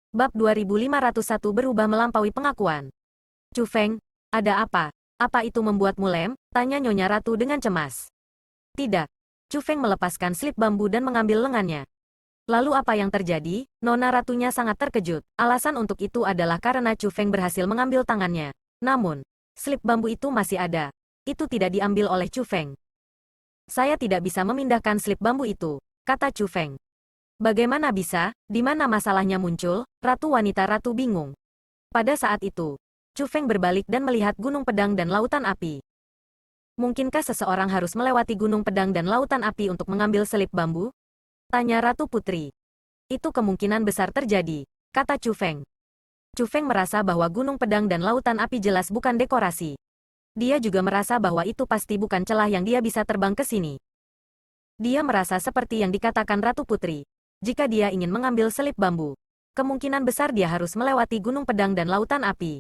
Bab 2501 berubah melampaui pengakuan. Chu Feng, ada apa? Apa itu membuatmu lem? Tanya Nyonya Ratu dengan cemas. Tidak. Chu Feng melepaskan slip bambu dan mengambil lengannya. Lalu apa yang terjadi? Nona Ratunya sangat terkejut. Alasan untuk itu adalah karena Chu Feng berhasil mengambil tangannya. Namun, slip bambu itu masih ada. Itu tidak diambil oleh Chu Feng. Saya tidak bisa memindahkan slip bambu itu, kata Chu Feng. Bagaimana bisa? Di mana masalahnya muncul? Ratu wanita Ratu bingung. Pada saat itu, Chu Feng berbalik dan melihat gunung pedang dan lautan api. Mungkinkah seseorang harus melewati gunung pedang dan lautan api untuk mengambil selip bambu? Tanya Ratu Putri. Itu kemungkinan besar terjadi, kata Chu Feng. Chu Feng merasa bahwa gunung pedang dan lautan api jelas bukan dekorasi. Dia juga merasa bahwa itu pasti bukan celah yang dia bisa terbang ke sini. Dia merasa seperti yang dikatakan Ratu Putri. Jika dia ingin mengambil selip bambu, kemungkinan besar dia harus melewati gunung pedang dan lautan api.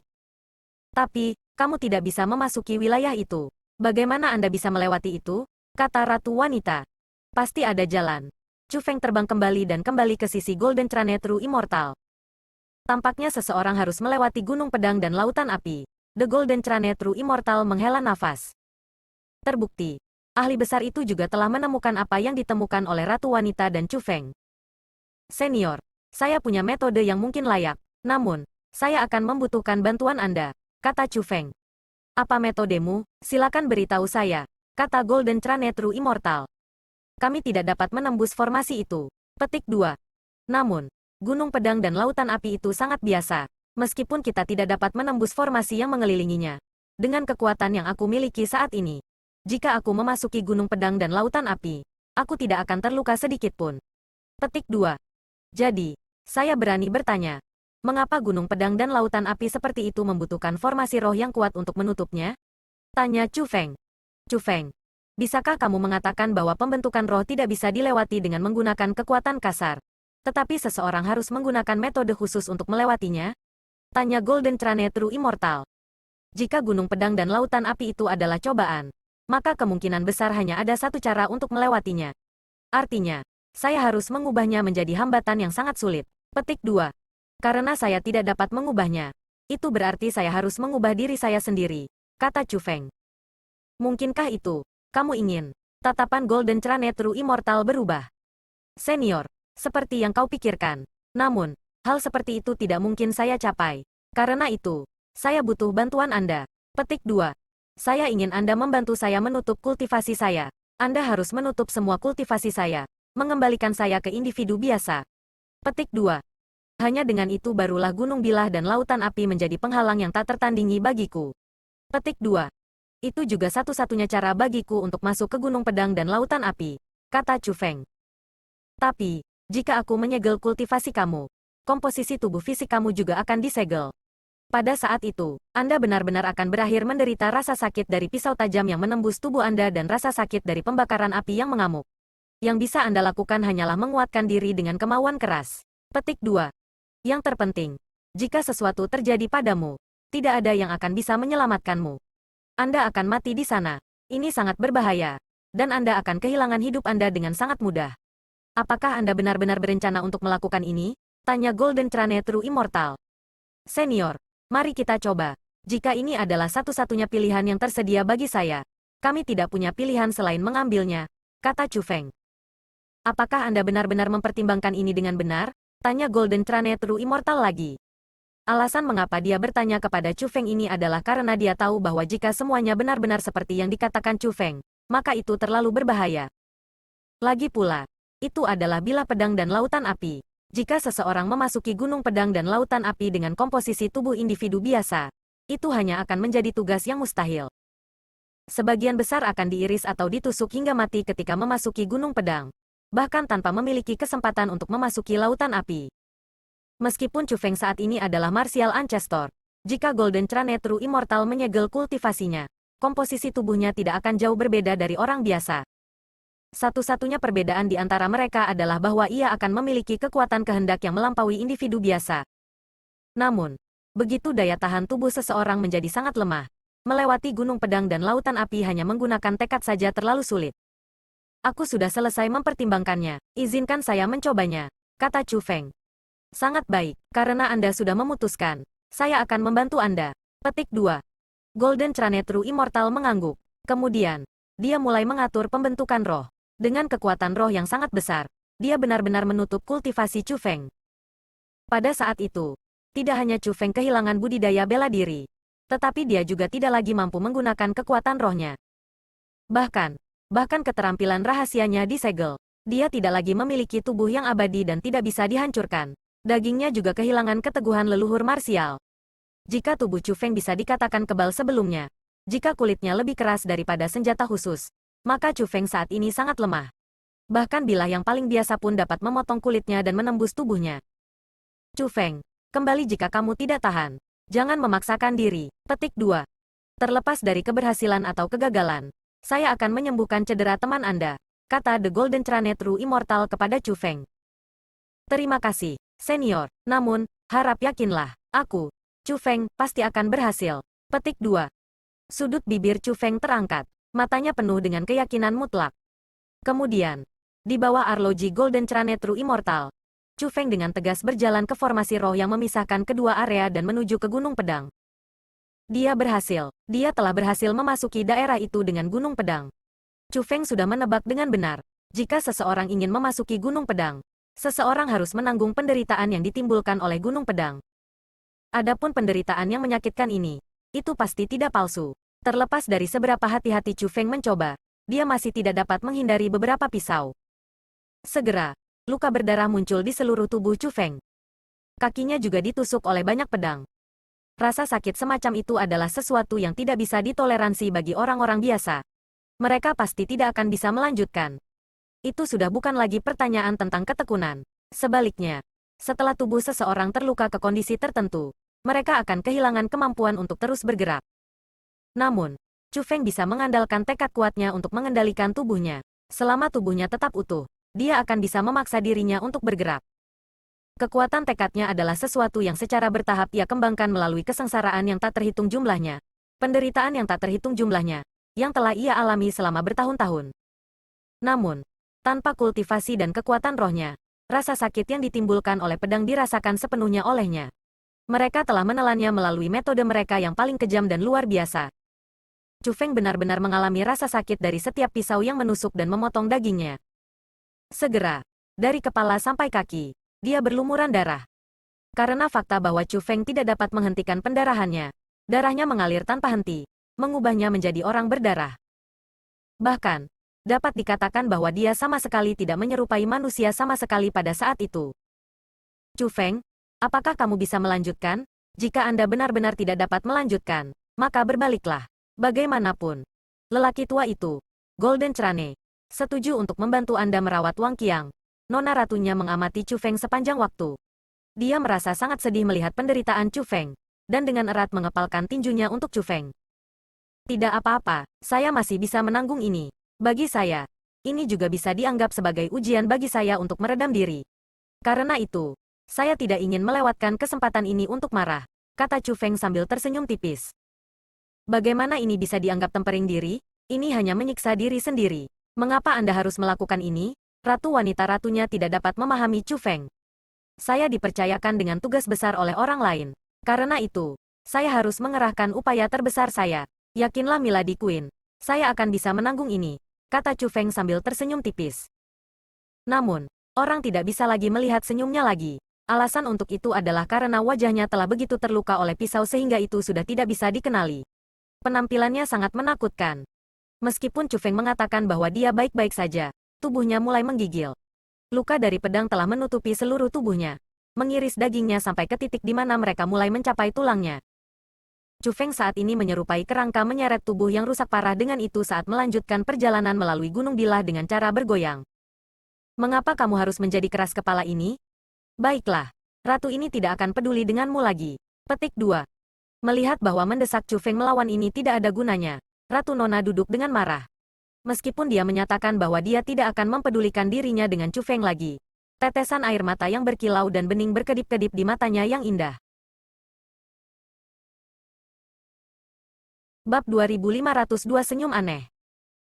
Tapi, kamu tidak bisa memasuki wilayah itu. Bagaimana Anda bisa melewati itu? Kata Ratu Wanita. Pasti ada jalan. Chu Feng terbang kembali dan kembali ke sisi Golden Trane True Immortal. Tampaknya seseorang harus melewati gunung pedang dan lautan api. The Golden Trane True Immortal menghela nafas. Terbukti, ahli besar itu juga telah menemukan apa yang ditemukan oleh Ratu Wanita dan Chu Feng. Senior, saya punya metode yang mungkin layak. Namun, saya akan membutuhkan bantuan Anda, kata Chu Feng. Apa metodemu? Silakan beritahu saya, kata Golden Trane True Immortal. Kami tidak dapat menembus formasi itu. Petik 2. Namun, gunung pedang dan lautan api itu sangat biasa, meskipun kita tidak dapat menembus formasi yang mengelilinginya. Dengan kekuatan yang aku miliki saat ini, jika aku memasuki gunung pedang dan lautan api, aku tidak akan terluka sedikit pun. Petik 2. Jadi, saya berani bertanya, mengapa gunung pedang dan lautan api seperti itu membutuhkan formasi roh yang kuat untuk menutupnya? Tanya Chu Feng. Chu Feng, bisakah kamu mengatakan bahwa pembentukan roh tidak bisa dilewati dengan menggunakan kekuatan kasar, tetapi seseorang harus menggunakan metode khusus untuk melewatinya? Tanya Golden Trane True Immortal. Jika gunung pedang dan lautan api itu adalah cobaan, maka kemungkinan besar hanya ada satu cara untuk melewatinya. Artinya, saya harus mengubahnya menjadi hambatan yang sangat sulit. Petik 2. Karena saya tidak dapat mengubahnya, itu berarti saya harus mengubah diri saya sendiri, kata Chu Feng. Mungkinkah itu? Kamu ingin tatapan Golden Trane True Immortal berubah? Senior, seperti yang kau pikirkan. Namun, hal seperti itu tidak mungkin saya capai. Karena itu, saya butuh bantuan Anda. Petik 2. Saya ingin Anda membantu saya menutup kultivasi saya. Anda harus menutup semua kultivasi saya, mengembalikan saya ke individu biasa. Petik 2. Hanya dengan itu barulah gunung bilah dan lautan api menjadi penghalang yang tak tertandingi bagiku. Petik 2. Itu juga satu-satunya cara bagiku untuk masuk ke gunung pedang dan lautan api, kata Chu Feng. Tapi, jika aku menyegel kultivasi kamu, komposisi tubuh fisik kamu juga akan disegel. Pada saat itu, Anda benar-benar akan berakhir menderita rasa sakit dari pisau tajam yang menembus tubuh Anda dan rasa sakit dari pembakaran api yang mengamuk. Yang bisa Anda lakukan hanyalah menguatkan diri dengan kemauan keras. Petik 2. Yang terpenting, jika sesuatu terjadi padamu, tidak ada yang akan bisa menyelamatkanmu. Anda akan mati di sana. Ini sangat berbahaya. Dan Anda akan kehilangan hidup Anda dengan sangat mudah. Apakah Anda benar-benar berencana untuk melakukan ini? Tanya Golden Trane True Immortal. Senior, mari kita coba. Jika ini adalah satu-satunya pilihan yang tersedia bagi saya, kami tidak punya pilihan selain mengambilnya, kata Chu Feng. Apakah Anda benar-benar mempertimbangkan ini dengan benar? Tanya Golden Trane True Immortal lagi. Alasan mengapa dia bertanya kepada Chu Feng ini adalah karena dia tahu bahwa jika semuanya benar-benar seperti yang dikatakan Chu Feng, maka itu terlalu berbahaya. Lagi pula, itu adalah bilah pedang dan lautan api. Jika seseorang memasuki gunung pedang dan lautan api dengan komposisi tubuh individu biasa, itu hanya akan menjadi tugas yang mustahil. Sebagian besar akan diiris atau ditusuk hingga mati ketika memasuki gunung pedang, bahkan tanpa memiliki kesempatan untuk memasuki lautan api. Meskipun Chu Feng saat ini adalah martial ancestor, jika Golden Trane True Immortal menyegel kultivasinya, komposisi tubuhnya tidak akan jauh berbeda dari orang biasa. Satu-satunya perbedaan di antara mereka adalah bahwa ia akan memiliki kekuatan kehendak yang melampaui individu biasa. Namun, begitu daya tahan tubuh seseorang menjadi sangat lemah, melewati gunung pedang dan lautan api hanya menggunakan tekad saja terlalu sulit. Aku sudah selesai mempertimbangkannya, izinkan saya mencobanya, kata Chu Feng. Sangat baik, karena Anda sudah memutuskan. Saya akan membantu Anda. Petik 2. Golden Crane True Immortal mengangguk. Kemudian, dia mulai mengatur pembentukan roh. Dengan kekuatan roh yang sangat besar, dia benar-benar menutup kultivasi Chu Feng. Pada saat itu, tidak hanya Chu Feng kehilangan budidaya bela diri, tetapi dia juga tidak lagi mampu menggunakan kekuatan rohnya. Bahkan keterampilan rahasianya disegel. Dia tidak lagi memiliki tubuh yang abadi dan tidak bisa dihancurkan. Dagingnya juga kehilangan keteguhan leluhur marsial. Jika tubuh Chu Feng bisa dikatakan kebal sebelumnya, jika kulitnya lebih keras daripada senjata khusus, maka Chu Feng saat ini sangat lemah. Bahkan bilah yang paling biasa pun dapat memotong kulitnya dan menembus tubuhnya. Chu Feng, kembali jika kamu tidak tahan. Jangan memaksakan diri. Petik 2. Terlepas dari keberhasilan atau kegagalan, saya akan menyembuhkan cedera teman Anda, kata The Golden Crane True Immortal kepada Chu Feng. Terima kasih, senior. Namun, harap yakinlah, aku, Chu Feng, pasti akan berhasil. Petik 2. Sudut bibir Chu Feng terangkat. Matanya penuh dengan keyakinan mutlak. Kemudian, di bawah arloji Golden Crane True Immortal, Chu Feng dengan tegas berjalan ke formasi roh yang memisahkan kedua area dan menuju ke Gunung Pedang. Dia berhasil. Dia telah berhasil memasuki daerah itu dengan Gunung Pedang. Chu Feng sudah menebak dengan benar. Jika seseorang ingin memasuki Gunung Pedang, seseorang harus menanggung penderitaan yang ditimbulkan oleh Gunung Pedang. Adapun penderitaan yang menyakitkan ini, itu pasti tidak palsu. Terlepas dari seberapa hati-hati Chu Feng mencoba, dia masih tidak dapat menghindari beberapa pisau. Segera, luka berdarah muncul di seluruh tubuh Chu Feng. Kakinya juga ditusuk oleh banyak pedang. Rasa sakit semacam itu adalah sesuatu yang tidak bisa ditoleransi bagi orang-orang biasa. Mereka pasti tidak akan bisa melanjutkan. Itu sudah bukan lagi pertanyaan tentang ketekunan. Sebaliknya, setelah tubuh seseorang terluka ke kondisi tertentu, mereka akan kehilangan kemampuan untuk terus bergerak. Namun, Chu Feng bisa mengandalkan tekad kuatnya untuk mengendalikan tubuhnya. Selama tubuhnya tetap utuh, dia akan bisa memaksa dirinya untuk bergerak. Kekuatan tekadnya adalah sesuatu yang secara bertahap ia kembangkan melalui kesengsaraan yang tak terhitung jumlahnya. Penderitaan yang tak terhitung jumlahnya, yang telah ia alami selama bertahun-tahun. Namun, tanpa kultivasi dan kekuatan rohnya, rasa sakit yang ditimbulkan oleh pedang dirasakan sepenuhnya olehnya. Mereka telah menelannya melalui metode mereka yang paling kejam dan luar biasa. Chu Feng benar-benar mengalami rasa sakit dari setiap pisau yang menusuk dan memotong dagingnya. Segera, dari kepala sampai kaki, dia berlumuran darah. Karena fakta bahwa Chu Feng tidak dapat menghentikan pendarahannya, darahnya mengalir tanpa henti, mengubahnya menjadi orang berdarah. Bahkan, dapat dikatakan bahwa dia sama sekali tidak menyerupai manusia sama sekali pada saat itu. Chu Feng, apakah kamu bisa melanjutkan? Jika Anda benar-benar tidak dapat melanjutkan, maka berbaliklah. Bagaimanapun, lelaki tua itu, Golden Crane, setuju untuk membantu Anda merawat Wang Qiang. Nona ratunya mengamati Chu Feng sepanjang waktu. Dia merasa sangat sedih melihat penderitaan Chu Feng, dan dengan erat mengepalkan tinjunya untuk Chu Feng. Tidak apa-apa, saya masih bisa menanggung ini. Bagi saya, ini juga bisa dianggap sebagai ujian bagi saya untuk meredam diri. Karena itu, saya tidak ingin melewatkan kesempatan ini untuk marah, kata Chu Feng sambil tersenyum tipis. Bagaimana ini bisa dianggap tempering diri? Ini hanya menyiksa diri sendiri. Mengapa Anda harus melakukan ini? Ratu wanita ratunya tidak dapat memahami Chu Feng. Saya dipercayakan dengan tugas besar oleh orang lain. Karena itu, saya harus mengerahkan upaya terbesar saya. Yakinlah Milady Queen, saya akan bisa menanggung ini, kata Chu Feng sambil tersenyum tipis. Namun, orang tidak bisa lagi melihat senyumnya lagi. Alasan untuk itu adalah karena wajahnya telah begitu terluka oleh pisau sehingga itu sudah tidak bisa dikenali. Penampilannya sangat menakutkan. Meskipun Chu Feng mengatakan bahwa dia baik-baik saja, tubuhnya mulai menggigil. Luka dari pedang telah menutupi seluruh tubuhnya, mengiris dagingnya sampai ke titik di mana mereka mulai mencapai tulangnya. Chu Feng saat ini menyerupai kerangka menyeret tubuh yang rusak parah dengan itu saat melanjutkan perjalanan melalui Gunung Bilah dengan cara bergoyang. Mengapa kamu harus menjadi keras kepala ini? Baiklah, ratu ini tidak akan peduli denganmu lagi. Petik 2. Melihat bahwa mendesak Chu Feng melawan ini tidak ada gunanya, Ratu Nona duduk dengan marah. Meskipun dia menyatakan bahwa dia tidak akan mempedulikan dirinya dengan Chu Feng lagi, tetesan air mata yang berkilau dan bening berkedip-kedip di matanya yang indah. Bab 2502 Senyum Aneh.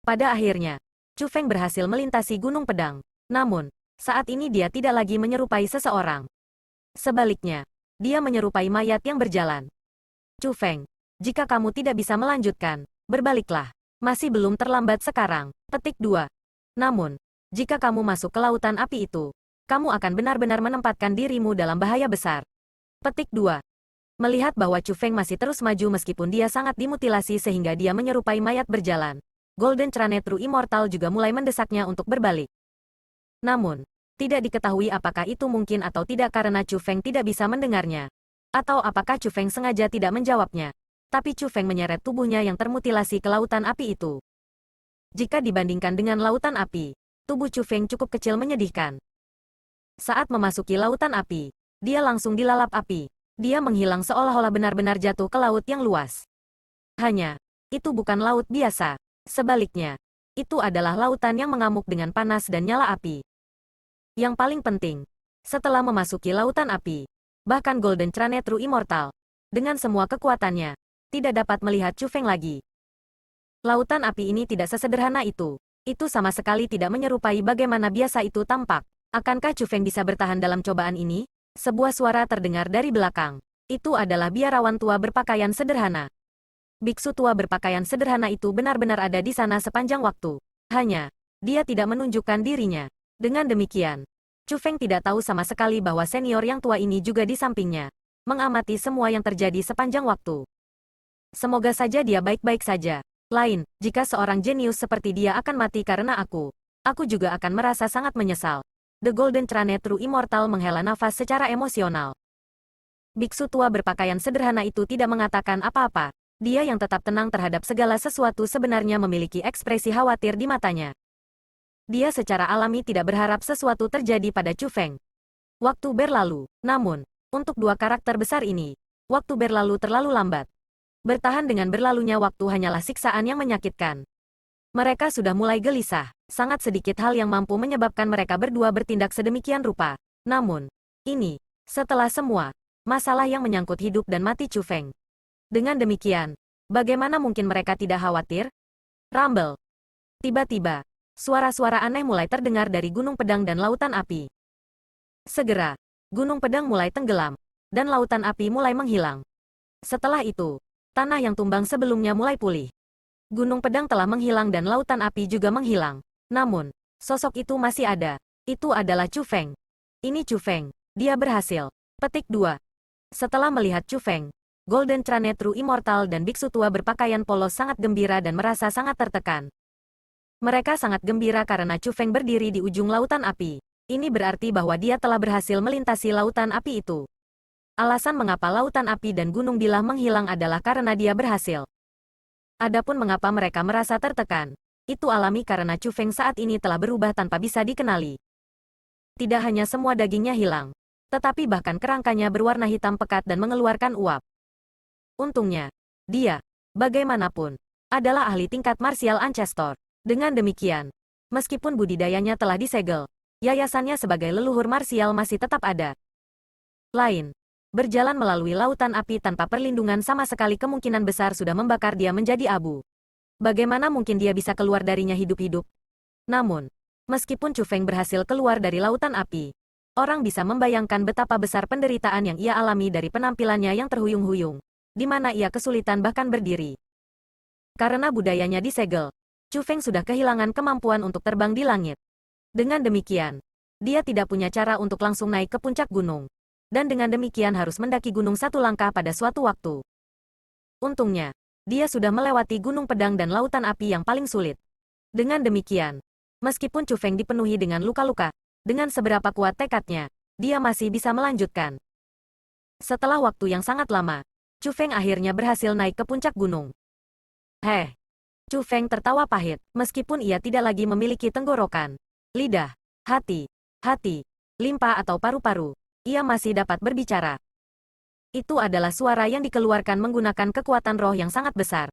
Pada akhirnya, Chu Feng berhasil melintasi Gunung Pedang. Namun, saat ini dia tidak lagi menyerupai seseorang. Sebaliknya, dia menyerupai mayat yang berjalan. Chu Feng, jika kamu tidak bisa melanjutkan, berbaliklah. Masih belum terlambat sekarang. Petik 2. Namun, jika kamu masuk ke lautan api itu, kamu akan benar-benar menempatkan dirimu dalam bahaya besar. Petik 2. Melihat bahwa Chu Feng masih terus maju meskipun dia sangat dimutilasi sehingga dia menyerupai mayat berjalan, Golden Chane True Immortal juga mulai mendesaknya untuk berbalik. Namun, tidak diketahui apakah itu mungkin atau tidak karena Chu Feng tidak bisa mendengarnya. Atau apakah Chu Feng sengaja tidak menjawabnya. Tapi Chu Feng menyeret tubuhnya yang termutilasi ke lautan api itu. Jika dibandingkan dengan lautan api, tubuh Chu Feng cukup kecil menyedihkan. Saat memasuki lautan api, dia langsung dilalap api. Dia menghilang seolah-olah benar-benar jatuh ke laut yang luas. Hanya, itu bukan laut biasa. Sebaliknya, itu adalah lautan yang mengamuk dengan panas dan nyala api. Yang paling penting, setelah memasuki lautan api, bahkan Golden Chane True Immortal, dengan semua kekuatannya, tidak dapat melihat Chu Feng lagi. Lautan api ini tidak sesederhana itu. Itu sama sekali tidak menyerupai bagaimana biasa itu tampak. Akankah Chu Feng bisa bertahan dalam cobaan ini? Sebuah suara terdengar dari belakang. Itu adalah biarawan tua berpakaian sederhana. Biksu tua berpakaian sederhana itu benar-benar ada di sana sepanjang waktu. Hanya, dia tidak menunjukkan dirinya. Dengan demikian, Chu Feng tidak tahu sama sekali bahwa senior yang tua ini juga di sampingnya, mengamati semua yang terjadi sepanjang waktu. Semoga saja dia baik-baik saja. Lain, jika seorang jenius seperti dia akan mati karena aku juga akan merasa sangat menyesal. The Golden Chane True Immortal menghela nafas secara emosional. Biksu tua berpakaian sederhana itu tidak mengatakan apa-apa. Dia yang tetap tenang terhadap segala sesuatu sebenarnya memiliki ekspresi khawatir di matanya. Dia secara alami tidak berharap sesuatu terjadi pada Chu Feng. Waktu berlalu. Namun, untuk dua karakter besar ini, waktu berlalu terlalu lambat. Bertahan dengan berlalunya waktu hanyalah siksaan yang menyakitkan. Mereka sudah mulai gelisah. Sangat sedikit hal yang mampu menyebabkan mereka berdua bertindak sedemikian rupa. Namun, ini, setelah semua, masalah yang menyangkut hidup dan mati Chu Feng. Dengan demikian, bagaimana mungkin mereka tidak khawatir? Rumble. Tiba-tiba, suara-suara aneh mulai terdengar dari Gunung Pedang dan Lautan Api. Segera, Gunung Pedang mulai tenggelam, dan Lautan Api mulai menghilang. Setelah itu, tanah yang tumbang sebelumnya mulai pulih. Gunung Pedang telah menghilang dan Lautan Api juga menghilang. Namun, sosok itu masih ada. Itu adalah Chu Feng. Ini Chu Feng. Dia berhasil. Petik 2. Setelah melihat Chu Feng, Golden Chane True Immortal dan biksu tua berpakaian polos sangat gembira dan merasa sangat tertekan. Mereka sangat gembira karena Chu Feng berdiri di ujung Lautan Api. Ini berarti bahwa dia telah berhasil melintasi Lautan Api itu. Alasan mengapa Lautan Api dan Gunung Bilah menghilang adalah karena dia berhasil. Adapun mengapa mereka merasa tertekan, itu alami karena Chu Feng saat ini telah berubah tanpa bisa dikenali. Tidak hanya semua dagingnya hilang, tetapi bahkan kerangkanya berwarna hitam pekat dan mengeluarkan uap. Untungnya, dia, bagaimanapun, adalah ahli tingkat martial ancestor. Dengan demikian, meskipun budidayanya telah disegel, yayasannya sebagai leluhur martial masih tetap ada. Lain, berjalan melalui lautan api tanpa perlindungan sama sekali kemungkinan besar sudah membakar dia menjadi abu. Bagaimana mungkin dia bisa keluar darinya hidup-hidup? Namun, meskipun Chu Feng berhasil keluar dari lautan api, orang bisa membayangkan betapa besar penderitaan yang ia alami dari penampilannya yang terhuyung-huyung, di mana ia kesulitan bahkan berdiri. Karena budayanya disegel, Chu Feng sudah kehilangan kemampuan untuk terbang di langit. Dengan demikian, dia tidak punya cara untuk langsung naik ke puncak gunung. Dan dengan demikian harus mendaki gunung satu langkah pada suatu waktu. Untungnya, dia sudah melewati Gunung Pedang dan Lautan Api yang paling sulit. Dengan demikian, meskipun Chu Feng dipenuhi dengan luka-luka, dengan seberapa kuat tekadnya, dia masih bisa melanjutkan. Setelah waktu yang sangat lama, Chu Feng akhirnya berhasil naik ke puncak gunung. Chu Feng tertawa pahit, meskipun ia tidak lagi memiliki tenggorokan, lidah, hati, limpa atau paru-paru. Ia masih dapat berbicara. Itu adalah suara yang dikeluarkan menggunakan kekuatan roh yang sangat besar.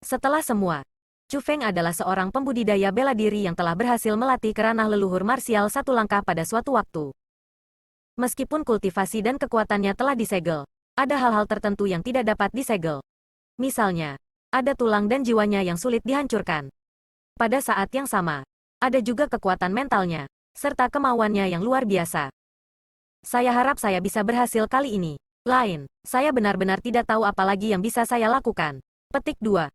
Setelah semua, Chu Feng adalah seorang pembudidaya bela diri yang telah berhasil melatih keranah leluhur marsial satu langkah pada suatu waktu. Meskipun kultivasi dan kekuatannya telah disegel, ada hal-hal tertentu yang tidak dapat disegel. Misalnya, ada tulang dan jiwanya yang sulit dihancurkan. Pada saat yang sama, ada juga kekuatan mentalnya, serta kemauannya yang luar biasa. Saya harap saya bisa berhasil kali ini. Lain, saya benar-benar tidak tahu apa lagi yang bisa saya lakukan. Petik 2.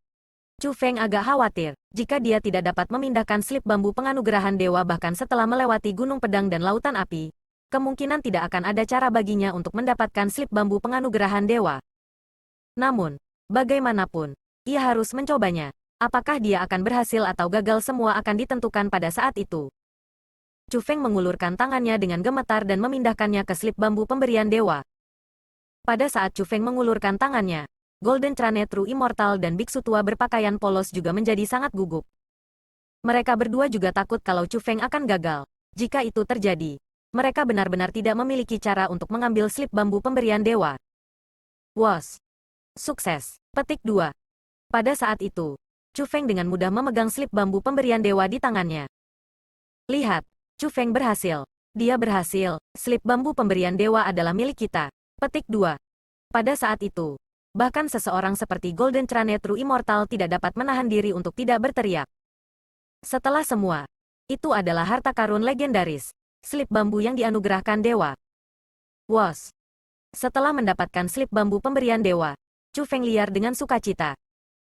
Chu Feng agak khawatir, jika dia tidak dapat memindahkan slip bambu penganugerahan dewa bahkan setelah melewati Gunung Pedang dan Lautan Api, kemungkinan tidak akan ada cara baginya untuk mendapatkan slip bambu penganugerahan dewa. Namun, bagaimanapun, ia harus mencobanya. Apakah dia akan berhasil atau gagal semua akan ditentukan pada saat itu. Chu Feng mengulurkan tangannya dengan gemetar dan memindahkannya ke slip bambu pemberian dewa. Pada saat Chu Feng mengulurkan tangannya, Golden Trane True Immortal dan biksu tua berpakaian polos juga menjadi sangat gugup. Mereka berdua juga takut kalau Chu Feng akan gagal. Jika itu terjadi, mereka benar-benar tidak memiliki cara untuk mengambil slip bambu pemberian dewa. Was. Sukses. Petik 2. Pada saat itu, Chu Feng dengan mudah memegang slip bambu pemberian dewa di tangannya. Lihat, Chu Feng berhasil. Dia berhasil. Slip bambu pemberian dewa adalah milik kita. Petik 2. Pada saat itu, bahkan seseorang seperti Golden Trane True Immortal tidak dapat menahan diri untuk tidak berteriak. Setelah semua, itu adalah harta karun legendaris, slip bambu yang dianugerahkan dewa. Was. Setelah mendapatkan slip bambu pemberian dewa, Chu Feng liar dengan sukacita.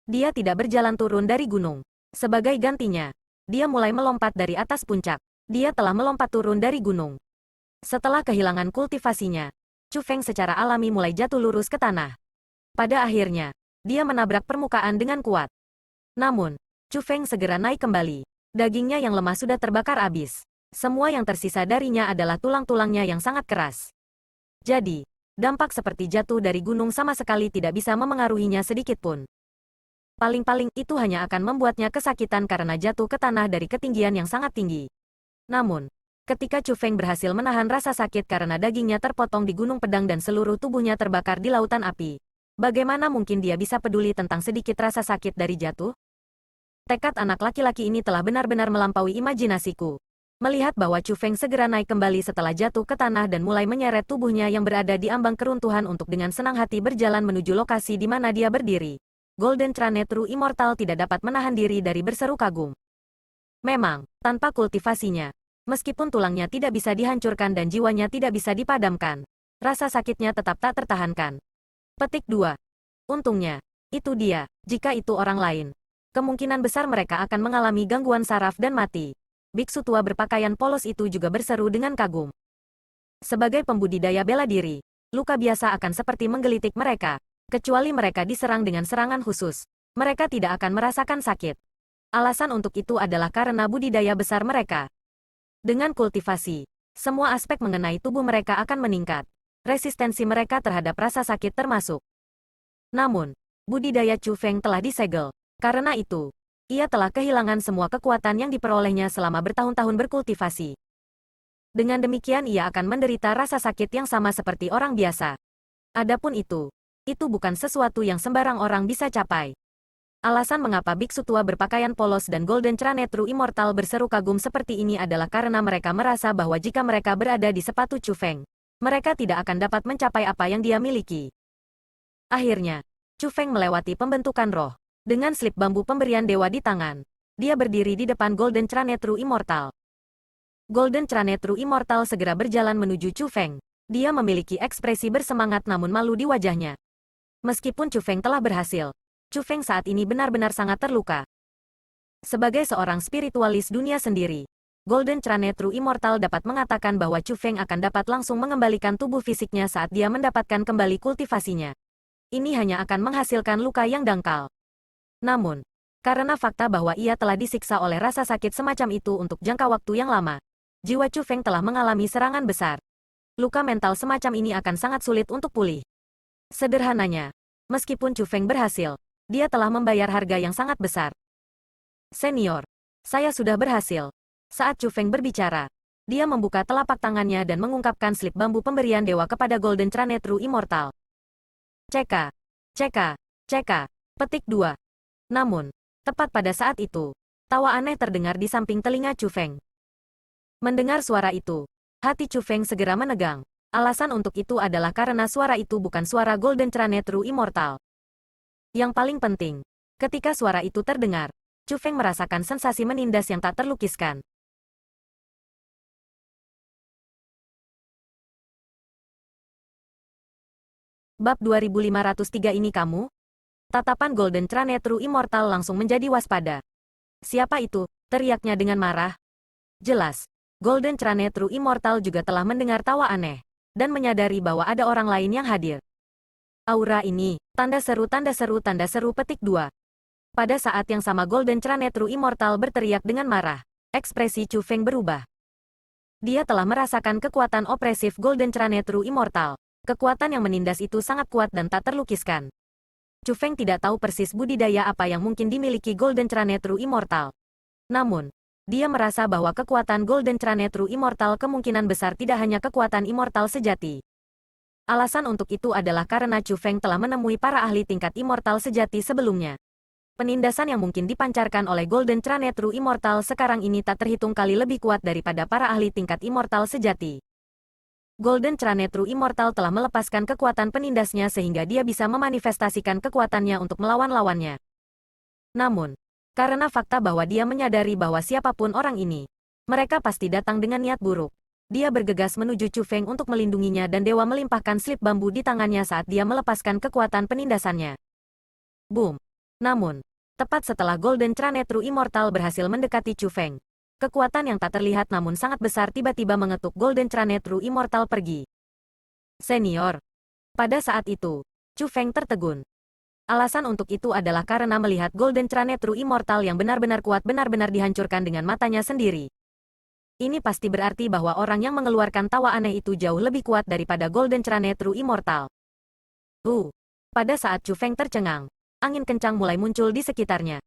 Dia tidak berjalan turun dari gunung. Sebagai gantinya, dia mulai melompat dari atas puncak. Dia telah melompat turun dari gunung. Setelah kehilangan kultivasinya, Chu Feng secara alami mulai jatuh lurus ke tanah. Pada akhirnya, dia menabrak permukaan dengan kuat. Namun, Chu Feng segera naik kembali. Dagingnya yang lemah sudah terbakar habis. Semua yang tersisa darinya adalah tulang-tulangnya yang sangat keras. Jadi, dampak seperti jatuh dari gunung sama sekali tidak bisa memengaruhinya sedikit pun. Paling-paling itu hanya akan membuatnya kesakitan karena jatuh ke tanah dari ketinggian yang sangat tinggi. Namun, ketika Chu Feng berhasil menahan rasa sakit karena dagingnya terpotong di Gunung Pedang dan seluruh tubuhnya terbakar di lautan api, bagaimana mungkin dia bisa peduli tentang sedikit rasa sakit dari jatuh? Tekad anak laki-laki ini telah benar-benar melampaui imajinasiku. Melihat bahwa Chu Feng segera naik kembali setelah jatuh ke tanah dan mulai menyeret tubuhnya yang berada di ambang keruntuhan untuk dengan senang hati berjalan menuju lokasi di mana dia berdiri, Golden Trane True Immortal tidak dapat menahan diri dari berseru kagum. Memang, tanpa kultivasinya, meskipun tulangnya tidak bisa dihancurkan dan jiwanya tidak bisa dipadamkan, rasa sakitnya tetap tak tertahankan. Petik 2. Untungnya, itu dia. Jika itu orang lain, kemungkinan besar mereka akan mengalami gangguan saraf dan mati. Biksu tua berpakaian polos itu juga berseru dengan kagum. Sebagai pembudidaya bela diri, luka biasa akan seperti menggelitik mereka. Kecuali mereka diserang dengan serangan khusus, mereka tidak akan merasakan sakit. Alasan untuk itu adalah karena budidaya besar mereka. Dengan kultivasi, semua aspek mengenai tubuh mereka akan meningkat. Resistensi mereka terhadap rasa sakit termasuk. Namun, budidaya Chu Feng telah disegel. Karena itu, ia telah kehilangan semua kekuatan yang diperolehnya selama bertahun-tahun berkultivasi. Dengan demikian ia akan menderita rasa sakit yang sama seperti orang biasa. Adapun itu bukan sesuatu yang sembarang orang bisa capai. Alasan mengapa biksu tua berpakaian polos dan Golden Trane True Immortal berseru kagum seperti ini adalah karena mereka merasa bahwa jika mereka berada di sepatu Chu Feng, mereka tidak akan dapat mencapai apa yang dia miliki. Akhirnya, Chu Feng melewati pembentukan roh. Dengan slip bambu pemberian dewa di tangan, dia berdiri di depan Golden Trane True Immortal. Golden Trane True Immortal segera berjalan menuju Chu Feng. Dia memiliki ekspresi bersemangat namun malu di wajahnya. Meskipun Chu Feng telah berhasil, Chu Feng saat ini benar-benar sangat terluka. Sebagai seorang spiritualis dunia sendiri, Golden Trane True Immortal dapat mengatakan bahwa Chu Feng akan dapat langsung mengembalikan tubuh fisiknya saat dia mendapatkan kembali kultivasinya. Ini hanya akan menghasilkan luka yang dangkal. Namun, karena fakta bahwa ia telah disiksa oleh rasa sakit semacam itu untuk jangka waktu yang lama, jiwa Chu Feng telah mengalami serangan besar. Luka mental semacam ini akan sangat sulit untuk pulih. Sederhananya, meskipun Chu Feng berhasil, dia telah membayar harga yang sangat besar. Senior, saya sudah berhasil. Saat Chu Feng berbicara, dia membuka telapak tangannya dan mengungkapkan slip bambu pemberian dewa kepada Golden Trane True Immortal. CK. CK. CK. Petik 2. Namun, tepat pada saat itu, tawa aneh terdengar di samping telinga Chu Feng. Mendengar suara itu, hati Chu Feng segera menegang. Alasan untuk itu adalah karena suara itu bukan suara Golden Trane True Immortal. Yang paling penting, ketika suara itu terdengar, Chu Feng merasakan sensasi menindas yang tak terlukiskan. Bab 2503 ini kamu? Tatapan Golden Trane True Immortal langsung menjadi waspada. Siapa itu? Teriaknya dengan marah. Jelas, Golden Trane True Immortal juga telah mendengar tawa aneh, dan menyadari bahwa ada orang lain yang hadir. Aura ini, tanda seru tanda seru tanda seru petik 2. Pada saat yang sama Golden Trane True Immortal berteriak dengan marah. Ekspresi Chu Feng berubah. Dia telah merasakan kekuatan opresif Golden Trane True Immortal. Kekuatan yang menindas itu sangat kuat dan tak terlukiskan. Chu Feng tidak tahu persis budidaya apa yang mungkin dimiliki Golden Trane True Immortal. Namun, dia merasa bahwa kekuatan Golden Trane True Immortal kemungkinan besar tidak hanya kekuatan immortal sejati. Alasan untuk itu adalah karena Chu Feng telah menemui para ahli tingkat immortal sejati sebelumnya. Penindasan yang mungkin dipancarkan oleh Golden Trane True Immortal sekarang ini tak terhitung kali lebih kuat daripada para ahli tingkat immortal sejati. Golden Trane True Immortal telah melepaskan kekuatan penindasnya sehingga dia bisa memanifestasikan kekuatannya untuk melawan lawannya. Namun, karena fakta bahwa dia menyadari bahwa siapapun orang ini, mereka pasti datang dengan niat buruk. Dia bergegas menuju Chu Feng untuk melindunginya dan dewa melimpahkan slip bambu di tangannya saat dia melepaskan kekuatan penindasannya. Boom! Namun, tepat setelah Golden Trane True Immortal berhasil mendekati Chu Feng, kekuatan yang tak terlihat namun sangat besar tiba-tiba mengetuk Golden Trane True Immortal pergi. Senior. Pada saat itu, Chu Feng tertegun. Alasan untuk itu adalah karena melihat Golden Trane True Immortal yang benar-benar kuat benar-benar dihancurkan dengan matanya sendiri. Ini pasti berarti bahwa orang yang mengeluarkan tawa aneh itu jauh lebih kuat daripada Golden Trane True Immortal. Pada saat Chu Feng tercengang, angin kencang mulai muncul di sekitarnya.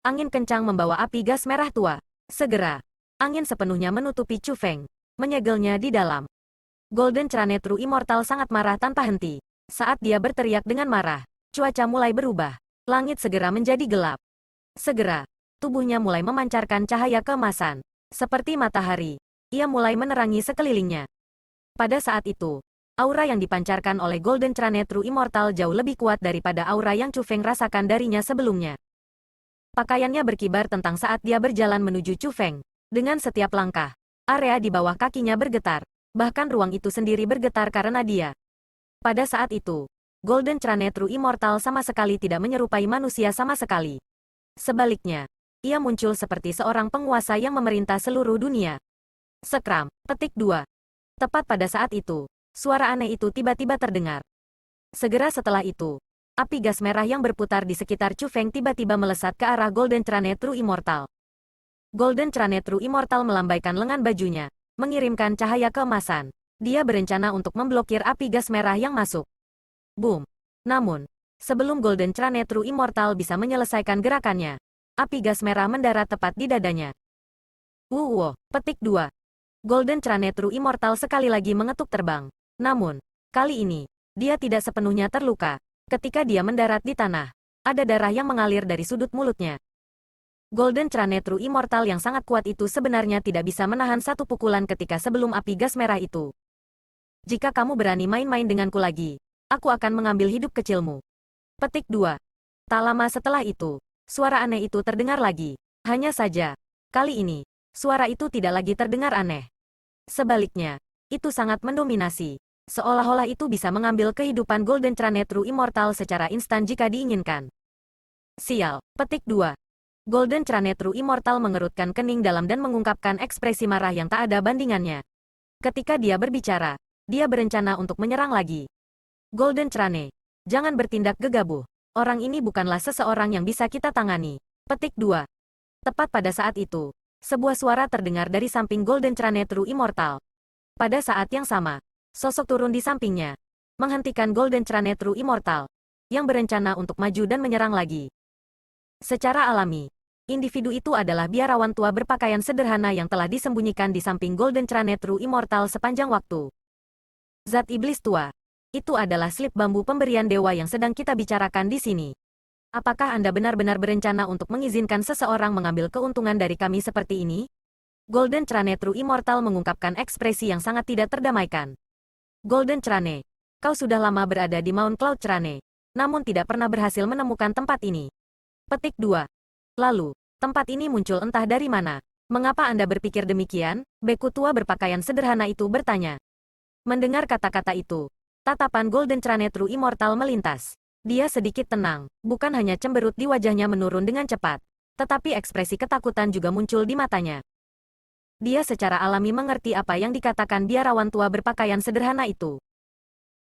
Angin kencang membawa api gas merah tua. Segera, angin sepenuhnya menutupi Chu Feng, menyegelnya di dalam. Golden Trane True Immortal sangat marah tanpa henti. Saat dia berteriak dengan marah, cuaca mulai berubah. Langit segera menjadi gelap. Segera, tubuhnya mulai memancarkan cahaya keemasan. Seperti matahari, ia mulai menerangi sekelilingnya. Pada saat itu, aura yang dipancarkan oleh Golden Trane True Immortal jauh lebih kuat daripada aura yang Chu Feng rasakan darinya sebelumnya. Pakaiannya berkibar tentang saat dia berjalan menuju Chu Feng. Dengan setiap langkah, area di bawah kakinya bergetar. Bahkan ruang itu sendiri bergetar karena dia. Pada saat itu, Golden Trane True Immortal sama sekali tidak menyerupai manusia sama sekali. Sebaliknya, ia muncul seperti seorang penguasa yang memerintah seluruh dunia. Sekram, petik 2. Tepat pada saat itu, suara aneh itu tiba-tiba terdengar. Segera setelah itu, api gas merah yang berputar di sekitar Chu Feng tiba-tiba melesat ke arah Golden Trane True Immortal. Golden Trane True Immortal melambaikan lengan bajunya, mengirimkan cahaya keemasan. Dia berencana untuk memblokir api gas merah yang masuk. Boom! Namun, sebelum Golden Trane True Immortal bisa menyelesaikan gerakannya, api gas merah mendarat tepat di dadanya. Petik 2. Golden Trane True Immortal sekali lagi mengetuk terbang. Namun, kali ini, dia tidak sepenuhnya terluka. Ketika dia mendarat di tanah, ada darah yang mengalir dari sudut mulutnya. Golden Trane True Immortal yang sangat kuat itu sebenarnya tidak bisa menahan satu pukulan ketika sebelum api gas merah itu. Jika kamu berani main-main denganku lagi, aku akan mengambil hidup kecilmu. Petik 2. Tak lama setelah itu, suara aneh itu terdengar lagi. Hanya saja, kali ini, suara itu tidak lagi terdengar aneh. Sebaliknya, itu sangat mendominasi. Seolah-olah itu bisa mengambil kehidupan Golden Trane True Immortal secara instan jika diinginkan. Sial, petik 2. Golden Trane True Immortal mengerutkan kening dalam dan mengungkapkan ekspresi marah yang tak ada bandingannya. Ketika dia berbicara, dia berencana untuk menyerang lagi. Golden Trane, jangan bertindak gegabah. Orang ini bukanlah seseorang yang bisa kita tangani. Petik 2. Tepat pada saat itu, sebuah suara terdengar dari samping Golden Trane True Immortal. Pada saat yang sama, sosok turun di sampingnya, menghentikan Golden Trane True Immortal, yang berencana untuk maju dan menyerang lagi. Secara alami, individu itu adalah biarawan tua berpakaian sederhana yang telah disembunyikan di samping Golden Trane True Immortal sepanjang waktu. Zat iblis tua. Itu adalah slip bambu pemberian dewa yang sedang kita bicarakan di sini. Apakah Anda benar-benar berencana untuk mengizinkan seseorang mengambil keuntungan dari kami seperti ini? Golden Trane True Immortal mengungkapkan ekspresi yang sangat tidak terdamaikan. Golden Trane, kau sudah lama berada di Mount Cloud Trane, namun tidak pernah berhasil menemukan tempat ini. Petik 2. Lalu, tempat ini muncul entah dari mana. Mengapa Anda berpikir demikian? Beku tua berpakaian sederhana itu bertanya. Mendengar kata-kata itu, Tatapan Golden Tranetru Immortal melintas. Dia sedikit tenang, bukan hanya cemberut di wajahnya menurun dengan cepat, tetapi ekspresi ketakutan juga muncul di matanya. Dia secara alami mengerti apa yang dikatakan biarawan tua berpakaian sederhana itu.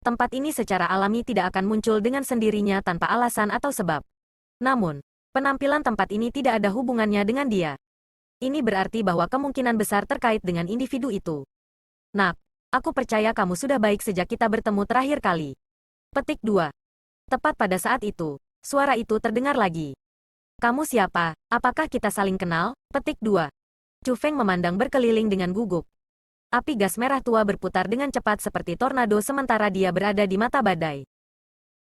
Tempat ini secara alami tidak akan muncul dengan sendirinya tanpa alasan atau sebab. Namun, penampilan tempat ini tidak ada hubungannya dengan dia. Ini berarti bahwa kemungkinan besar terkait dengan individu itu. Nak, aku percaya kamu sudah baik sejak kita bertemu terakhir kali. Petik 2. Tepat pada saat itu, suara itu terdengar lagi. Kamu siapa? Apakah kita saling kenal? Petik 2. Chu Feng memandang berkeliling dengan gugup. Api gas merah tua berputar dengan cepat seperti tornado sementara dia berada di mata badai.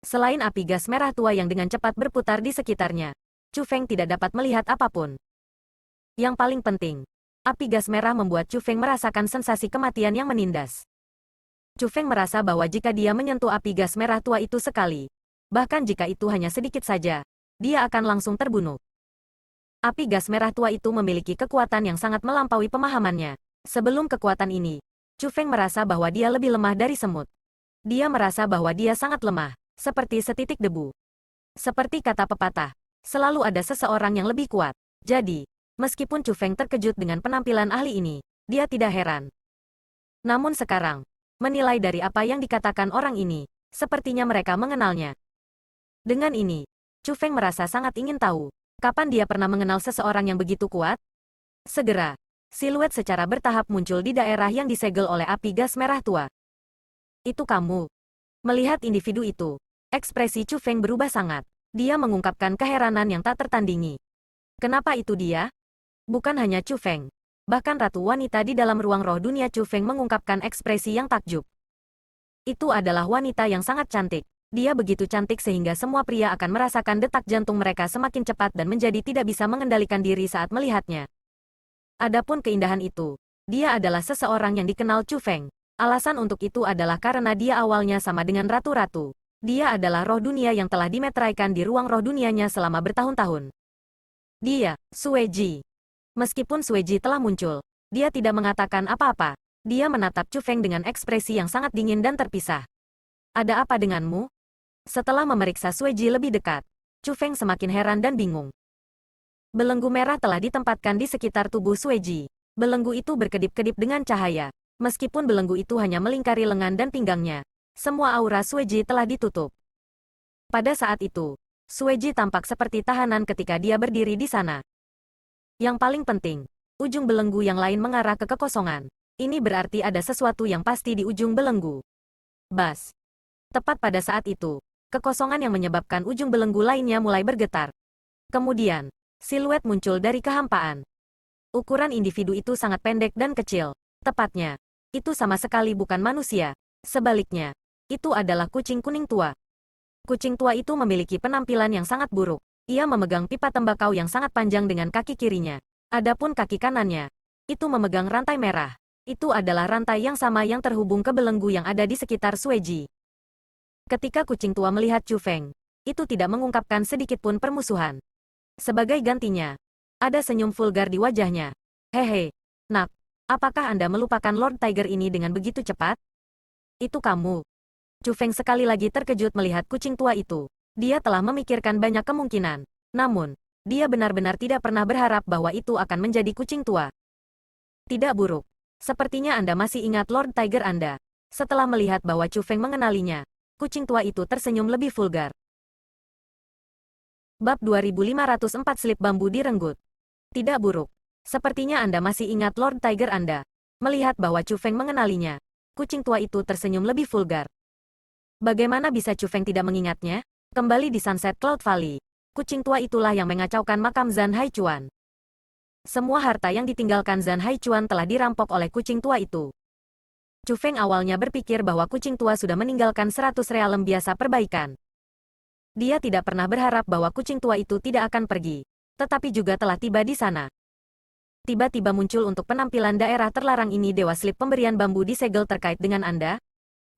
Selain api gas merah tua yang dengan cepat berputar di sekitarnya, Chu Feng tidak dapat melihat apapun. Yang paling penting, api gas merah membuat Chu Feng merasakan sensasi kematian yang menindas. Chu Feng merasa bahwa jika dia menyentuh api gas merah tua itu sekali, bahkan jika itu hanya sedikit saja, dia akan langsung terbunuh. Api gas merah tua itu memiliki kekuatan yang sangat melampaui pemahamannya. Sebelum kekuatan ini, Chu Feng merasa bahwa dia lebih lemah dari semut. Dia merasa bahwa dia sangat lemah, seperti setitik debu. Seperti kata pepatah, selalu ada seseorang yang lebih kuat. Jadi, meskipun Chu Feng terkejut dengan penampilan ahli ini, dia tidak heran. Namun sekarang, menilai dari apa yang dikatakan orang ini, sepertinya mereka mengenalnya. Dengan ini, Chu Feng merasa sangat ingin tahu, kapan dia pernah mengenal seseorang yang begitu kuat? Segera, siluet secara bertahap muncul di daerah yang disegel oleh api gas merah tua. Itu kamu. Melihat individu itu, ekspresi Chu Feng berubah sangat. Dia mengungkapkan keheranan yang tak tertandingi. Kenapa itu dia? Bukan hanya Chu Feng. Bahkan ratu wanita di dalam ruang roh dunia Chu Feng mengungkapkan ekspresi yang takjub. Itu adalah wanita yang sangat cantik. Dia begitu cantik sehingga semua pria akan merasakan detak jantung mereka semakin cepat dan menjadi tidak bisa mengendalikan diri saat melihatnya. Adapun keindahan itu, dia adalah seseorang yang dikenal Chu Feng. Alasan untuk itu adalah karena dia awalnya sama dengan ratu-ratu. Dia adalah roh dunia yang telah dimeteraikan di ruang roh dunianya selama bertahun-tahun. Dia, Sue Ji. Meskipun Sue Ji telah muncul, dia tidak mengatakan apa-apa. Dia menatap Chu Feng dengan ekspresi yang sangat dingin dan terpisah. Ada apa denganmu? Setelah memeriksa Sue Ji lebih dekat, Chu Feng semakin heran dan bingung. Belenggu merah telah ditempatkan di sekitar tubuh Sue Ji. Belenggu itu berkedip-kedip dengan cahaya. Meskipun belenggu itu hanya melingkari lengan dan pinggangnya, semua aura Sue Ji telah ditutup. Pada saat itu, Sue Ji tampak seperti tahanan ketika dia berdiri di sana. Yang paling penting, ujung belenggu yang lain mengarah ke kekosongan. Ini berarti ada sesuatu yang pasti di ujung belenggu. Bas. Tepat pada saat itu, kekosongan yang menyebabkan ujung belenggu lainnya mulai bergetar. Kemudian, siluet muncul dari kehampaan. Ukuran individu itu sangat pendek dan kecil. Tepatnya, itu sama sekali bukan manusia. Sebaliknya, itu adalah kucing kuning tua. Kucing tua itu memiliki penampilan yang sangat buruk. Ia memegang pipa tembakau yang sangat panjang dengan kaki kirinya. Adapun kaki kanannya, itu memegang rantai merah. Itu adalah rantai yang sama yang terhubung ke belenggu yang ada di sekitar Sue Ji. Ketika kucing tua melihat Chu Feng, itu tidak mengungkapkan sedikit pun permusuhan. Sebagai gantinya, ada senyum vulgar di wajahnya. Hehe, nak, apakah Anda melupakan Lord Tiger ini dengan begitu cepat? Itu kamu. Chu Feng sekali lagi terkejut melihat kucing tua itu. Dia telah memikirkan banyak kemungkinan. Namun, dia benar-benar tidak pernah berharap bahwa itu akan menjadi kucing tua. Tidak buruk. Sepertinya Anda masih ingat Lord Tiger Anda. Setelah melihat bahwa Chu Feng mengenalinya, kucing tua itu tersenyum lebih vulgar. Bab 2504 Slip Bambu direnggut. Tidak buruk. Sepertinya Anda masih ingat Lord Tiger Anda. Melihat bahwa Chu Feng mengenalinya, kucing tua itu tersenyum lebih vulgar. Bagaimana bisa Chu Feng tidak mengingatnya? Kembali di Sunset Cloud Valley, kucing tua itulah yang mengacaukan makam Zhan Haichuan. Semua harta yang ditinggalkan Zhan Haichuan telah dirampok oleh kucing tua itu. Chu Feng awalnya berpikir bahwa kucing tua sudah meninggalkan 100 realem biasa perbaikan. Dia tidak pernah berharap bahwa kucing tua itu tidak akan pergi, tetapi juga telah tiba di sana. Tiba-tiba muncul untuk penampilan daerah terlarang ini Dewa Slip pemberian bambu disegel terkait dengan Anda?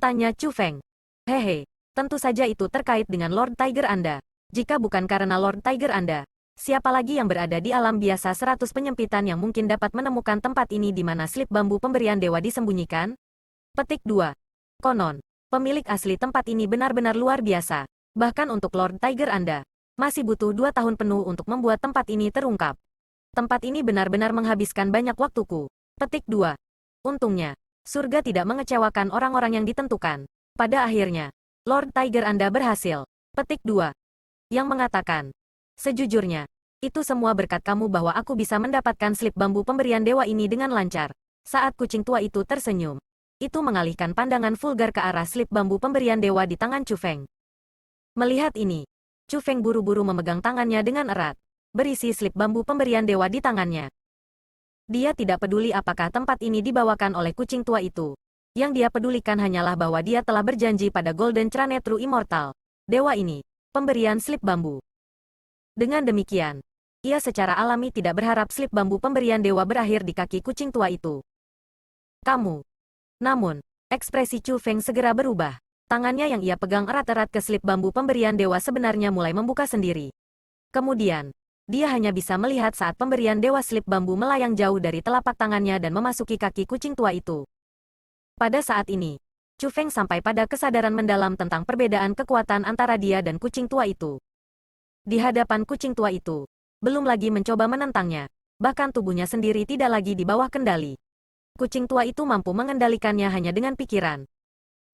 Tanya Chu Feng. Hehe, tentu saja itu terkait dengan Lord Tiger Anda. Jika bukan karena Lord Tiger Anda, siapa lagi yang berada di alam biasa 100 penyempitan yang mungkin dapat menemukan tempat ini di mana slip bambu pemberian dewa disembunyikan? Petik 2. Konon, Pemilik asli tempat ini benar-benar luar biasa. Bahkan untuk Lord Tiger Anda, masih butuh 2 tahun penuh untuk membuat tempat ini terungkap. Tempat ini benar-benar menghabiskan banyak waktuku. Petik 2. Untungnya, surga tidak mengecewakan orang-orang yang ditentukan. Pada akhirnya, Lord Tiger Anda berhasil. Petik 2. Yang mengatakan, sejujurnya, itu semua berkat kamu bahwa aku bisa mendapatkan slip bambu pemberian dewa ini dengan lancar. Saat kucing tua itu tersenyum, itu mengalihkan pandangan vulgar ke arah slip bambu pemberian dewa di tangan Chu Feng. Melihat ini, Chu Feng buru-buru memegang tangannya dengan erat, berisi slip bambu pemberian dewa di tangannya. Dia tidak peduli apakah tempat ini dibawakan oleh kucing tua itu. Yang dia pedulikan hanyalah bahwa dia telah berjanji pada Golden Chane True Immortal, dewa ini, pemberian slip bambu. Dengan demikian, ia secara alami tidak berharap slip bambu pemberian dewa berakhir di kaki kucing tua itu. Kamu. Namun, ekspresi Chu Feng segera berubah. Tangannya yang ia pegang erat-erat ke slip bambu pemberian dewa sebenarnya mulai membuka sendiri. Kemudian, dia hanya bisa melihat saat pemberian dewa slip bambu melayang jauh dari telapak tangannya dan memasuki kaki kucing tua itu. Pada saat ini, Chu Feng sampai pada kesadaran mendalam tentang perbedaan kekuatan antara dia dan kucing tua itu. Di hadapan kucing tua itu, belum lagi mencoba menentangnya, bahkan tubuhnya sendiri tidak lagi di bawah kendali. Kucing tua itu mampu mengendalikannya hanya dengan pikiran.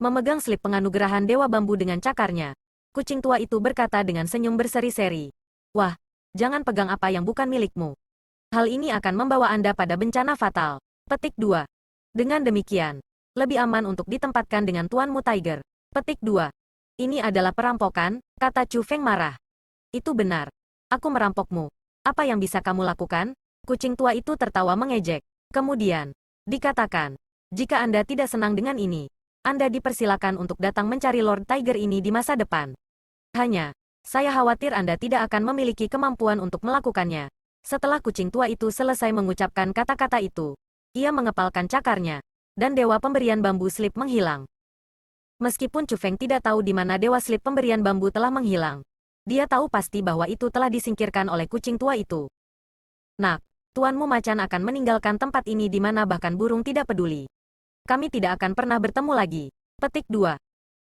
Memegang slip penganugerahan Dewa Bambu dengan cakarnya, kucing tua itu berkata dengan senyum berseri-seri, "Wah, jangan pegang apa yang bukan milikmu. Hal ini akan membawa Anda pada bencana fatal." Petik 2. Dengan demikian, lebih aman untuk ditempatkan dengan tuanmu Tiger. Petik 2. Ini adalah perampokan, kata Chu Feng marah. Itu benar. Aku merampokmu. Apa yang bisa kamu lakukan? Kucing tua itu tertawa mengejek. Kemudian, dikatakan, jika Anda tidak senang dengan ini, Anda dipersilakan untuk datang mencari Lord Tiger ini di masa depan. Hanya, saya khawatir Anda tidak akan memiliki kemampuan untuk melakukannya. Setelah kucing tua itu selesai mengucapkan kata-kata itu, ia mengepalkan cakarnya, dan Dewa Pemberian Bambu Slip menghilang. Meskipun Chu Feng tidak tahu di mana Dewa Slip Pemberian Bambu telah menghilang, dia tahu pasti bahwa itu telah disingkirkan oleh kucing tua itu. Nak, tuanmu macan akan meninggalkan tempat ini di mana bahkan burung tidak peduli. Kami tidak akan pernah bertemu lagi. Petik 2.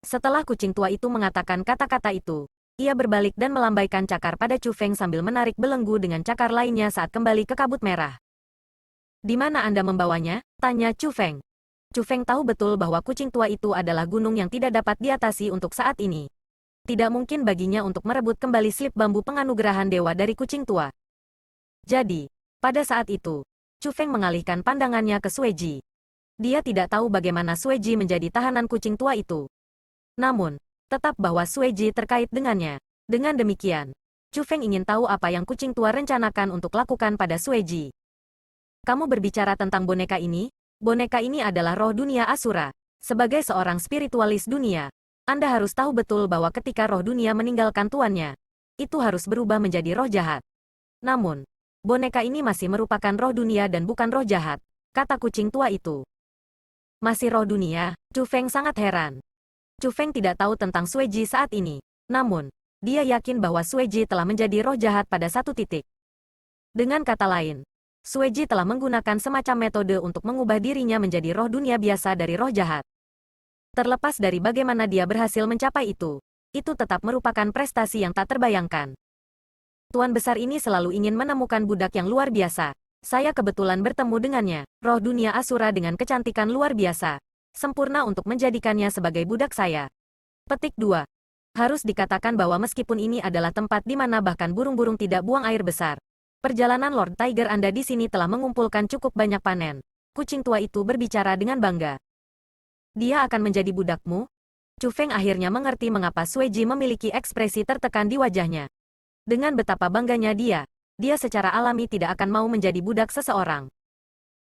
Setelah kucing tua itu mengatakan kata-kata itu, ia berbalik dan melambaikan cakar pada Chu Feng sambil menarik belenggu dengan cakar lainnya saat kembali ke kabut merah. Di mana Anda membawanya? Tanya Chu Feng. Chu Feng tahu betul bahwa kucing tua itu adalah gunung yang tidak dapat diatasi untuk saat ini. Tidak mungkin baginya untuk merebut kembali slip bambu penganugerahan dewa dari kucing tua. Jadi, pada saat itu, Chu Feng mengalihkan pandangannya ke Sueji. Dia tidak tahu bagaimana Sueji menjadi tahanan kucing tua itu. Namun, tetap bahwa Sueji terkait dengannya. Dengan demikian, Chu Feng ingin tahu apa yang kucing tua rencanakan untuk lakukan pada Sueji. Kamu berbicara tentang boneka ini? Boneka ini adalah roh dunia Asura. Sebagai seorang spiritualis dunia, Anda harus tahu betul bahwa ketika roh dunia meninggalkan tuannya, itu harus berubah menjadi roh jahat. Namun, boneka ini masih merupakan roh dunia dan bukan roh jahat, kata kucing tua itu. Masih roh dunia? Chu Feng sangat heran. Chu Feng tidak tahu tentang Sueji saat ini. Namun, dia yakin bahwa Sueji telah menjadi roh jahat pada satu titik. Dengan kata lain, Sueji telah menggunakan semacam metode untuk mengubah dirinya menjadi roh dunia biasa dari roh jahat. Terlepas dari bagaimana dia berhasil mencapai itu tetap merupakan prestasi yang tak terbayangkan. Tuan besar ini selalu ingin menemukan budak yang luar biasa. Saya kebetulan bertemu dengannya, roh dunia Asura dengan kecantikan luar biasa. Sempurna untuk menjadikannya sebagai budak saya. Petik 2. Harus dikatakan bahwa meskipun ini adalah tempat di mana bahkan burung-burung tidak buang air besar, perjalanan Lord Tiger Anda di sini telah mengumpulkan cukup banyak panen. Kucing tua itu berbicara dengan bangga. Dia akan menjadi budakmu? Chu Feng akhirnya mengerti mengapa Sueji memiliki ekspresi tertekan di wajahnya. Dengan betapa bangganya dia secara alami tidak akan mau menjadi budak seseorang.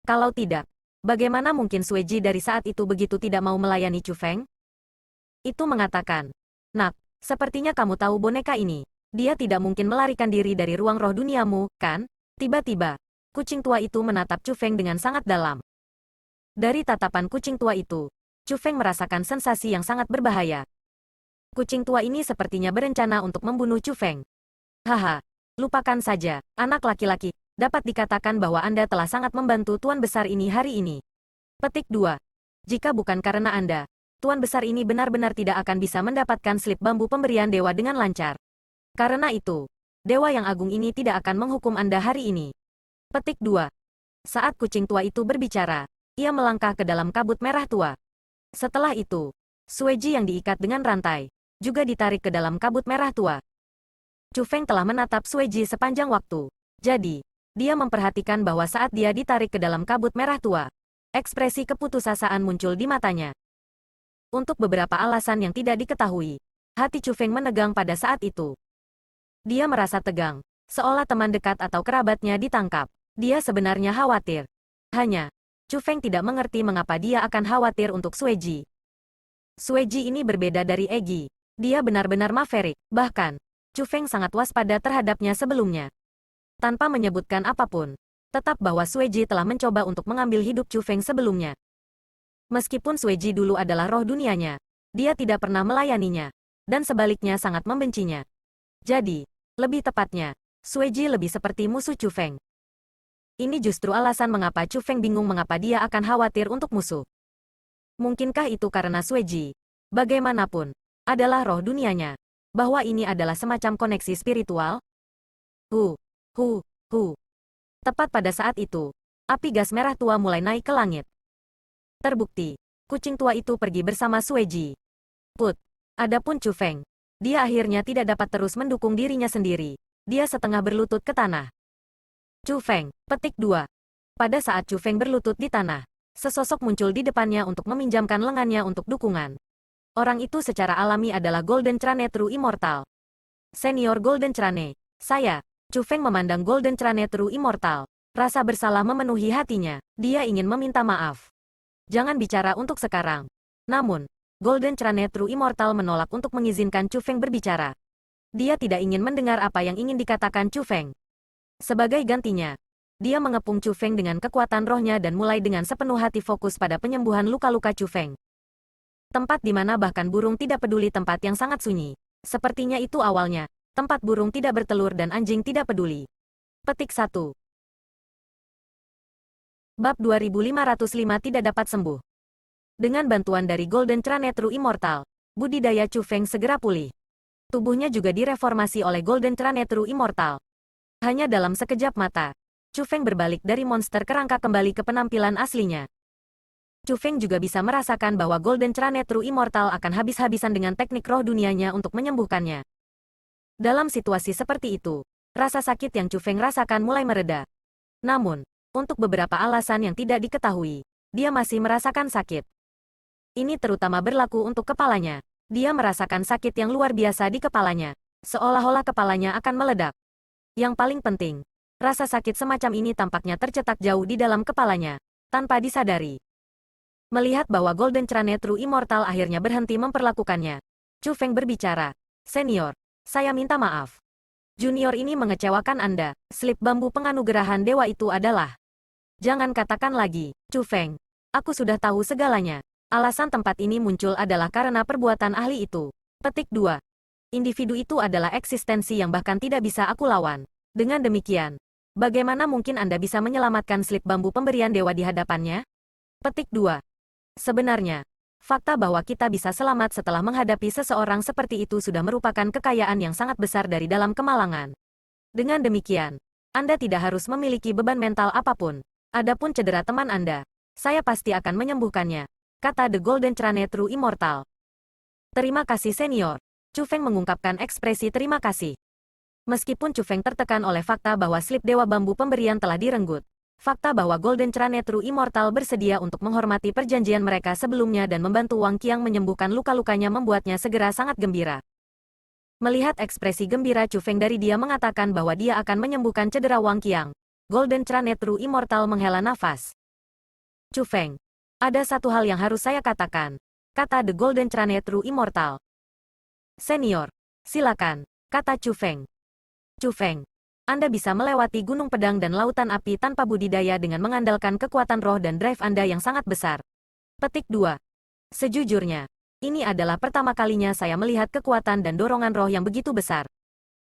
Kalau tidak, bagaimana mungkin Sueji dari saat itu begitu tidak mau melayani Chu Feng? Itu mengatakan, "Nak, sepertinya kamu tahu boneka ini. Dia tidak mungkin melarikan diri dari ruang roh duniamu, kan?" Tiba-tiba, kucing tua itu menatap Chu Feng dengan sangat dalam. Dari tatapan kucing tua itu, Chu Feng merasakan sensasi yang sangat berbahaya. Kucing tua ini sepertinya berencana untuk membunuh Chu Feng. Haha, lupakan saja, anak laki-laki. Dapat dikatakan bahwa Anda telah sangat membantu tuan besar ini hari ini. Petik 2. Jika bukan karena Anda, Tuan besar ini benar-benar tidak akan bisa mendapatkan slip bambu pemberian dewa dengan lancar. Karena itu, dewa yang agung ini tidak akan menghukum Anda hari ini. Petik 2. Saat kucing tua itu berbicara, ia melangkah ke dalam kabut merah tua. Setelah itu, Sueji yang diikat dengan rantai, juga ditarik ke dalam kabut merah tua. Chu Feng telah menatap Sueji sepanjang waktu. Jadi, dia memperhatikan bahwa saat dia ditarik ke dalam kabut merah tua, ekspresi keputusasaan muncul di matanya. Untuk beberapa alasan yang tidak diketahui, hati Chu Feng menegang pada saat itu. Dia merasa tegang, seolah teman dekat atau kerabatnya ditangkap. Dia sebenarnya khawatir. Hanya, Chu Feng tidak mengerti mengapa dia akan khawatir untuk Sueji. Sueji ini berbeda dari Egi. Dia benar-benar maverick, bahkan, Chu Feng sangat waspada terhadapnya sebelumnya. Tanpa menyebutkan apapun, tetap bahwa Sueji telah mencoba untuk mengambil hidup Chu Feng sebelumnya. Meskipun Sueji dulu adalah roh dunianya, dia tidak pernah melayaninya, dan sebaliknya sangat membencinya. Jadi, lebih tepatnya, Sueji lebih seperti musuh Chu Feng. Ini justru alasan mengapa Chu Feng bingung mengapa dia akan khawatir untuk musuh. Mungkinkah itu karena Sueji, bagaimanapun, adalah roh dunianya, bahwa ini adalah semacam koneksi spiritual? Hu, hu, hu. Tepat pada saat itu, api gas merah tua mulai naik ke langit. Terbukti, kucing tua itu pergi bersama Sueji. Adapun Chu Feng, dia akhirnya tidak dapat terus mendukung dirinya sendiri. Dia setengah berlutut ke tanah. Chu Feng, petik 2. Pada saat Chu Feng berlutut di tanah, sesosok muncul di depannya untuk meminjamkan lengannya untuk dukungan. Orang itu secara alami adalah Golden Crane True Immortal. Senior Golden Crane, saya. Chu Feng memandang Golden Crane True Immortal. Rasa bersalah memenuhi hatinya. Dia ingin meminta maaf. Jangan bicara untuk sekarang. Namun, Golden Crane True Immortal menolak untuk mengizinkan Chu Feng berbicara. Dia tidak ingin mendengar apa yang ingin dikatakan Chu Feng. Sebagai gantinya, dia mengepung Chu Feng dengan kekuatan rohnya dan mulai dengan sepenuh hati fokus pada penyembuhan luka-luka Chu Feng. Tempat di mana bahkan burung tidak peduli, tempat yang sangat sunyi. Sepertinya itu awalnya, tempat burung tidak bertelur dan anjing tidak peduli. Petik 1. Bab 2505 tidak dapat sembuh. Dengan bantuan dari Golden Crane True Immortal, budidaya Chu Feng segera pulih. Tubuhnya juga direformasi oleh Golden Crane True Immortal. Hanya dalam sekejap mata, Chu Feng berbalik dari monster kerangka kembali ke penampilan aslinya. Chu Feng juga bisa merasakan bahwa Golden Crane True Immortal akan habis-habisan dengan teknik roh dunianya untuk menyembuhkannya. Dalam situasi seperti itu, rasa sakit yang Chu Feng rasakan mulai mereda. Namun, untuk beberapa alasan yang tidak diketahui, dia masih merasakan sakit. Ini terutama berlaku untuk kepalanya. Dia merasakan sakit yang luar biasa di kepalanya, seolah-olah kepalanya akan meledak. Yang paling penting, rasa sakit semacam ini tampaknya tercetak jauh di dalam kepalanya, tanpa disadari. Melihat bahwa Golden Crane True Immortal akhirnya berhenti memperlakukannya, Chu Feng berbicara, "Senior, saya minta maaf. Junior ini mengecewakan Anda. Slip bambu penganugerahan dewa itu adalah..." "Jangan katakan lagi, Chu Feng. Aku sudah tahu segalanya. Alasan tempat ini muncul adalah karena perbuatan ahli itu." Petik 2. Individu itu adalah eksistensi yang bahkan tidak bisa aku lawan. Dengan demikian, bagaimana mungkin Anda bisa menyelamatkan slip bambu pemberian dewa di hadapannya? Petik 2. Sebenarnya, fakta bahwa kita bisa selamat setelah menghadapi seseorang seperti itu sudah merupakan kekayaan yang sangat besar dari dalam kemalangan. Dengan demikian, Anda tidak harus memiliki beban mental apapun. Adapun cedera teman Anda, saya pasti akan menyembuhkannya, kata The Golden Crane True Immortal. Terima kasih senior. Chu Feng mengungkapkan ekspresi terima kasih. Meskipun Chu Feng tertekan oleh fakta bahwa slip dewa bambu pemberian telah direnggut, fakta bahwa Golden Crane True Immortal bersedia untuk menghormati perjanjian mereka sebelumnya dan membantu Wang Qiang menyembuhkan luka-lukanya membuatnya segera sangat gembira. Melihat ekspresi gembira Chu Feng dari dia mengatakan bahwa dia akan menyembuhkan cedera Wang Qiang, Golden Crane True Immortal menghela nafas. Chu Feng, ada satu hal yang harus saya katakan, kata The Golden Crane True Immortal. Senior, silakan, kata Chu Feng. Chu Feng, Anda bisa melewati gunung pedang dan lautan api tanpa budidaya dengan mengandalkan kekuatan roh dan drive Anda yang sangat besar. Petik 2. Sejujurnya, ini adalah pertama kalinya saya melihat kekuatan dan dorongan roh yang begitu besar.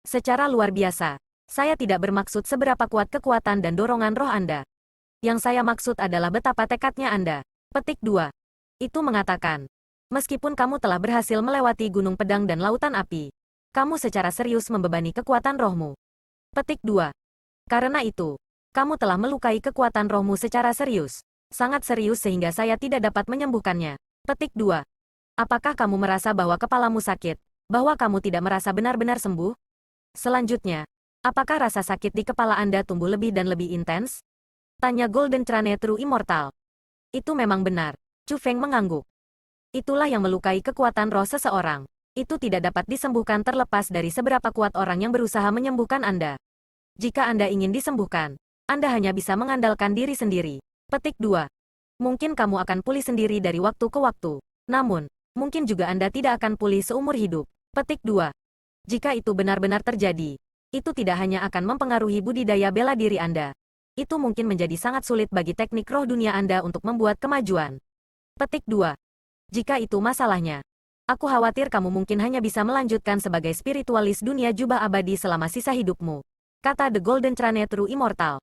Secara luar biasa, saya tidak bermaksud seberapa kuat kekuatan dan dorongan roh Anda. Yang saya maksud adalah betapa tekadnya Anda. Petik 2. Itu mengatakan, Meskipun kamu telah berhasil melewati gunung pedang dan lautan api, kamu secara serius membebani kekuatan rohmu. Petik 2. Karena itu, kamu telah melukai kekuatan rohmu secara serius. Sangat serius sehingga saya tidak dapat menyembuhkannya. Petik 2. Apakah kamu merasa bahwa kepalamu sakit? Bahwa kamu tidak merasa benar-benar sembuh? Selanjutnya, apakah rasa sakit di kepala Anda tumbuh lebih dan lebih intens? Tanya Golden Trane True Immortal. Itu memang benar. Chu Feng mengangguk. Itulah yang melukai kekuatan roh seseorang. Itu tidak dapat disembuhkan terlepas dari seberapa kuat orang yang berusaha menyembuhkan Anda. Jika Anda ingin disembuhkan, Anda hanya bisa mengandalkan diri sendiri. Petik 2. Mungkin kamu akan pulih sendiri dari waktu ke waktu. Namun, mungkin juga Anda tidak akan pulih seumur hidup. Petik 2. Jika itu benar-benar terjadi, itu tidak hanya akan mempengaruhi budidaya bela diri Anda. Itu mungkin menjadi sangat sulit bagi teknik roh dunia Anda untuk membuat kemajuan. Petik 2. Jika itu masalahnya, aku khawatir kamu mungkin hanya bisa melanjutkan sebagai spiritualis dunia jubah abadi selama sisa hidupmu. Kata The Golden Trane True Immortal.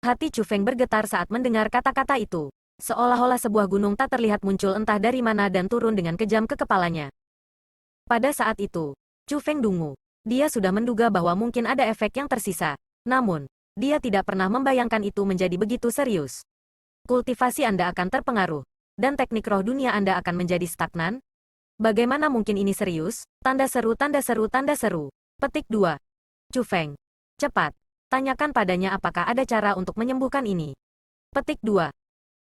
Hati Chu Feng bergetar saat mendengar kata-kata itu. Seolah-olah sebuah gunung tak terlihat muncul entah dari mana dan turun dengan kejam ke kepalanya. Pada saat itu, Chu Feng dungu. Dia sudah menduga bahwa mungkin ada efek yang tersisa. Namun, dia tidak pernah membayangkan itu menjadi begitu serius. Kultivasi Anda akan terpengaruh. Dan teknik roh dunia Anda akan menjadi stagnan? Bagaimana mungkin ini serius? Tanda seru, tanda seru, tanda seru. Petik 2. Chu Feng. Cepat. Tanyakan padanya apakah ada cara untuk menyembuhkan ini. Petik 2.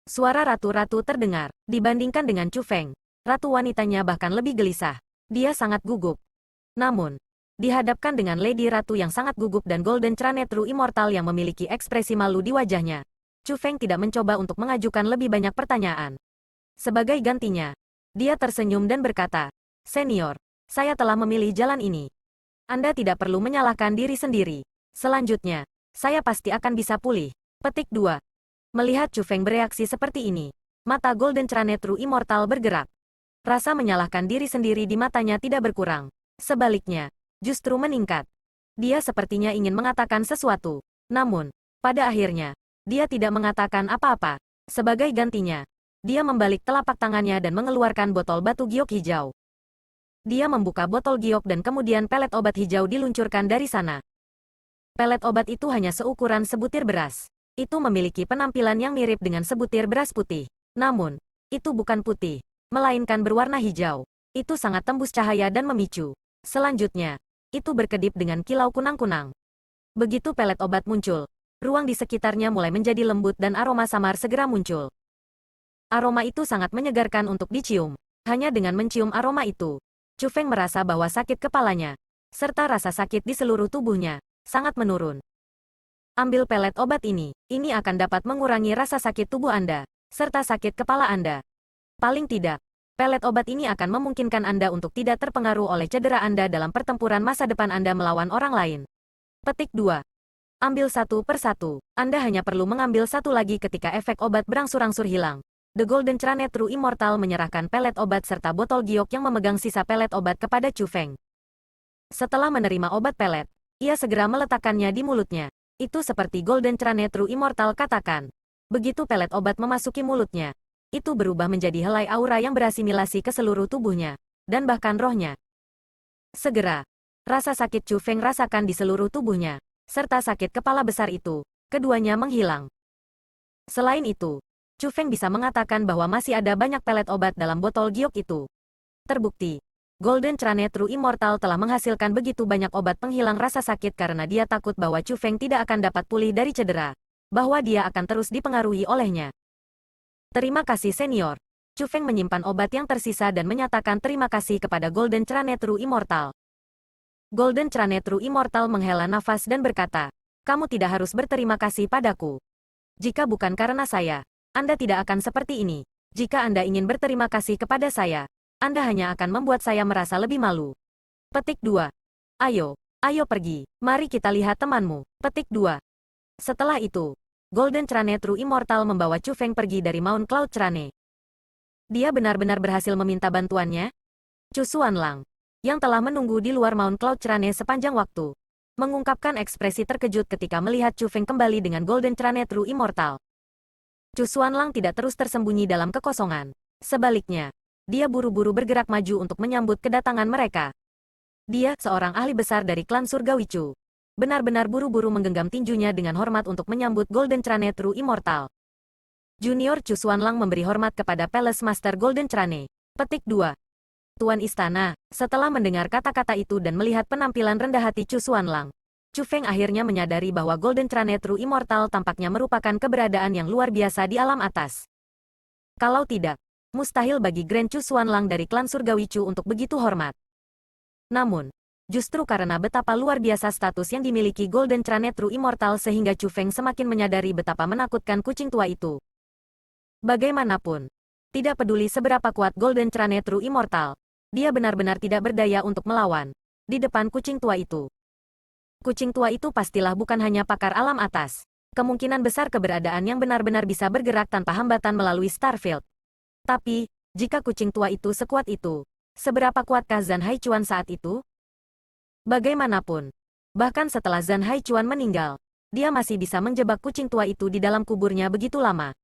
Suara ratu-ratu terdengar. Dibandingkan dengan Chu Feng, ratu wanitanya bahkan lebih gelisah. Dia sangat gugup. Namun, dihadapkan dengan Lady Ratu yang sangat gugup dan Golden Trane True Immortal yang memiliki ekspresi malu di wajahnya, Chu Feng tidak mencoba untuk mengajukan lebih banyak pertanyaan. Sebagai gantinya, dia tersenyum dan berkata, "Senior, saya telah memilih jalan ini. Anda tidak perlu menyalahkan diri sendiri. Selanjutnya, saya pasti akan bisa pulih." Petik 2. Melihat Chu Feng bereaksi seperti ini, mata Golden Trane True Immortal bergerak. Rasa menyalahkan diri sendiri di matanya tidak berkurang. Sebaliknya, justru meningkat. Dia sepertinya ingin mengatakan sesuatu. Namun, pada akhirnya, dia tidak mengatakan apa-apa. Sebagai gantinya, dia membalik telapak tangannya dan mengeluarkan botol batu giok hijau. Dia membuka botol giok dan kemudian pelet obat hijau diluncurkan dari sana. Pelet obat itu hanya seukuran sebutir beras. Itu memiliki penampilan yang mirip dengan sebutir beras putih. Namun, itu bukan putih, melainkan berwarna hijau. Itu sangat tembus cahaya dan memicu. Selanjutnya, itu berkedip dengan kilau kunang-kunang. Begitu pelet obat muncul, ruang di sekitarnya mulai menjadi lembut dan aroma samar segera muncul. Aroma itu sangat menyegarkan untuk dicium. Hanya dengan mencium aroma itu, Chu Feng merasa bahwa sakit kepalanya, serta rasa sakit di seluruh tubuhnya, sangat menurun. Ambil pelet obat ini akan dapat mengurangi rasa sakit tubuh Anda, serta sakit kepala Anda. Paling tidak, pelet obat ini akan memungkinkan Anda untuk tidak terpengaruh oleh cedera Anda dalam pertempuran masa depan Anda melawan orang lain. Petik 2. Ambil satu per satu. Anda hanya perlu mengambil satu lagi ketika efek obat berangsur-angsur hilang. The Golden Trane True Immortal menyerahkan pelet obat serta botol giok yang memegang sisa pelet obat kepada Chu Feng. Setelah menerima obat pelet, ia segera meletakkannya di mulutnya. Itu seperti Golden Trane True Immortal katakan. Begitu pelet obat memasuki mulutnya, itu berubah menjadi helai aura yang berasimilasi ke seluruh tubuhnya, dan bahkan rohnya. Segera, rasa sakit Chu Feng rasakan di seluruh tubuhnya, serta sakit kepala besar itu, keduanya menghilang. Selain itu, Chu Feng bisa mengatakan bahwa masih ada banyak pelet obat dalam botol giok itu. Terbukti, Golden Trane True Immortal telah menghasilkan begitu banyak obat penghilang rasa sakit karena dia takut bahwa Chu Feng tidak akan dapat pulih dari cedera, bahwa dia akan terus dipengaruhi olehnya. Terima kasih senior. Chu Feng menyimpan obat yang tersisa dan menyatakan terima kasih kepada Golden Trane True Immortal. Golden Trane True Immortal menghela nafas dan berkata, "Kamu tidak harus berterima kasih padaku. Jika bukan karena saya, Anda tidak akan seperti ini. Jika Anda ingin berterima kasih kepada saya, Anda hanya akan membuat saya merasa lebih malu." Petik 2. Ayo pergi. Mari kita lihat temanmu. Petik 2. Setelah itu, Golden Trane True Immortal membawa Chu Feng pergi dari Mount Cloud Trane. Dia benar-benar berhasil meminta bantuannya? Chu Xuanlang, yang telah menunggu di luar Mount Cloud Trane sepanjang waktu, mengungkapkan ekspresi terkejut ketika melihat Chu Feng kembali dengan Golden Trane True Immortal. Chu Xuanlang tidak terus tersembunyi dalam kekosongan. Sebaliknya, dia buru-buru bergerak maju untuk menyambut kedatangan mereka. Dia, seorang ahli besar dari klan Surgawi Chu, benar-benar buru-buru menggenggam tinjunya dengan hormat untuk menyambut Golden Crane True Immortal. Junior Chu Xuanlang memberi hormat kepada Palace Master Golden Crane. Petik 2. Tuan Istana, setelah mendengar kata-kata itu dan melihat penampilan rendah hati Chu Xuanlang, Chu Feng akhirnya menyadari bahwa Golden Crane True Immortal tampaknya merupakan keberadaan yang luar biasa di alam atas. Kalau tidak, mustahil bagi Grand Chu Xuanlang dari klan Surgawi Chu untuk begitu hormat. Namun, justru karena betapa luar biasa status yang dimiliki Golden Crane True Immortal sehingga Chu Feng semakin menyadari betapa menakutkan kucing tua itu. Bagaimanapun, tidak peduli seberapa kuat Golden Crane True Immortal, dia benar-benar tidak berdaya untuk melawan di depan kucing tua itu. Kucing tua itu pastilah bukan hanya pakar alam atas. Kemungkinan besar keberadaan yang benar-benar bisa bergerak tanpa hambatan melalui Starfield. Tapi, jika kucing tua itu sekuat itu, seberapa kuatkah Zhan Haichuan saat itu? Bagaimanapun, bahkan setelah Zhan Haichuan meninggal, dia masih bisa menjebak kucing tua itu di dalam kuburnya begitu lama.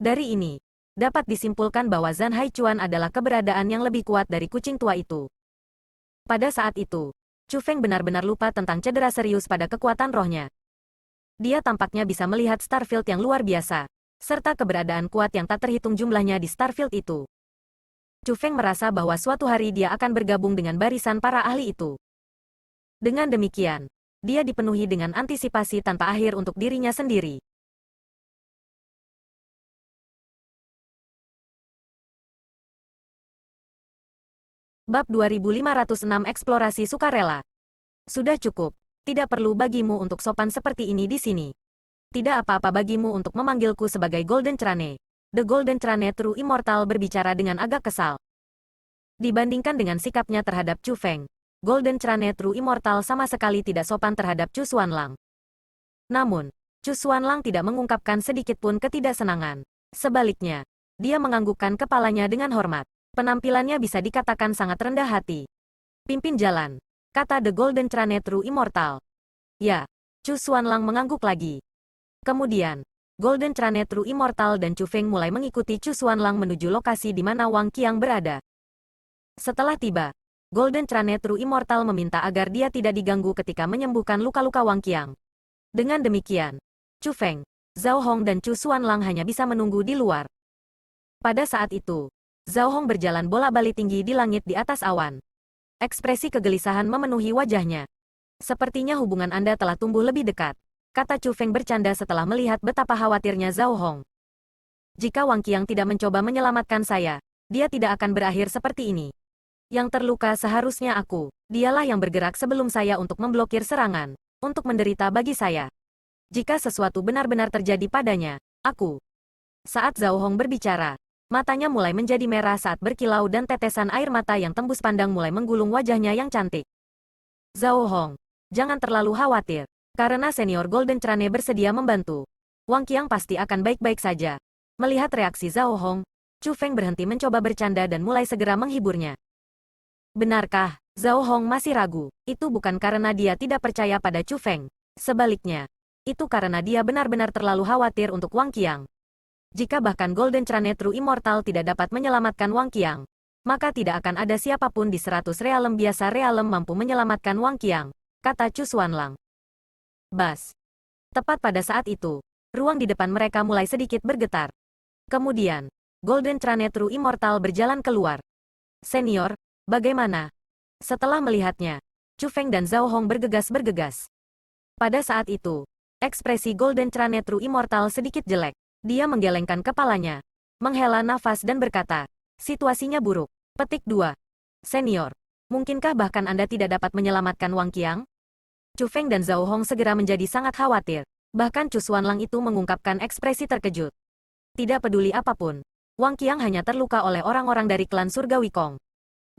Dari ini, dapat disimpulkan bahwa Zhan Haichuan adalah keberadaan yang lebih kuat dari kucing tua itu. Pada saat itu, Chu Feng benar-benar lupa tentang cedera serius pada kekuatan rohnya. Dia tampaknya bisa melihat Starfield yang luar biasa, serta keberadaan kuat yang tak terhitung jumlahnya di Starfield itu. Chu Feng merasa bahwa suatu hari dia akan bergabung dengan barisan para ahli itu. Dengan demikian, dia dipenuhi dengan antisipasi tanpa akhir untuk dirinya sendiri. Bab 2506 Eksplorasi Sukarela. Sudah cukup. Tidak perlu bagimu untuk sopan seperti ini di sini. Tidak apa-apa bagimu untuk memanggilku sebagai Golden Crane. The Golden Crane True Immortal berbicara dengan agak kesal. Dibandingkan dengan sikapnya terhadap Chu Feng, Golden Crane True Immortal sama sekali tidak sopan terhadap Chu Xuanlang. Namun, Chu Xuanlang tidak mengungkapkan sedikitpun ketidaksenangan. Sebaliknya, dia menganggukkan kepalanya dengan hormat. Penampilannya bisa dikatakan sangat rendah hati. Pimpin jalan, kata The Golden Crane True Immortal. Ya, Chu Xuanlang mengangguk lagi. Kemudian, Golden Crane True Immortal dan Chu Feng mulai mengikuti Chu Xuanlang menuju lokasi di mana Wang Qiang berada. Setelah tiba, Golden Crane True Immortal meminta agar dia tidak diganggu ketika menyembuhkan luka-luka Wang Qiang. Dengan demikian, Chu Feng, Zhao Hong dan Chu Xuanlang hanya bisa menunggu di luar. Pada saat itu, Zhao Hong berjalan bola-balik tinggi di langit di atas awan. Ekspresi kegelisahan memenuhi wajahnya. Sepertinya hubungan Anda telah tumbuh lebih dekat, kata Chu Feng bercanda setelah melihat betapa khawatirnya Zhao Hong. Jika Wang Qiang tidak mencoba menyelamatkan saya, dia tidak akan berakhir seperti ini. Yang terluka seharusnya aku. Dialah yang bergerak sebelum saya untuk memblokir serangan, untuk menderita bagi saya. Jika sesuatu benar-benar terjadi padanya, aku. Saat Zhao Hong berbicara, matanya mulai menjadi merah saat berkilau dan tetesan air mata yang tembus pandang mulai menggulung wajahnya yang cantik. Zhao Hong, jangan terlalu khawatir. Karena senior Golden Crane bersedia membantu, Wang Qiang pasti akan baik-baik saja. Melihat reaksi Zhao Hong, Chu Feng berhenti mencoba bercanda dan mulai segera menghiburnya. Benarkah? Zhao Hong masih ragu. Itu bukan karena dia tidak percaya pada Chu Feng. Sebaliknya, itu karena dia benar-benar terlalu khawatir untuk Wang Qiang. Jika bahkan Golden Crane True Immortal tidak dapat menyelamatkan Wang Qiang, maka tidak akan ada siapapun di 100 realem biasa realem mampu menyelamatkan Wang Qiang, kata Chu Xuanlang. Bas. Tepat pada saat itu, ruang di depan mereka mulai sedikit bergetar. Kemudian, Golden Crane True Immortal berjalan keluar. Senior, bagaimana? Setelah melihatnya, Chu Feng dan Zhao Hong bergegas-bergegas. Pada saat itu, ekspresi Golden Crane True Immortal sedikit jelek. Dia menggelengkan kepalanya, menghela nafas dan berkata, situasinya buruk. Petik 2. Senior, mungkinkah bahkan Anda tidak dapat menyelamatkan Wang Qiang? Chu Feng dan Zhao Hong segera menjadi sangat khawatir. Bahkan Chu Xuanlang itu mengungkapkan ekspresi terkejut. Tidak peduli apapun, Wang Qiang hanya terluka oleh orang-orang dari klan Surgawi Kong.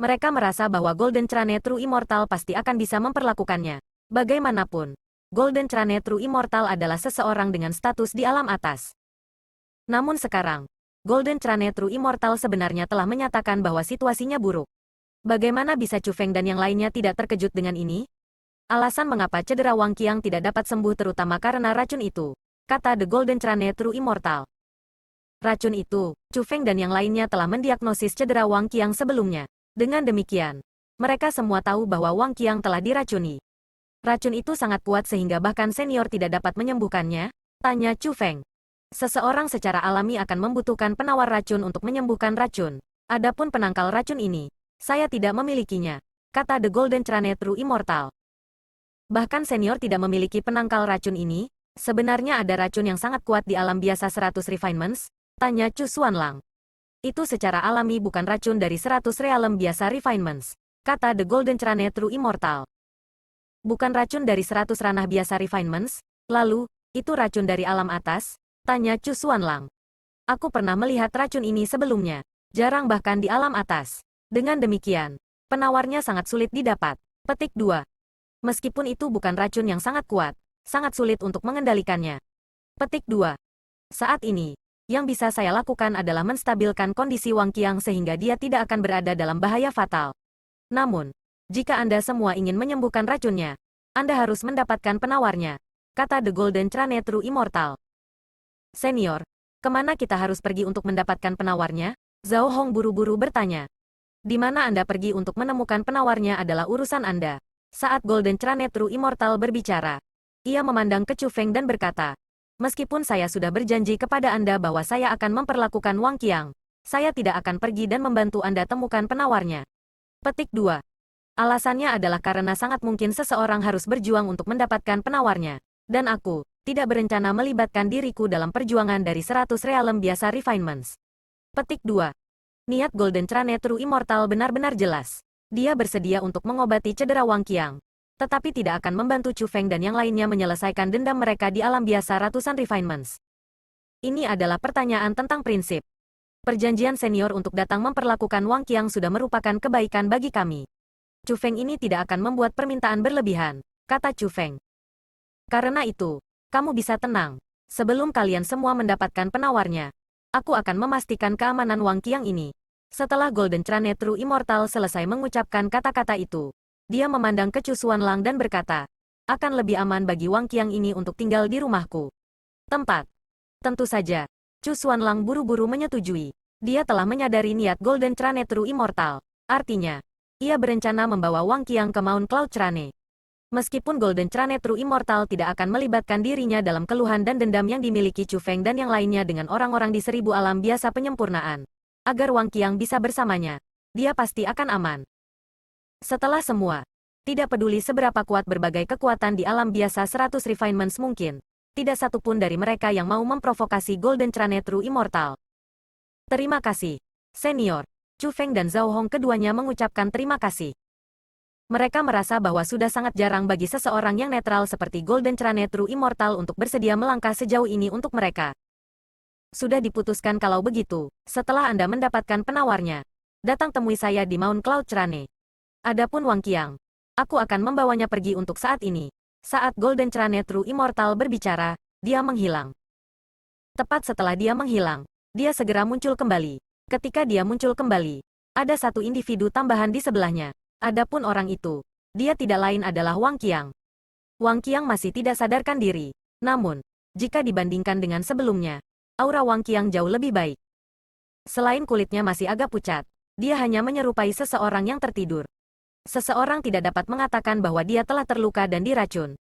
Mereka merasa bahwa Golden Crane True Immortal pasti akan bisa memperlakukannya. Bagaimanapun, Golden Crane True Immortal adalah seseorang dengan status di alam atas. Namun sekarang, Golden Crane True Immortal sebenarnya telah menyatakan bahwa situasinya buruk. Bagaimana bisa Chu Feng dan yang lainnya tidak terkejut dengan ini? Alasan mengapa cedera Wang Qiang tidak dapat sembuh terutama karena racun itu, kata The Golden Crane True Immortal. Racun itu, Chu Feng dan yang lainnya telah mendiagnosis cedera Wang Qiang sebelumnya. Dengan demikian, mereka semua tahu bahwa Wang Qiang telah diracuni. Racun itu sangat kuat sehingga bahkan senior tidak dapat menyembuhkannya? Tanya Chu Feng. Seseorang secara alami akan membutuhkan penawar racun untuk menyembuhkan racun. Adapun penangkal racun ini, saya tidak memilikinya, kata The Golden Crane True Immortal. Bahkan senior tidak memiliki penangkal racun ini. Sebenarnya ada racun yang sangat kuat di alam biasa 100 refinements? Tanya Chu Xuanlang. Itu secara alami bukan racun dari 100 realem biasa refinements, kata The Golden Crane True Immortal. Bukan racun dari 100 ranah biasa refinements? Lalu, itu racun dari alam atas? Tanya Chu Xuanlang. Aku pernah melihat racun ini sebelumnya. Jarang bahkan di alam atas. Dengan demikian, penawarnya sangat sulit didapat. Petik 2. Meskipun itu bukan racun yang sangat kuat, sangat sulit untuk mengendalikannya. Petik 2. Saat ini, yang bisa saya lakukan adalah menstabilkan kondisi Wang Qiang sehingga dia tidak akan berada dalam bahaya fatal. Namun, jika Anda semua ingin menyembuhkan racunnya, Anda harus mendapatkan penawarnya, kata The Golden Crane True Immortal. Senior, kemana kita harus pergi untuk mendapatkan penawarnya? Zhao Hong buru-buru bertanya. Di mana Anda pergi untuk menemukan penawarnya adalah urusan Anda. Saat Golden Crane True Immortal berbicara, ia memandang ke Chu Feng dan berkata, meskipun saya sudah berjanji kepada Anda bahwa saya akan memperlakukan Wang Qiang, saya tidak akan pergi dan membantu Anda temukan penawarnya. Petik 2. Alasannya adalah karena sangat mungkin seseorang harus berjuang untuk mendapatkan penawarnya. Dan aku tidak berencana melibatkan diriku dalam perjuangan dari 100 realem biasa refinements. Petik 2. Niat Golden Crane True Immortal benar-benar jelas. Dia bersedia untuk mengobati cedera Wang Qiang, tetapi tidak akan membantu Chu Feng dan yang lainnya menyelesaikan dendam mereka di alam biasa ratusan refinements. Ini adalah pertanyaan tentang prinsip. Perjanjian senior untuk datang memperlakukan Wang Qiang sudah merupakan kebaikan bagi kami. Chu Feng ini tidak akan membuat permintaan berlebihan, kata Chu Feng. Karena itu, kamu bisa tenang. Sebelum kalian semua mendapatkan penawarnya, aku akan memastikan keamanan Wang Qiang ini. Setelah Golden Crane True Immortal selesai mengucapkan kata-kata itu, dia memandang ke Chu Xuanlang dan berkata, akan lebih aman bagi Wang Qiang ini untuk tinggal di rumahku. Tempat. Tentu saja, Chu Xuanlang buru-buru menyetujui. Dia telah menyadari niat Golden Crane True Immortal. Artinya, ia berencana membawa Wang Qiang ke Mount Cloud Crane. Meskipun Golden Crane True Immortal tidak akan melibatkan dirinya dalam keluhan dan dendam yang dimiliki Chu Feng dan yang lainnya dengan orang-orang di 1000 alam biasa penyempurnaan, agar Wang Qiang bisa bersamanya, dia pasti akan aman. Setelah semua, tidak peduli seberapa kuat berbagai kekuatan di alam biasa 100 refinements mungkin, tidak satupun dari mereka yang mau memprovokasi Golden Crane True Immortal. Terima kasih, senior. Chu Feng dan Zhao Hong keduanya mengucapkan terima kasih. Mereka merasa bahwa sudah sangat jarang bagi seseorang yang netral seperti Golden Crane True Immortal untuk bersedia melangkah sejauh ini untuk mereka. Sudah diputuskan kalau begitu, setelah Anda mendapatkan penawarnya, datang temui saya di Mount Cloud Crane. Adapun Wang Qiang, aku akan membawanya pergi untuk saat ini. Saat Golden Crane True Immortal berbicara, dia menghilang. Tepat setelah dia menghilang, dia segera muncul kembali. Ketika dia muncul kembali, ada satu individu tambahan di sebelahnya. Adapun orang itu, dia tidak lain adalah Wang Qiang. Wang Qiang masih tidak sadarkan diri. Namun, jika dibandingkan dengan sebelumnya, aura Wang Qiang jauh lebih baik. Selain kulitnya masih agak pucat, dia hanya menyerupai seseorang yang tertidur. Seseorang tidak dapat mengatakan bahwa dia telah terluka dan diracun.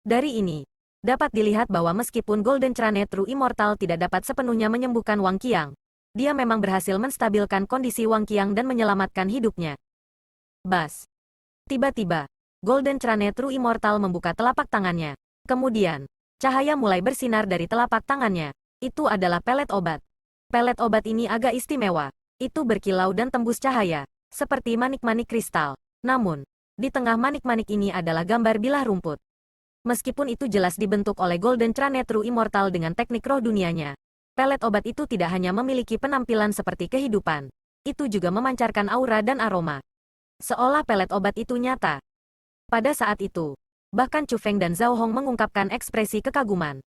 Dari ini, dapat dilihat bahwa meskipun Golden Crane True Immortal tidak dapat sepenuhnya menyembuhkan Wang Qiang, dia memang berhasil menstabilkan kondisi Wang Qiang dan menyelamatkan hidupnya. Bas. Tiba-tiba, Golden Crane True Immortal membuka telapak tangannya. Kemudian, cahaya mulai bersinar dari telapak tangannya. Itu adalah pelet obat. Pelet obat ini agak istimewa. Itu berkilau dan tembus cahaya, seperti manik-manik kristal. Namun, di tengah manik-manik ini adalah gambar bilah rumput. Meskipun itu jelas dibentuk oleh Golden Crane True Immortal dengan teknik roh dunianya, pelet obat itu tidak hanya memiliki penampilan seperti kehidupan, itu juga memancarkan aura dan aroma. Seolah pelet obat itu nyata. Pada saat itu, bahkan Chu Feng dan Zhao Hong mengungkapkan ekspresi kekaguman.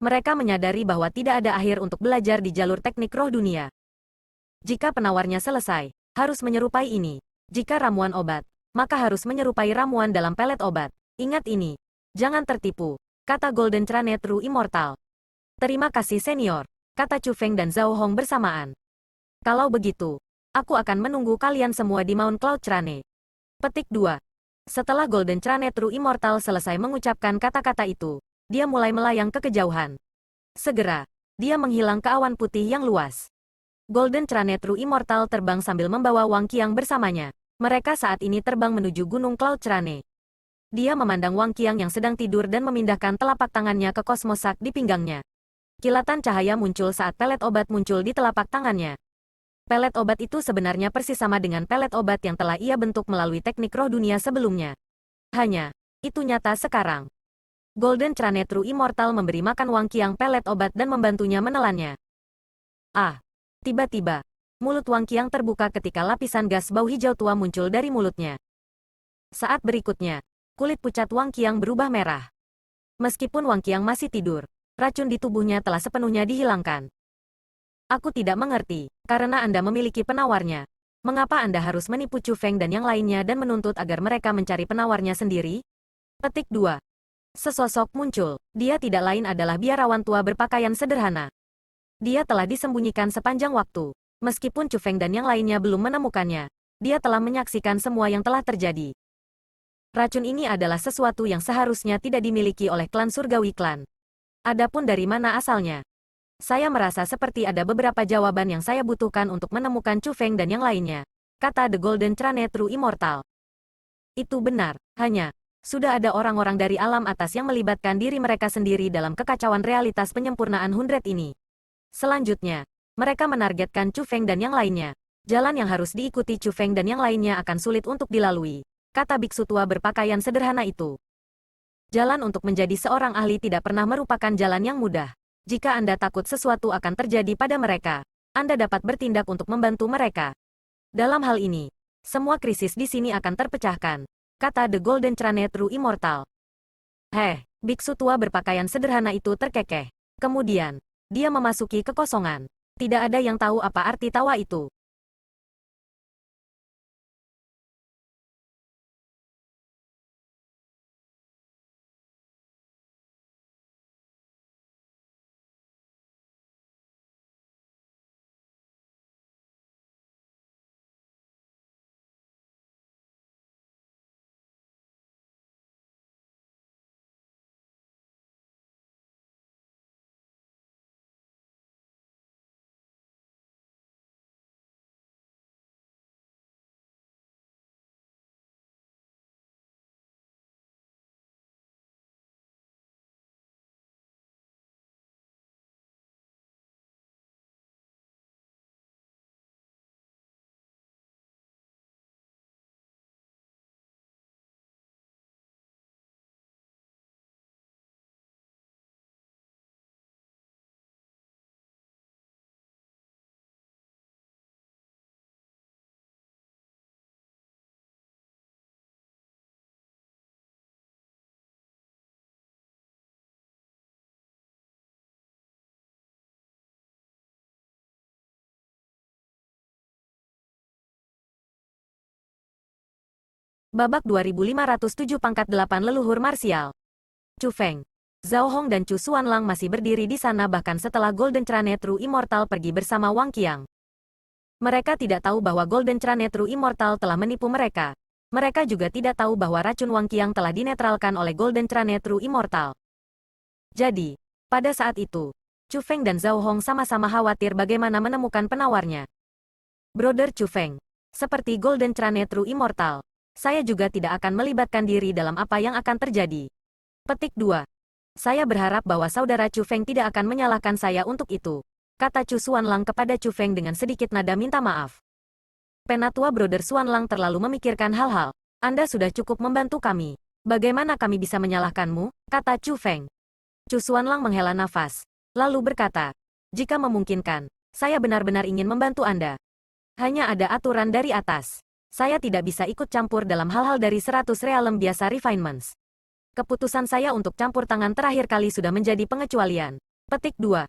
Mereka menyadari bahwa tidak ada akhir untuk belajar di jalur teknik roh dunia. Jika penawarnya selesai, harus menyerupai ini. Jika ramuan obat, maka harus menyerupai ramuan dalam pelet obat. Ingat ini. Jangan tertipu, kata Golden Crane True Immortal. Terima kasih senior. kata Chu Feng dan Zhao Hong bersamaan. Kalau begitu, aku akan menunggu kalian semua di Mount Cloud Crane. Petik 2. Setelah Golden Crane True Immortal selesai mengucapkan kata-kata itu, dia mulai melayang ke kejauhan. Segera, dia menghilang ke awan putih yang luas. Golden Crane True Immortal terbang sambil membawa Wang Qiang bersamanya. Mereka saat ini terbang menuju Gunung Cloud Crane. Dia memandang Wang Qiang yang sedang tidur dan memindahkan telapak tangannya ke kosmosak di pinggangnya. Kilatan cahaya muncul saat pelet obat muncul di telapak tangannya. Pelet obat itu sebenarnya persis sama dengan pelet obat yang telah ia bentuk melalui teknik roh dunia sebelumnya. Hanya, itu nyata sekarang. Golden Crane True Immortal memberi makan Wang Qiang pelet obat dan membantunya menelannya. Ah! Tiba-tiba, mulut Wang Qiang terbuka ketika lapisan gas bau hijau tua muncul dari mulutnya. Saat berikutnya, kulit pucat Wang Qiang berubah merah. Meskipun Wang Qiang masih tidur, racun di tubuhnya telah sepenuhnya dihilangkan. Aku tidak mengerti, karena Anda memiliki penawarnya. Mengapa Anda harus menipu Chu Feng dan yang lainnya dan menuntut agar mereka mencari penawarnya sendiri? Petik 2. Sesosok muncul. Dia tidak lain adalah biarawan tua berpakaian sederhana. Dia telah disembunyikan sepanjang waktu. Meskipun Chu Feng dan yang lainnya belum menemukannya, dia telah menyaksikan semua yang telah terjadi. Racun ini adalah sesuatu yang seharusnya tidak dimiliki oleh klan surgawi klan. Adapun dari mana asalnya? Saya merasa seperti ada beberapa jawaban yang saya butuhkan untuk menemukan Chu Feng dan yang lainnya, kata The Golden Crane True Immortal. Itu benar, hanya, sudah ada orang-orang dari alam atas yang melibatkan diri mereka sendiri dalam kekacauan realitas penyempurnaan Hundred ini. Selanjutnya, mereka menargetkan Chu Feng dan yang lainnya. Jalan yang harus diikuti Chu Feng dan yang lainnya akan sulit untuk dilalui, kata biksu tua berpakaian sederhana itu. Jalan untuk menjadi seorang ahli tidak pernah merupakan jalan yang mudah. Jika Anda takut sesuatu akan terjadi pada mereka, Anda dapat bertindak untuk membantu mereka. Dalam hal ini, semua krisis di sini akan terpecahkan, kata The Golden Crane True Immortal. Biksu tua berpakaian sederhana itu terkekeh. Kemudian, dia memasuki kekosongan. Tidak ada yang tahu apa arti tawa itu. Babak 2507 pangkat 8 leluhur marsial. Chu Feng, Zhao Hong dan Chu Xuanlang masih berdiri di sana bahkan setelah Golden Crane True Immortal pergi bersama Wang Qiang. Mereka tidak tahu bahwa Golden Crane True Immortal telah menipu mereka. Mereka juga tidak tahu bahwa racun Wang Qiang telah dinetralkan oleh Golden Crane True Immortal. Jadi, pada saat itu, Chu Feng dan Zhao Hong sama-sama khawatir bagaimana menemukan penawarnya. Brother Chu Feng, seperti Golden Crane True Immortal, saya juga tidak akan melibatkan diri dalam apa yang akan terjadi. Petik 2. Saya berharap bahwa saudara Chu Feng tidak akan menyalahkan saya untuk itu, kata Chu Xuanlang kepada Chu Feng dengan sedikit nada minta maaf. Penatua Brother Xuanlang terlalu memikirkan hal-hal. Anda sudah cukup membantu kami. Bagaimana kami bisa menyalahkanmu, kata Chu Feng. Chu Xuanlang menghela nafas, lalu berkata, jika memungkinkan, saya benar-benar ingin membantu Anda. Hanya ada aturan dari atas. Saya tidak bisa ikut campur dalam hal-hal dari 100 realem biasa refinements. Keputusan saya untuk campur tangan terakhir kali sudah menjadi pengecualian. Petik 2.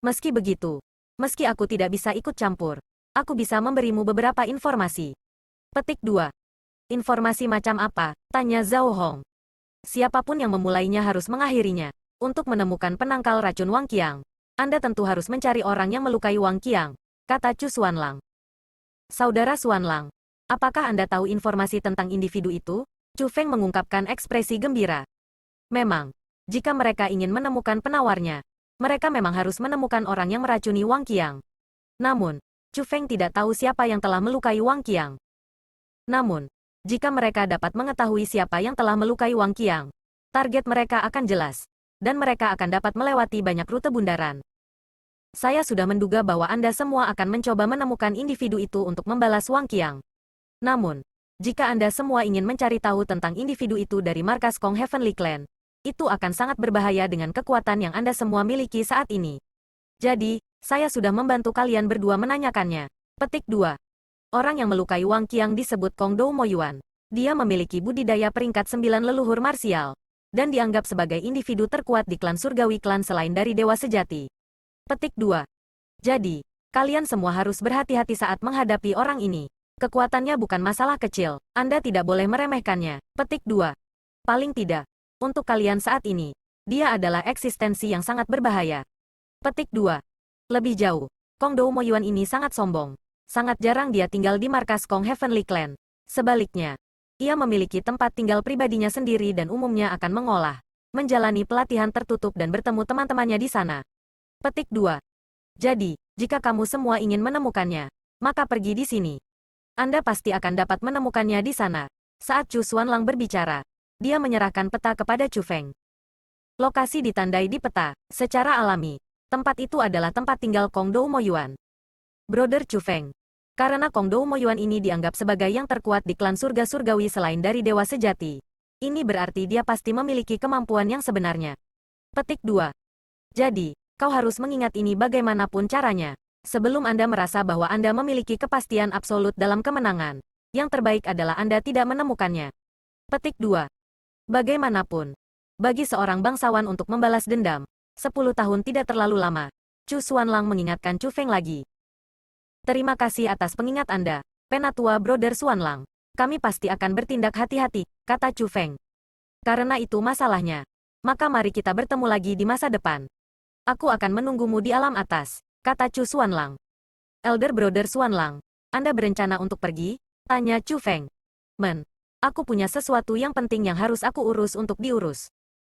Meski begitu, meski aku tidak bisa ikut campur, aku bisa memberimu beberapa informasi. Petik 2. Informasi macam apa? Tanya Zhao Hong. Siapapun yang memulainya harus mengakhirinya. Untuk menemukan penangkal racun Wang Qiang, Anda tentu harus mencari orang yang melukai Wang Qiang, kata Chu Xuanlang. Saudara Xuanlang, apakah Anda tahu informasi tentang individu itu? Chu Feng mengungkapkan ekspresi gembira. Memang, jika mereka ingin menemukan penawarnya, mereka memang harus menemukan orang yang meracuni Wang Qiang. Namun, Chu Feng tidak tahu siapa yang telah melukai Wang Qiang. Namun, jika mereka dapat mengetahui siapa yang telah melukai Wang Qiang, target mereka akan jelas, dan mereka akan dapat melewati banyak rute bundaran. Saya sudah menduga bahwa Anda semua akan mencoba menemukan individu itu untuk membalas Wang Qiang. Namun, jika Anda semua ingin mencari tahu tentang individu itu dari markas Kong Heavenly Clan, itu akan sangat berbahaya dengan kekuatan yang Anda semua miliki saat ini. Jadi, saya sudah membantu kalian berdua menanyakannya. Petik 2. Orang yang melukai Wang Qiang disebut Kong Dou Mo Yuan. Dia memiliki budidaya peringkat 9 leluhur marsial, dan dianggap sebagai individu terkuat di klan surgawi klan selain dari Dewa Sejati. Petik 2. Jadi, kalian semua harus berhati-hati saat menghadapi orang ini. Kekuatannya bukan masalah kecil, Anda tidak boleh meremehkannya. Petik 2. Paling tidak, untuk kalian saat ini, dia adalah eksistensi yang sangat berbahaya. Petik 2. Lebih jauh, Kong Dou Mo Yuan ini sangat sombong. Sangat jarang dia tinggal di markas Kong Heavenly Clan. Sebaliknya, ia memiliki tempat tinggal pribadinya sendiri dan umumnya akan menjalani pelatihan tertutup dan bertemu teman-temannya di sana. Petik 2. Jadi, jika kamu semua ingin menemukannya, maka pergi di sini. Anda pasti akan dapat menemukannya di sana. Saat Chu Xuanlang berbicara, dia menyerahkan peta kepada Chu Feng. Lokasi ditandai di peta. Secara alami, tempat itu adalah tempat tinggal Kong Dou Mo Yuan. Brother Chu Feng. Karena Kong Dou Mo Yuan ini dianggap sebagai yang terkuat di klan surga surgawi selain dari Dewa Sejati. Ini berarti dia pasti memiliki kemampuan yang sebenarnya. Petik 2. Jadi, kau harus mengingat ini bagaimanapun caranya. Sebelum Anda merasa bahwa Anda memiliki kepastian absolut dalam kemenangan, yang terbaik adalah Anda tidak menemukannya. Petik 2. Bagaimanapun, bagi seorang bangsawan untuk membalas dendam, 10 tahun tidak terlalu lama. Chu Xuanlang mengingatkan Chu Feng lagi. Terima kasih atas pengingat Anda, Penatua Brother Xuanlang. Kami pasti akan bertindak hati-hati, kata Chu Feng. Karena itu masalahnya, maka mari kita bertemu lagi di masa depan. Aku akan menunggumu di alam atas, kata Chu Xuanlang. Elder Brother Xuanlang, Anda berencana untuk pergi? Tanya Chu Feng. Aku punya sesuatu yang penting yang harus aku urus untuk diurus.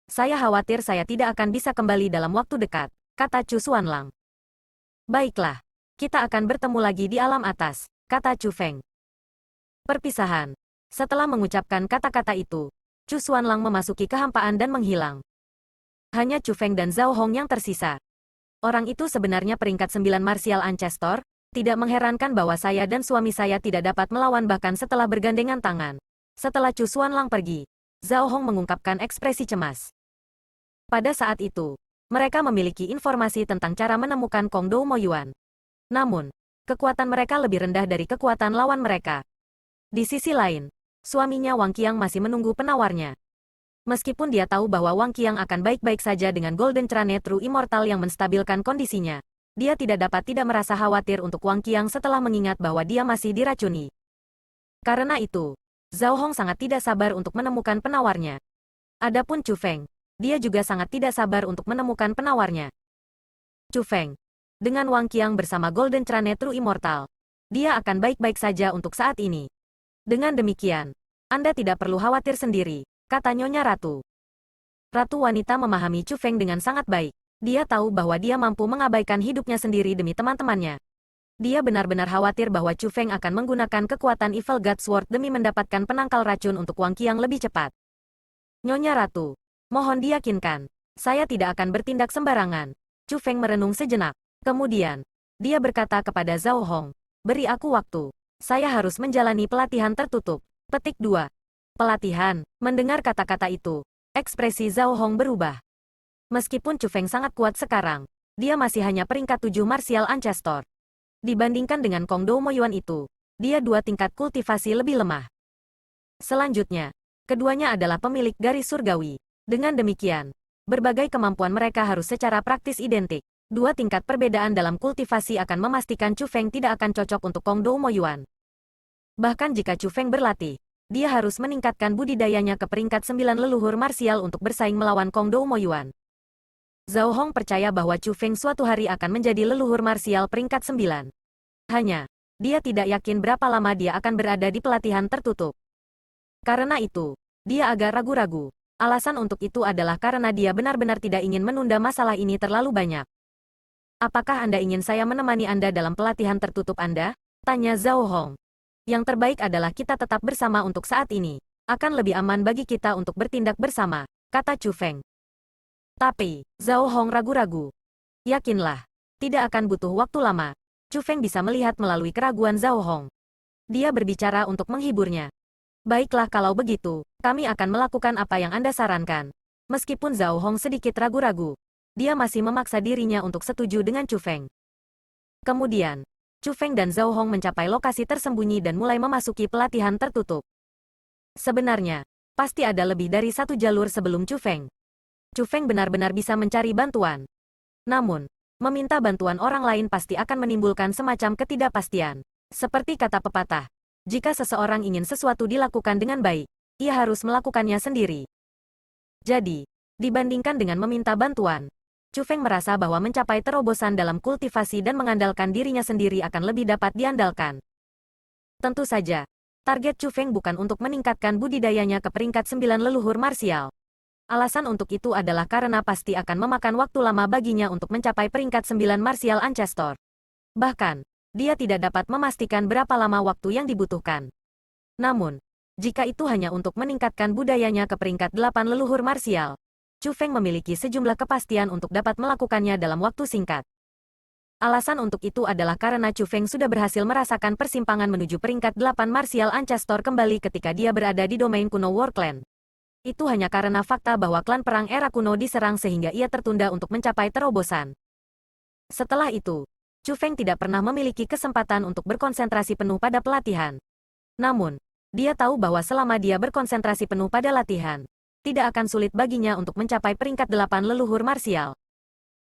Saya khawatir saya tidak akan bisa kembali dalam waktu dekat, kata Chu Xuanlang. Baiklah, kita akan bertemu lagi di alam atas, kata Chu Feng. Perpisahan. Setelah mengucapkan kata-kata itu, Chu Xuanlang memasuki kehampaan dan menghilang. Hanya Chu Feng dan Zhao Hong yang tersisa. Orang itu sebenarnya peringkat 9 martial ancestor, tidak mengherankan bahwa saya dan suami saya tidak dapat melawan bahkan setelah bergandengan tangan. Setelah Chu Xuanlang pergi, Zhao Hong mengungkapkan ekspresi cemas. Pada saat itu, mereka memiliki informasi tentang cara menemukan Kong Dou Mo Yuan. Namun, kekuatan mereka lebih rendah dari kekuatan lawan mereka. Di sisi lain, suaminya Wang Qiang masih menunggu penawarnya. Meskipun dia tahu bahwa Wang Qiang akan baik-baik saja dengan Golden Crane True Immortal yang menstabilkan kondisinya, dia tidak merasa khawatir untuk Wang Qiang setelah mengingat bahwa dia masih diracuni. Karena itu, Zhao Hong sangat tidak sabar untuk menemukan penawarnya. Adapun Chu Feng, dia juga sangat tidak sabar untuk menemukan penawarnya. Chu Feng, dengan Wang Qiang bersama Golden Crane True Immortal, dia akan baik-baik saja untuk saat ini. Dengan demikian, Anda tidak perlu khawatir sendiri, kata Nyonya Ratu. Ratu wanita memahami Chu Feng dengan sangat baik. Dia tahu bahwa dia mampu mengabaikan hidupnya sendiri demi teman-temannya. Dia benar-benar khawatir bahwa Chu Feng akan menggunakan kekuatan Evil God Sword demi mendapatkan penangkal racun untuk Wang Qiang lebih cepat. Nyonya Ratu, mohon diyakinkan, saya tidak akan bertindak sembarangan. Chu Feng merenung sejenak. Kemudian, dia berkata kepada Zhao Hong, beri aku waktu. Saya harus menjalani pelatihan tertutup. Petik 2. Pelatihan. Mendengar kata-kata itu, ekspresi Zhao Hong berubah. Meskipun Chu Feng sangat kuat sekarang, dia masih hanya peringkat 7 martial ancestor. Dibandingkan dengan Kong Dou Mo Yuan itu, dia 2 tingkat kultivasi lebih lemah. Selanjutnya, keduanya adalah pemilik garis surgawi. Dengan demikian, berbagai kemampuan mereka harus secara praktis identik. 2 tingkat perbedaan dalam kultivasi akan memastikan Chu Feng tidak akan cocok untuk Kong Dou Mo Yuan. Bahkan jika Chu Feng berlatih, dia harus meningkatkan budidayanya ke peringkat 9 leluhur marsial untuk bersaing melawan Kong Dou Mo Yuan. Zhao Hong percaya bahwa Chu Feng suatu hari akan menjadi leluhur marsial peringkat 9. Hanya, dia tidak yakin berapa lama dia akan berada di pelatihan tertutup. Karena itu, dia agak ragu-ragu. Alasan untuk itu adalah karena dia benar-benar tidak ingin menunda masalah ini terlalu banyak. Apakah Anda ingin saya menemani Anda dalam pelatihan tertutup Anda? Tanya Zhao Hong. Yang terbaik adalah kita tetap bersama untuk saat ini. Akan lebih aman bagi kita untuk bertindak bersama, kata Chu Feng. Tapi, Zhao Hong ragu-ragu. Yakinlah, tidak akan butuh waktu lama. Chu Feng bisa melihat melalui keraguan Zhao Hong. Dia berbicara untuk menghiburnya. Baiklah kalau begitu, kami akan melakukan apa yang Anda sarankan. Meskipun Zhao Hong sedikit ragu-ragu, dia masih memaksa dirinya untuk setuju dengan Chu Feng. Kemudian, Chu Feng dan Zhao Hong mencapai lokasi tersembunyi dan mulai memasuki pelatihan tertutup. Sebenarnya, pasti ada lebih dari satu jalur sebelum Chu Feng. Chu Feng benar-benar bisa mencari bantuan. Namun, meminta bantuan orang lain pasti akan menimbulkan semacam ketidakpastian. Seperti kata pepatah, jika seseorang ingin sesuatu dilakukan dengan baik, ia harus melakukannya sendiri. Jadi, dibandingkan dengan meminta bantuan, Chu Feng merasa bahwa mencapai terobosan dalam kultivasi dan mengandalkan dirinya sendiri akan lebih dapat diandalkan. Tentu saja, target Chu Feng bukan untuk meningkatkan budidayanya ke peringkat 9 leluhur marsial. Alasan untuk itu adalah karena pasti akan memakan waktu lama baginya untuk mencapai peringkat 9 martial ancestor. Bahkan, dia tidak dapat memastikan berapa lama waktu yang dibutuhkan. Namun, jika itu hanya untuk meningkatkan budayanya ke peringkat 8 leluhur marsial, Chu Feng memiliki sejumlah kepastian untuk dapat melakukannya dalam waktu singkat. Alasan untuk itu adalah karena Chu Feng sudah berhasil merasakan persimpangan menuju peringkat 8 martial ancestor kembali ketika dia berada di domain kuno War Clan. Itu hanya karena fakta bahwa klan perang era kuno diserang sehingga ia tertunda untuk mencapai terobosan. Setelah itu, Chu Feng tidak pernah memiliki kesempatan untuk berkonsentrasi penuh pada pelatihan. Namun, dia tahu bahwa selama dia berkonsentrasi penuh pada latihan, tidak akan sulit baginya untuk mencapai peringkat 8 leluhur marsial.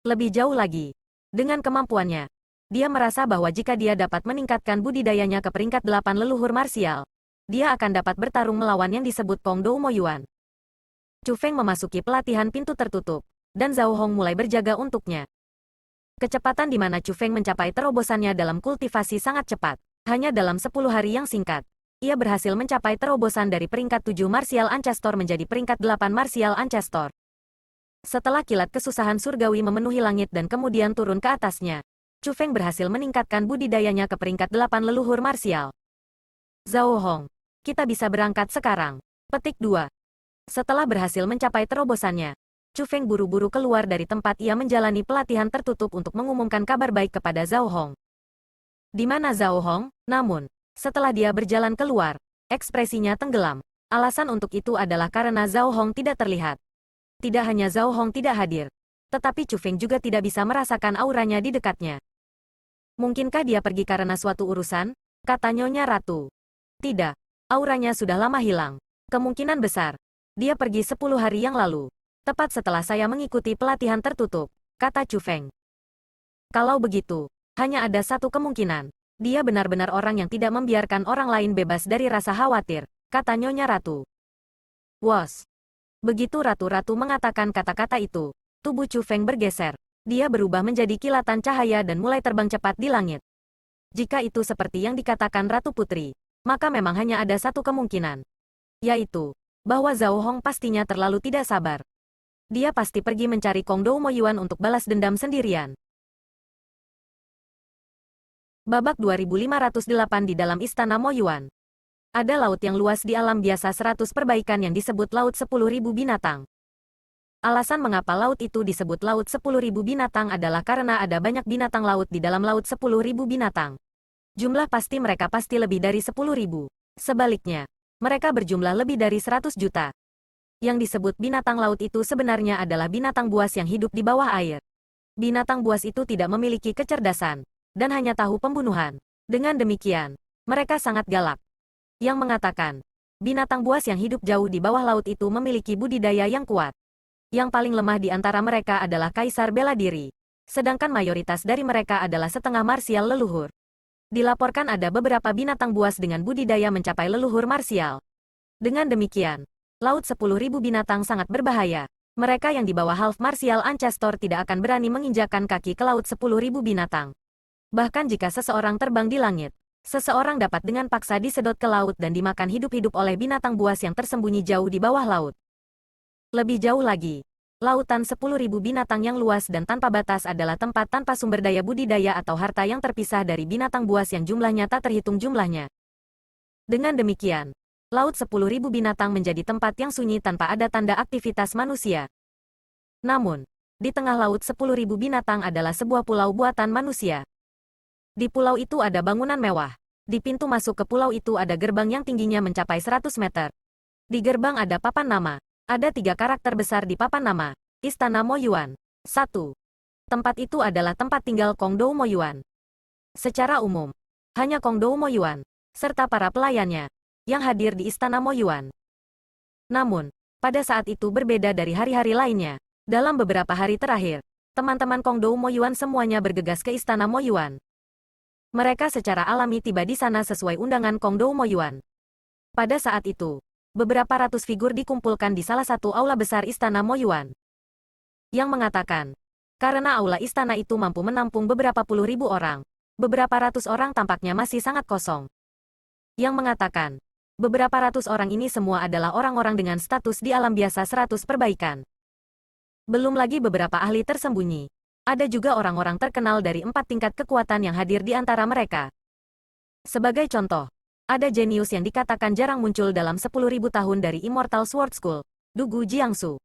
Lebih jauh lagi, dengan kemampuannya, dia merasa bahwa jika dia dapat meningkatkan budidayanya ke peringkat 8 leluhur marsial, dia akan dapat bertarung melawan yang disebut Pongdou Moyuan. Chu Feng memasuki pelatihan pintu tertutup, dan Zhao Hong mulai berjaga untuknya. Kecepatan di mana Chu Feng mencapai terobosannya dalam kultivasi sangat cepat. Hanya dalam 10 hari yang singkat, ia berhasil mencapai terobosan dari peringkat 7 martial ancestor menjadi peringkat 8 martial ancestor. Setelah kilat kesusahan surgawi memenuhi langit dan kemudian turun ke atasnya, Chu Feng berhasil meningkatkan budidayanya ke peringkat 8 leluhur marsial. Zhao Hong, kita bisa berangkat sekarang. Petik 2. Setelah berhasil mencapai terobosannya, Chu Feng buru-buru keluar dari tempat ia menjalani pelatihan tertutup untuk mengumumkan kabar baik kepada Zhao Hong. Di mana Zhao Hong? Namun, setelah dia berjalan keluar, ekspresinya tenggelam. Alasan untuk itu adalah karena Zhao Hong tidak terlihat. Tidak hanya Zhao Hong tidak hadir, tetapi Chu Feng juga tidak bisa merasakan auranya di dekatnya. Mungkinkah dia pergi karena suatu urusan? Kata Nyonya Ratu. Tidak, auranya sudah lama hilang. Kemungkinan besar, dia pergi 10 hari yang lalu. Tepat setelah saya mengikuti pelatihan tertutup, kata Chu Feng. Kalau begitu, hanya ada satu kemungkinan. Dia benar-benar orang yang tidak membiarkan orang lain bebas dari rasa khawatir, kata Nyonya Ratu. Wos. Begitu Ratu-Ratu mengatakan kata-kata itu, tubuh Chu Feng bergeser. Dia berubah menjadi kilatan cahaya dan mulai terbang cepat di langit. Jika itu seperti yang dikatakan Ratu Putri, maka memang hanya ada satu kemungkinan. Yaitu, bahwa Zhao Hong pastinya terlalu tidak sabar. Dia pasti pergi mencari Kongdou Moyuan untuk balas dendam sendirian. Babak 2508 di dalam Istana Moyuan. Ada laut yang luas di alam biasa 100 perbaikan yang disebut Laut 10.000 Binatang. Alasan mengapa laut itu disebut Laut 10.000 Binatang adalah karena ada banyak binatang laut di dalam Laut 10.000 Binatang. Jumlah pasti mereka pasti lebih dari 10.000. Sebaliknya, mereka berjumlah lebih dari 100 juta. Yang disebut binatang laut itu sebenarnya adalah binatang buas yang hidup di bawah air. Binatang buas itu tidak memiliki kecerdasan, dan hanya tahu pembunuhan. Dengan demikian, mereka sangat galak. Yang mengatakan, binatang buas yang hidup jauh di bawah laut itu memiliki budidaya yang kuat. Yang paling lemah di antara mereka adalah kaisar bela diri. Sedangkan mayoritas dari mereka adalah setengah marsial leluhur. Dilaporkan ada beberapa binatang buas dengan budidaya mencapai leluhur marsial. Dengan demikian, Laut 10.000 Binatang sangat berbahaya. Mereka yang di bawah half martial ancestor tidak akan berani menginjakkan kaki ke laut 10.000 binatang. Bahkan jika seseorang terbang di langit, seseorang dapat dengan paksa disedot ke laut dan dimakan hidup-hidup oleh binatang buas yang tersembunyi jauh di bawah laut. Lebih jauh lagi, lautan 10.000 binatang yang luas dan tanpa batas adalah tempat tanpa sumber daya budidaya atau harta yang terpisah dari binatang buas yang jumlahnya tak terhitung jumlahnya. Dengan demikian, laut 10.000 binatang menjadi tempat yang sunyi tanpa ada tanda aktivitas manusia. Namun, di tengah laut 10.000 binatang adalah sebuah pulau buatan manusia. Di pulau itu ada bangunan mewah. Di pintu masuk ke pulau itu ada gerbang yang tingginya mencapai 100 meter. Di gerbang ada papan nama. Ada 3 karakter besar di papan nama. Istana Mo Yuan. 1. Tempat itu adalah tempat tinggal Kongdou Mo Yuan. Secara umum, hanya Kongdou Mo Yuan, serta para pelayannya, yang hadir di Istana Mo Yuan. Namun, pada saat itu berbeda dari hari-hari lainnya. Dalam beberapa hari terakhir, teman-teman Kongdou Mo Yuan semuanya bergegas ke Istana Mo Yuan. Mereka secara alami tiba di sana sesuai undangan Kongdou Mo Yuan. Pada saat itu, beberapa ratus figur dikumpulkan di salah satu aula besar Istana Mo Yuan. Yang mengatakan, karena aula istana itu mampu menampung beberapa puluh ribu orang, beberapa ratus orang tampaknya masih sangat kosong. Yang mengatakan, beberapa ratus orang ini semua adalah orang-orang dengan status di alam biasa 100 perbaikan. Belum lagi beberapa ahli tersembunyi. Ada juga orang-orang terkenal dari 4 tingkat kekuatan yang hadir di antara mereka. Sebagai contoh, ada jenius yang dikatakan jarang muncul dalam 10.000 tahun dari Immortal Sword School, Dugu Jiangsu.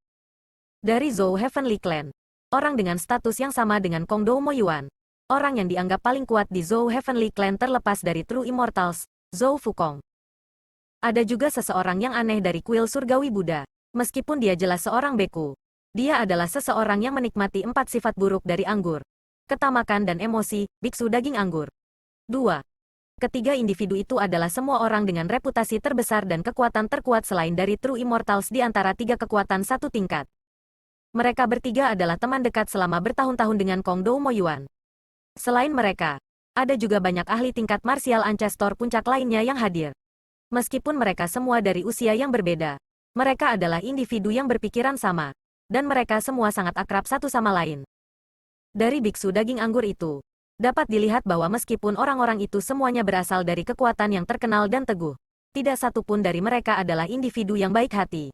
Dari Zhou Heavenly Clan, orang dengan status yang sama dengan Kongdou Mo Yuan, orang yang dianggap paling kuat di Zhou Heavenly Clan terlepas dari True Immortals, Zhou Fukong. Ada juga seseorang yang aneh dari kuil surgawi Buddha, meskipun dia jelas seorang beku. Dia adalah seseorang yang menikmati 4 sifat buruk dari anggur. Ketamakan dan emosi, biksu daging anggur. 2. Ketiga individu itu adalah semua orang dengan reputasi terbesar dan kekuatan terkuat selain dari True Immortals di antara 3 kekuatan satu tingkat. Mereka bertiga adalah teman dekat selama bertahun-tahun dengan Kongdou Mo Yuan. Selain mereka, ada juga banyak ahli tingkat martial ancestor puncak lainnya yang hadir. Meskipun mereka semua dari usia yang berbeda, mereka adalah individu yang berpikiran sama. Dan mereka semua sangat akrab satu sama lain. Dari biksu daging anggur itu, dapat dilihat bahwa meskipun orang-orang itu semuanya berasal dari kekuatan yang terkenal dan teguh, tidak satupun dari mereka adalah individu yang baik hati.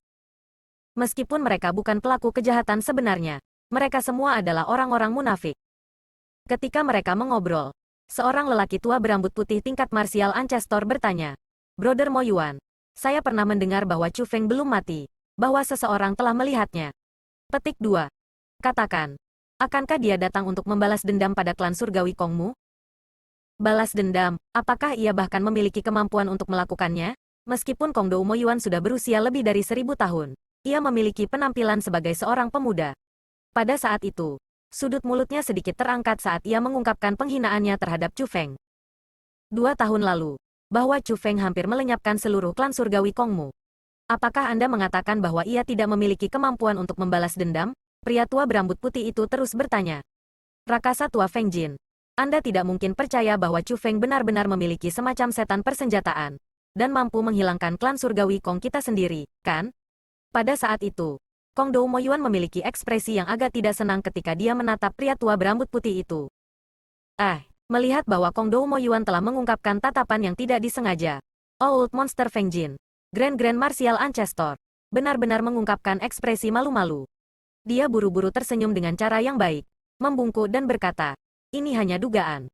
Meskipun mereka bukan pelaku kejahatan sebenarnya, mereka semua adalah orang-orang munafik. Ketika mereka mengobrol, seorang lelaki tua berambut putih tingkat martial ancestor bertanya, "Brother Mo Yuan, saya pernah mendengar bahwa Chu Feng belum mati, bahwa seseorang telah melihatnya." Petik 2. Katakan, akankah dia datang untuk membalas dendam pada klan surgawi Kongmu? Balas dendam, apakah ia bahkan memiliki kemampuan untuk melakukannya? Meskipun Kongdou Mo Yuan sudah berusia lebih dari 1000 tahun, ia memiliki penampilan sebagai seorang pemuda. Pada saat itu, sudut mulutnya sedikit terangkat saat ia mengungkapkan penghinaannya terhadap Chu Feng. 2 tahun lalu, bahwa Chu Feng hampir melenyapkan seluruh klan surgawi Kongmu. Apakah Anda mengatakan bahwa ia tidak memiliki kemampuan untuk membalas dendam? Pria tua berambut putih itu terus bertanya. Rakasa tua Feng Jin, Anda tidak mungkin percaya bahwa Chu Feng benar-benar memiliki semacam setan persenjataan, dan mampu menghilangkan klan surgawi Kong kita sendiri, kan? Pada saat itu, Kongdou Mo Yuan memiliki ekspresi yang agak tidak senang ketika dia menatap pria tua berambut putih itu. Melihat bahwa Kongdou Mo Yuan telah mengungkapkan tatapan yang tidak disengaja, Old Monster Feng Jin, Grand Martial Ancestor, benar-benar mengungkapkan ekspresi malu-malu. Dia buru-buru tersenyum dengan cara yang baik, membungkuk dan berkata, "Ini hanya dugaan.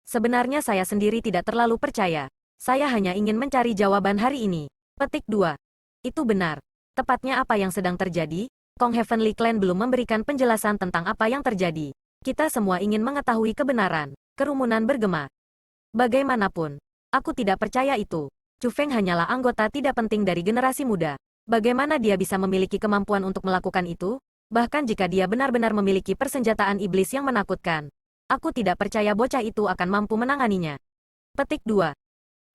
Sebenarnya saya sendiri tidak terlalu percaya. Saya hanya ingin mencari jawaban hari ini." Petik 2. Itu benar. Tepatnya apa yang sedang terjadi? Kong Heavenly Clan belum memberikan penjelasan tentang apa yang terjadi. Kita semua ingin mengetahui kebenaran. Kerumunan bergema. Bagaimanapun, aku tidak percaya itu. Chu Feng hanyalah anggota tidak penting dari generasi muda. Bagaimana dia bisa memiliki kemampuan untuk melakukan itu? Bahkan jika dia benar-benar memiliki persenjataan iblis yang menakutkan, aku tidak percaya bocah itu akan mampu menanganinya. Petik 2.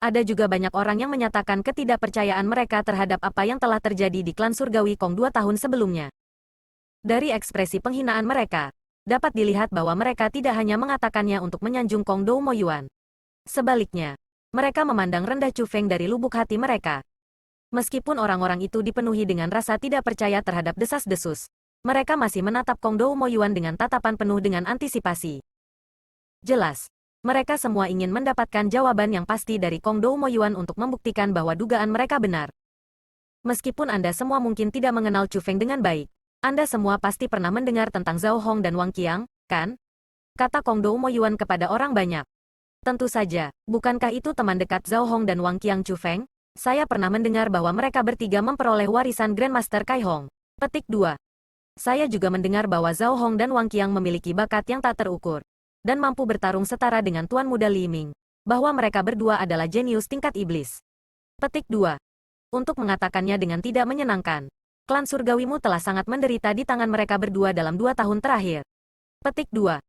Ada juga banyak orang yang menyatakan ketidakpercayaan mereka terhadap apa yang telah terjadi di klan surgawi Kong 2 tahun sebelumnya. Dari ekspresi penghinaan mereka, dapat dilihat bahwa mereka tidak hanya mengatakannya untuk menyanjung Kongdou Mo Yuan. Sebaliknya, mereka memandang rendah Chu Feng dari lubuk hati mereka. Meskipun orang-orang itu dipenuhi dengan rasa tidak percaya terhadap desas-desus, Mereka masih menatap Kong Dou Mo Yuan dengan tatapan penuh dengan antisipasi. Jelas, mereka semua ingin mendapatkan jawaban yang pasti dari Kong Dou Mo Yuan untuk membuktikan bahwa dugaan mereka benar. Meskipun Anda semua mungkin tidak mengenal Chu Feng dengan baik, Anda semua pasti pernah mendengar tentang Zhao Hong dan Wang Qiang, kan? Kata Kong Dou Mo Yuan kepada orang banyak. Tentu saja, bukankah itu teman dekat Zhao Hong dan Wang Qiang Chu Feng? Saya pernah mendengar bahwa mereka bertiga memperoleh warisan Grandmaster Kai Hong. Petik 2. Saya juga mendengar bahwa Zhao Hong dan Wang Qiang memiliki bakat yang tak terukur, dan mampu bertarung setara dengan Tuan Muda Li Ming, bahwa mereka berdua adalah jenius tingkat iblis. Petik 2. Untuk mengatakannya dengan tidak menyenangkan, klan surgawimu telah sangat menderita di tangan mereka berdua dalam 2 tahun terakhir. Petik 2.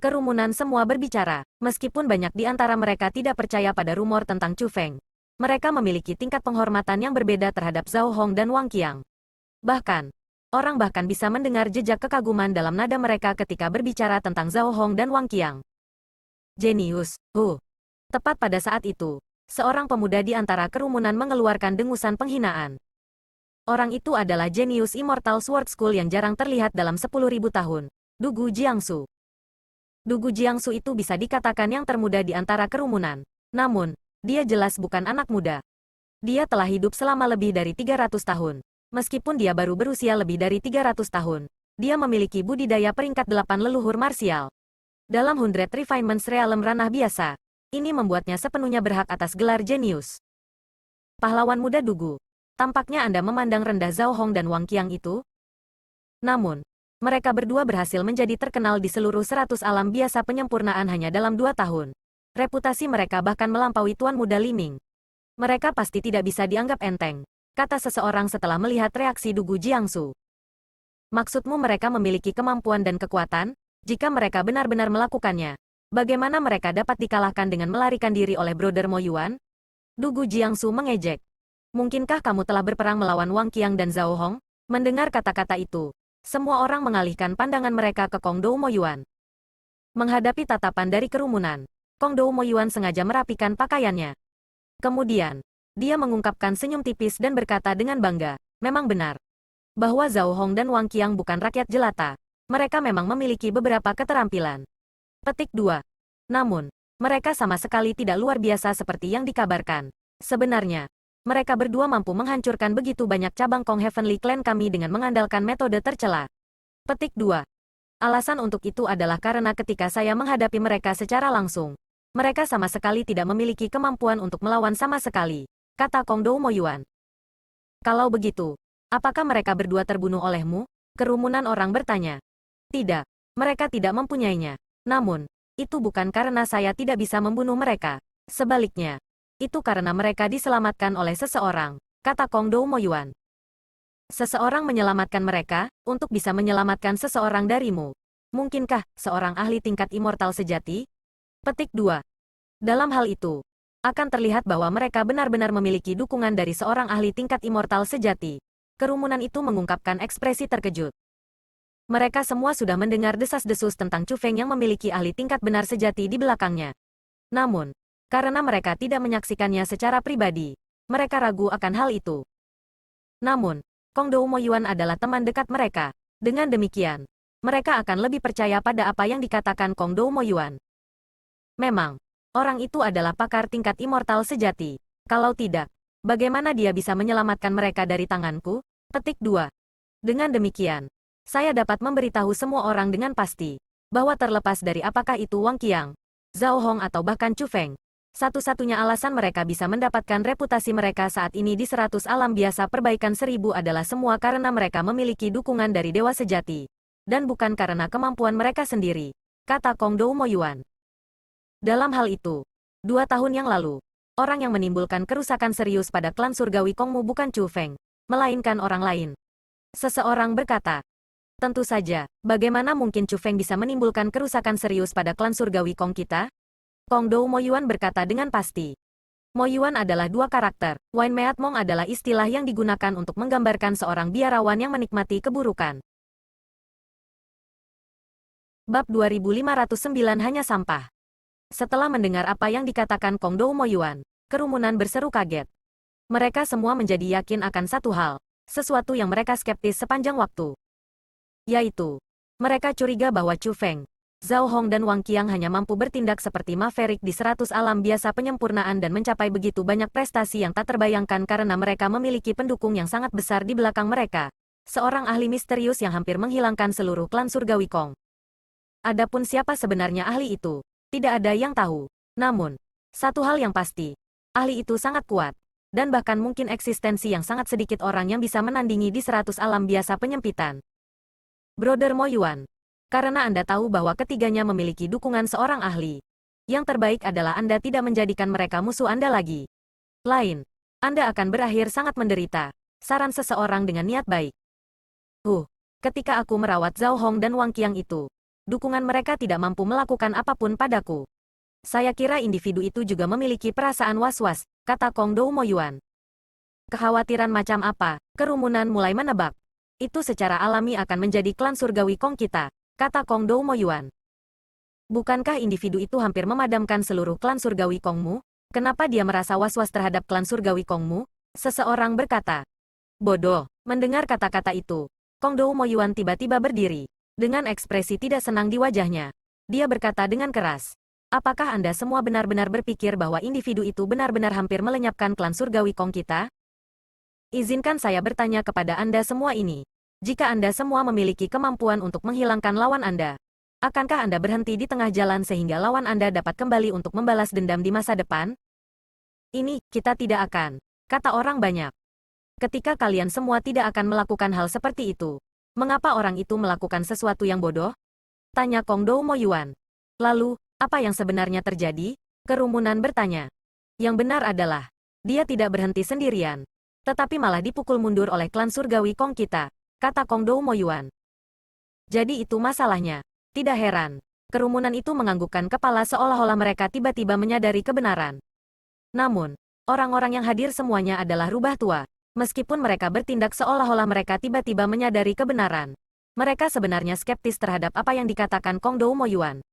Kerumunan semua berbicara, meskipun banyak di antara mereka tidak percaya pada rumor tentang Chu Feng. Mereka memiliki tingkat penghormatan yang berbeda terhadap Zhao Hong dan Wang Qiang. Bahkan, orang bahkan bisa mendengar jejak kekaguman dalam nada mereka ketika berbicara tentang Zhao Hong dan Wang Qiang. Jenius, Tepat pada saat itu, seorang pemuda di antara kerumunan mengeluarkan dengusan penghinaan. Orang itu adalah jenius Immortal Sword School yang jarang terlihat dalam 10.000 tahun, Du Gu Jiangsu. Du Gu Jiangsu itu bisa dikatakan yang termuda di antara kerumunan. Namun, dia jelas bukan anak muda. Dia telah hidup selama lebih dari 300 tahun. Meskipun dia baru berusia lebih dari 300 tahun, dia memiliki budidaya peringkat 8 leluhur marsial. Dalam 100 Refinements Realm ranah biasa, ini membuatnya sepenuhnya berhak atas gelar jenius. Pahlawan muda Dugu, tampaknya Anda memandang rendah Zhao Hong dan Wang Qiang itu? Namun, mereka berdua berhasil menjadi terkenal di seluruh 100 alam biasa penyempurnaan hanya dalam 2 tahun. Reputasi mereka bahkan melampaui Tuan Muda Li Ming. Mereka pasti tidak bisa dianggap enteng, kata seseorang setelah melihat reaksi Du Gu Jiangsu. Maksudmu mereka memiliki kemampuan dan kekuatan? Jika mereka benar-benar melakukannya, bagaimana mereka dapat dikalahkan dengan melarikan diri oleh Brother Mo Yuan? Du Gu Jiangsu mengejek. Mungkinkah kamu telah berperang melawan Wang Qiang dan Zhao Hong? Mendengar kata-kata itu, semua orang mengalihkan pandangan mereka ke Kong Dou Mo Yuan. Menghadapi tatapan dari kerumunan, Kong Dou Mo Yuan sengaja merapikan pakaiannya. Kemudian, dia mengungkapkan senyum tipis dan berkata dengan bangga, memang benar, bahwa Zhao Hong dan Wang Qiang bukan rakyat jelata. Mereka memang memiliki beberapa keterampilan. Petik 2. Namun, mereka sama sekali tidak luar biasa seperti yang dikabarkan. Sebenarnya, mereka berdua mampu menghancurkan begitu banyak cabang Kong Heavenly Clan kami dengan mengandalkan metode tercela. Petik 2. Alasan untuk itu adalah karena ketika saya menghadapi mereka secara langsung, mereka sama sekali tidak memiliki kemampuan untuk melawan sama sekali, kata Kong Dou Mo Yuan. Kalau begitu, apakah mereka berdua terbunuh olehmu? Kerumunan orang bertanya. Tidak, mereka tidak mempunyainya. Namun, itu bukan karena saya tidak bisa membunuh mereka. Sebaliknya, itu karena mereka diselamatkan oleh seseorang, kata Kong Dou Mo Yuan. Seseorang menyelamatkan mereka, untuk bisa menyelamatkan seseorang darimu. Mungkinkah seorang ahli tingkat immortal sejati? Petik 2. Dalam hal itu, akan terlihat bahwa mereka benar-benar memiliki dukungan dari seorang ahli tingkat immortal sejati. Kerumunan itu mengungkapkan ekspresi terkejut. Mereka semua sudah mendengar desas-desus tentang Chu Feng yang memiliki ahli tingkat benar sejati di belakangnya. Namun, karena mereka tidak menyaksikannya secara pribadi, mereka ragu akan hal itu. Namun, Kong Dou Mo Yuan adalah teman dekat mereka. Dengan demikian, mereka akan lebih percaya pada apa yang dikatakan Kong Dou Mo Yuan. Memang, orang itu adalah pakar tingkat immortal sejati. Kalau tidak, bagaimana dia bisa menyelamatkan mereka dari tanganku? Petik 2. Dengan demikian, saya dapat memberitahu semua orang dengan pasti, bahwa terlepas dari apakah itu Wang Qiang, Zhao Hong atau bahkan Chu Feng, satu-satunya alasan mereka bisa mendapatkan reputasi mereka saat ini di 100 alam biasa perbaikan 1000 adalah semua karena mereka memiliki dukungan dari dewa sejati, dan bukan karena kemampuan mereka sendiri, kata Kong Dou Mo Yuan. Dalam hal itu, 2 tahun yang lalu, orang yang menimbulkan kerusakan serius pada klan surgawi Kongmu bukan Chu Feng, melainkan orang lain. Seseorang berkata, tentu saja, bagaimana mungkin Chu Feng bisa menimbulkan kerusakan serius pada klan surgawi Kong kita? Kong Dou Mo Yuan berkata dengan pasti. Mo Yuan adalah 2 karakter, Wine Meat Mong adalah istilah yang digunakan untuk menggambarkan seorang biarawan yang menikmati keburukan. Bab 2509 hanya sampah. Setelah mendengar apa yang dikatakan Kong Dou Mo Yuan, kerumunan berseru kaget. Mereka semua menjadi yakin akan satu hal, sesuatu yang mereka skeptis sepanjang waktu. Yaitu, mereka curiga bahwa Chu Feng, Zhao Hong dan Wang Qiang hanya mampu bertindak seperti Maverick di 100 alam biasa penyempurnaan dan mencapai begitu banyak prestasi yang tak terbayangkan karena mereka memiliki pendukung yang sangat besar di belakang mereka. Seorang ahli misterius yang hampir menghilangkan seluruh klan surgawi Kong. Adapun siapa sebenarnya ahli itu, tidak ada yang tahu. Namun, satu hal yang pasti, ahli itu sangat kuat, dan bahkan mungkin eksistensi yang sangat sedikit orang yang bisa menandingi di 100 alam biasa penyempitan. Brother Mo Yuan, karena Anda tahu bahwa ketiganya memiliki dukungan seorang ahli, yang terbaik adalah Anda tidak menjadikan mereka musuh Anda lagi. Lain, Anda akan berakhir sangat menderita, saran seseorang dengan niat baik. Ketika aku merawat Zhao Hong dan Wang Qiang itu, dukungan mereka tidak mampu melakukan apapun padaku. Saya kira individu itu juga memiliki perasaan was-was, kata Kong Dou Mo Yuan. Kekhawatiran macam apa? Kerumunan mulai menebak. Itu secara alami akan menjadi klan surgawi Kong kita, kata Kong Dou Mo Yuan. Bukankah individu itu hampir memadamkan seluruh klan surgawi Kongmu? Kenapa dia merasa was-was terhadap klan surgawi Kongmu? Seseorang berkata. Bodoh, mendengar kata-kata itu, Kong Dou Mo Yuan tiba-tiba berdiri. Dengan ekspresi tidak senang di wajahnya, dia berkata dengan keras. Apakah Anda semua benar-benar berpikir bahwa individu itu benar-benar hampir melenyapkan klan surgawi Kong kita? Izinkan saya bertanya kepada Anda semua ini. Jika Anda semua memiliki kemampuan untuk menghilangkan lawan Anda, akankah Anda berhenti di tengah jalan sehingga lawan Anda dapat kembali untuk membalas dendam di masa depan? Ini, kita tidak akan, kata orang banyak. Ketika kalian semua tidak akan melakukan hal seperti itu, mengapa orang itu melakukan sesuatu yang bodoh? Tanya Kong Dou Mo Yuan. Lalu, apa yang sebenarnya terjadi? Kerumunan bertanya. Yang benar adalah, dia tidak berhenti sendirian, tetapi malah dipukul mundur oleh klan surgawi Kong kita, kata Kong Dou Mo Yuan. Jadi itu masalahnya. Tidak heran. Kerumunan itu menganggukkan kepala seolah-olah mereka tiba-tiba menyadari kebenaran. Namun, orang-orang yang hadir semuanya adalah rubah tua. Meskipun mereka bertindak seolah-olah mereka tiba-tiba menyadari kebenaran, mereka sebenarnya skeptis terhadap apa yang dikatakan Kong Dou Mo Yuan.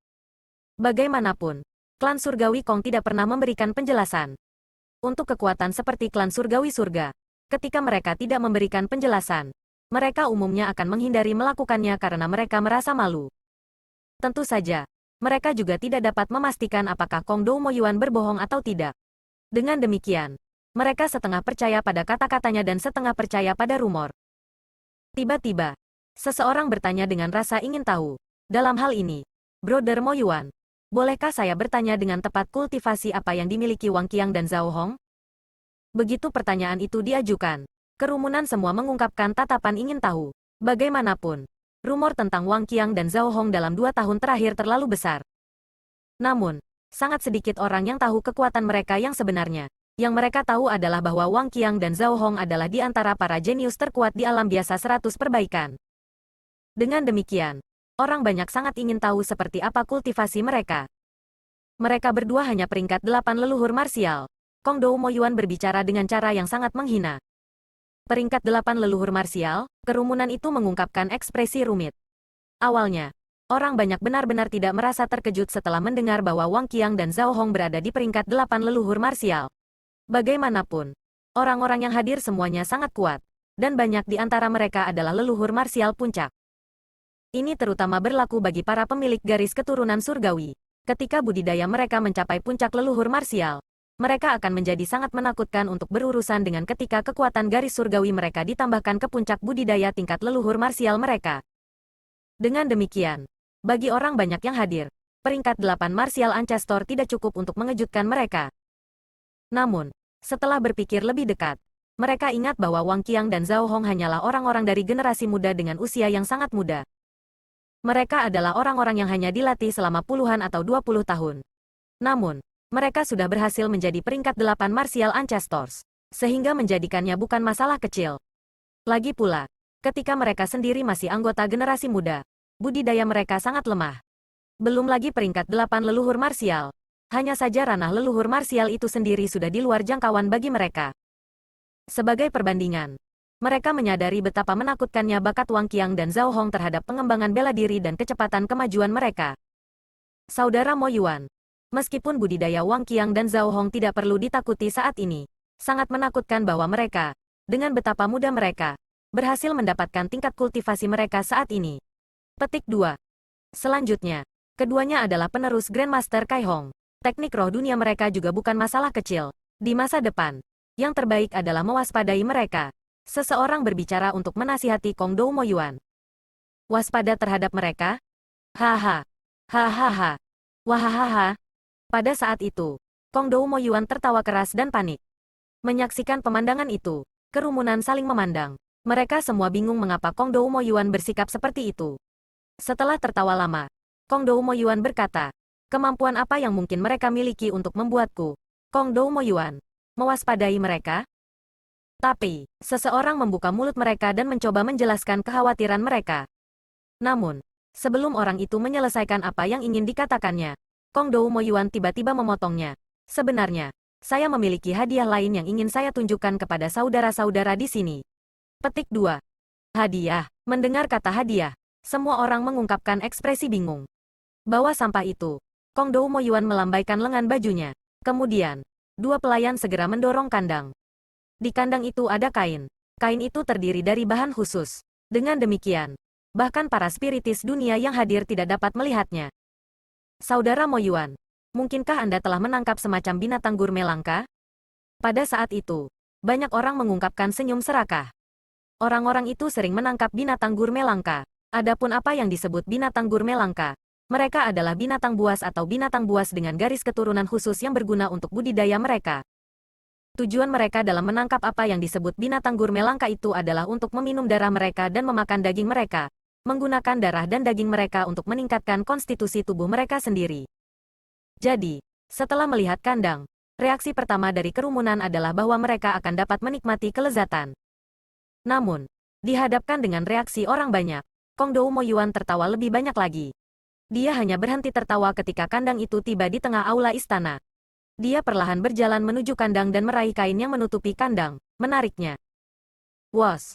Bagaimanapun, klan surgawi Kong tidak pernah memberikan penjelasan. Untuk kekuatan seperti klan surgawi surga, ketika mereka tidak memberikan penjelasan, mereka umumnya akan menghindari melakukannya karena mereka merasa malu. Tentu saja, mereka juga tidak dapat memastikan apakah Kong Dou Mo Yuan berbohong atau tidak. Dengan demikian, mereka setengah percaya pada kata-katanya dan setengah percaya pada rumor. Tiba-tiba, seseorang bertanya dengan rasa ingin tahu. Dalam hal ini, Brother Mo Yuan, bolehkah saya bertanya dengan tepat kultivasi apa yang dimiliki Wang Qiang dan Zhao Hong? Begitu pertanyaan itu diajukan, kerumunan semua mengungkapkan tatapan ingin tahu. Bagaimanapun, rumor tentang Wang Qiang dan Zhao Hong dalam 2 tahun terakhir terlalu besar. Namun, sangat sedikit orang yang tahu kekuatan mereka yang sebenarnya. Yang mereka tahu adalah bahwa Wang Qiang dan Zhao Hong adalah di antara para jenius terkuat di alam biasa 100 perbaikan. Dengan demikian, orang banyak sangat ingin tahu seperti apa kultivasi mereka. Mereka berdua hanya peringkat 8 leluhur marsial. Kong Dou Mo Yuan berbicara dengan cara yang sangat menghina. Peringkat 8 leluhur marsial, kerumunan itu mengungkapkan ekspresi rumit. Awalnya, orang banyak benar-benar tidak merasa terkejut setelah mendengar bahwa Wang Qiang dan Zhao Hong berada di peringkat 8 leluhur marsial. Bagaimanapun, orang-orang yang hadir semuanya sangat kuat, dan banyak di antara mereka adalah leluhur marsial puncak. Ini terutama berlaku bagi para pemilik garis keturunan surgawi. Ketika budidaya mereka mencapai puncak leluhur marsial, mereka akan menjadi sangat menakutkan untuk berurusan dengan ketika kekuatan garis surgawi mereka ditambahkan ke puncak budidaya tingkat leluhur marsial mereka. Dengan demikian, bagi orang banyak yang hadir, peringkat 8 marsial Ancestor tidak cukup untuk mengejutkan mereka. Namun, setelah berpikir lebih dekat, mereka ingat bahwa Wang Qiang dan Zhao Hong hanyalah orang-orang dari generasi muda dengan usia yang sangat muda. Mereka adalah orang-orang yang hanya dilatih selama puluhan atau 20 tahun. Namun, mereka sudah berhasil menjadi peringkat 8 martial ancestors, sehingga menjadikannya bukan masalah kecil. Lagi pula, ketika mereka sendiri masih anggota generasi muda, budidaya mereka sangat lemah. Belum lagi peringkat 8 leluhur marsial. Hanya saja ranah leluhur marsial itu sendiri sudah di luar jangkauan bagi mereka. Sebagai perbandingan, mereka menyadari betapa menakutkannya bakat Wang Qiang dan Zhao Hong terhadap pengembangan bela diri dan kecepatan kemajuan mereka. Saudara Mo Yuan, meskipun budidaya Wang Qiang dan Zhao Hong tidak perlu ditakuti saat ini, sangat menakutkan bahwa mereka, dengan betapa muda mereka, berhasil mendapatkan tingkat kultivasi mereka saat ini. Petik 2. Selanjutnya, keduanya adalah penerus Grandmaster Kai Hong. Teknik roh dunia mereka juga bukan masalah kecil. Di masa depan, yang terbaik adalah mewaspadai mereka. Seseorang berbicara untuk menasihati Kong Dou Mo Yuan. Waspada terhadap mereka? Haha. Hahaha. Wahahaha. Pada saat itu, Kong Dou Mo Yuan tertawa keras dan panik. Menyaksikan pemandangan itu, kerumunan saling memandang. Mereka semua bingung mengapa Kong Dou Mo Yuan bersikap seperti itu. Setelah tertawa lama, Kong Dou Mo Yuan berkata, kemampuan apa yang mungkin mereka miliki untuk membuatku, Kong Dou Mo Yuan, mewaspadai mereka? Tapi, seseorang membuka mulut mereka dan mencoba menjelaskan kekhawatiran mereka. Namun, sebelum orang itu menyelesaikan apa yang ingin dikatakannya, Kong Dou Mo Yuan tiba-tiba memotongnya. Sebenarnya, saya memiliki hadiah lain yang ingin saya tunjukkan kepada saudara-saudara di sini. Petik 2. Hadiah. Mendengar kata hadiah, semua orang mengungkapkan ekspresi bingung. Bawa sampah itu. Kong Dou Mo Yuan melambaikan lengan bajunya. Kemudian, dua pelayan segera mendorong kandang. Di kandang itu ada kain. Kain itu terdiri dari bahan khusus. Dengan demikian, bahkan para spiritis dunia yang hadir tidak dapat melihatnya. Saudara Mo Yuan, mungkinkah Anda telah menangkap semacam binatang gurme langka? Pada saat itu, banyak orang mengungkapkan senyum serakah. Orang-orang itu sering menangkap binatang gurme langka. Adapun apa yang disebut binatang gurme langka, mereka adalah binatang buas atau binatang buas dengan garis keturunan khusus yang berguna untuk budidaya mereka. Tujuan mereka dalam menangkap apa yang disebut binatang gurme langka itu adalah untuk meminum darah mereka dan memakan daging mereka, menggunakan darah dan daging mereka untuk meningkatkan konstitusi tubuh mereka sendiri. Jadi, setelah melihat kandang, reaksi pertama dari kerumunan adalah bahwa mereka akan dapat menikmati kelezatan. Namun, dihadapkan dengan reaksi orang banyak, Kong Dou Mo Yuan tertawa lebih banyak lagi. Dia hanya berhenti tertawa ketika kandang itu tiba di tengah aula istana. Dia perlahan berjalan menuju kandang dan meraih kain yang menutupi kandang, menariknya. Wos!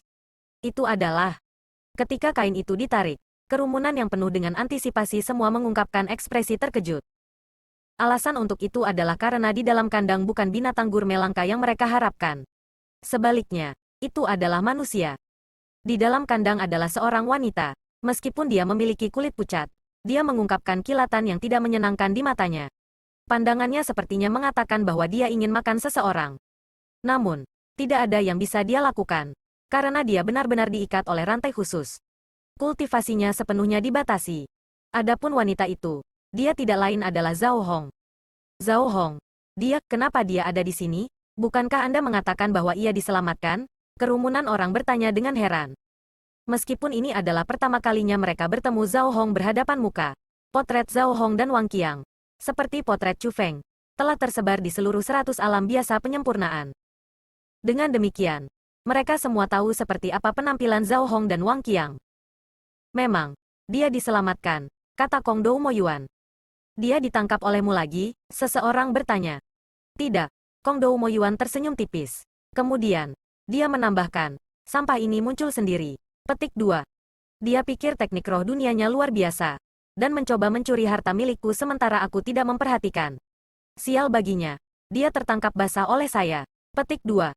Itu adalah... Ketika kain itu ditarik, kerumunan yang penuh dengan antisipasi semua mengungkapkan ekspresi terkejut. Alasan untuk itu adalah karena di dalam kandang bukan binatang gurme langka yang mereka harapkan. Sebaliknya, itu adalah manusia. Di dalam kandang adalah seorang wanita. Meskipun dia memiliki kulit pucat, dia mengungkapkan kilatan yang tidak menyenangkan di matanya. Pandangannya sepertinya mengatakan bahwa dia ingin makan seseorang. Namun, tidak ada yang bisa dia lakukan, karena dia benar-benar diikat oleh rantai khusus. Kultivasinya sepenuhnya dibatasi. Adapun wanita itu, dia tidak lain adalah Zhao Hong. Zhao Hong, kenapa dia ada di sini? Bukankah Anda mengatakan bahwa ia diselamatkan? Kerumunan orang bertanya dengan heran. Meskipun ini adalah pertama kalinya mereka bertemu Zhao Hong berhadapan muka, potret Zhao Hong dan Wang Qiang, seperti potret Chu Feng, telah tersebar di seluruh 100 alam biasa penyempurnaan. Dengan demikian, mereka semua tahu seperti apa penampilan Zhao Hong dan Wang Qiang. Memang, dia diselamatkan, kata Kong Dou Mo Yuan. Dia ditangkap olehmu lagi? Seseorang bertanya. Tidak, Kong Dou Mo Yuan tersenyum tipis. Kemudian, dia menambahkan, sampah ini muncul sendiri. Petik 2. Dia pikir teknik roh dunianya luar biasa, dan mencoba mencuri harta milikku sementara aku tidak memperhatikan. Sial baginya, dia tertangkap basah oleh saya. Petik 2.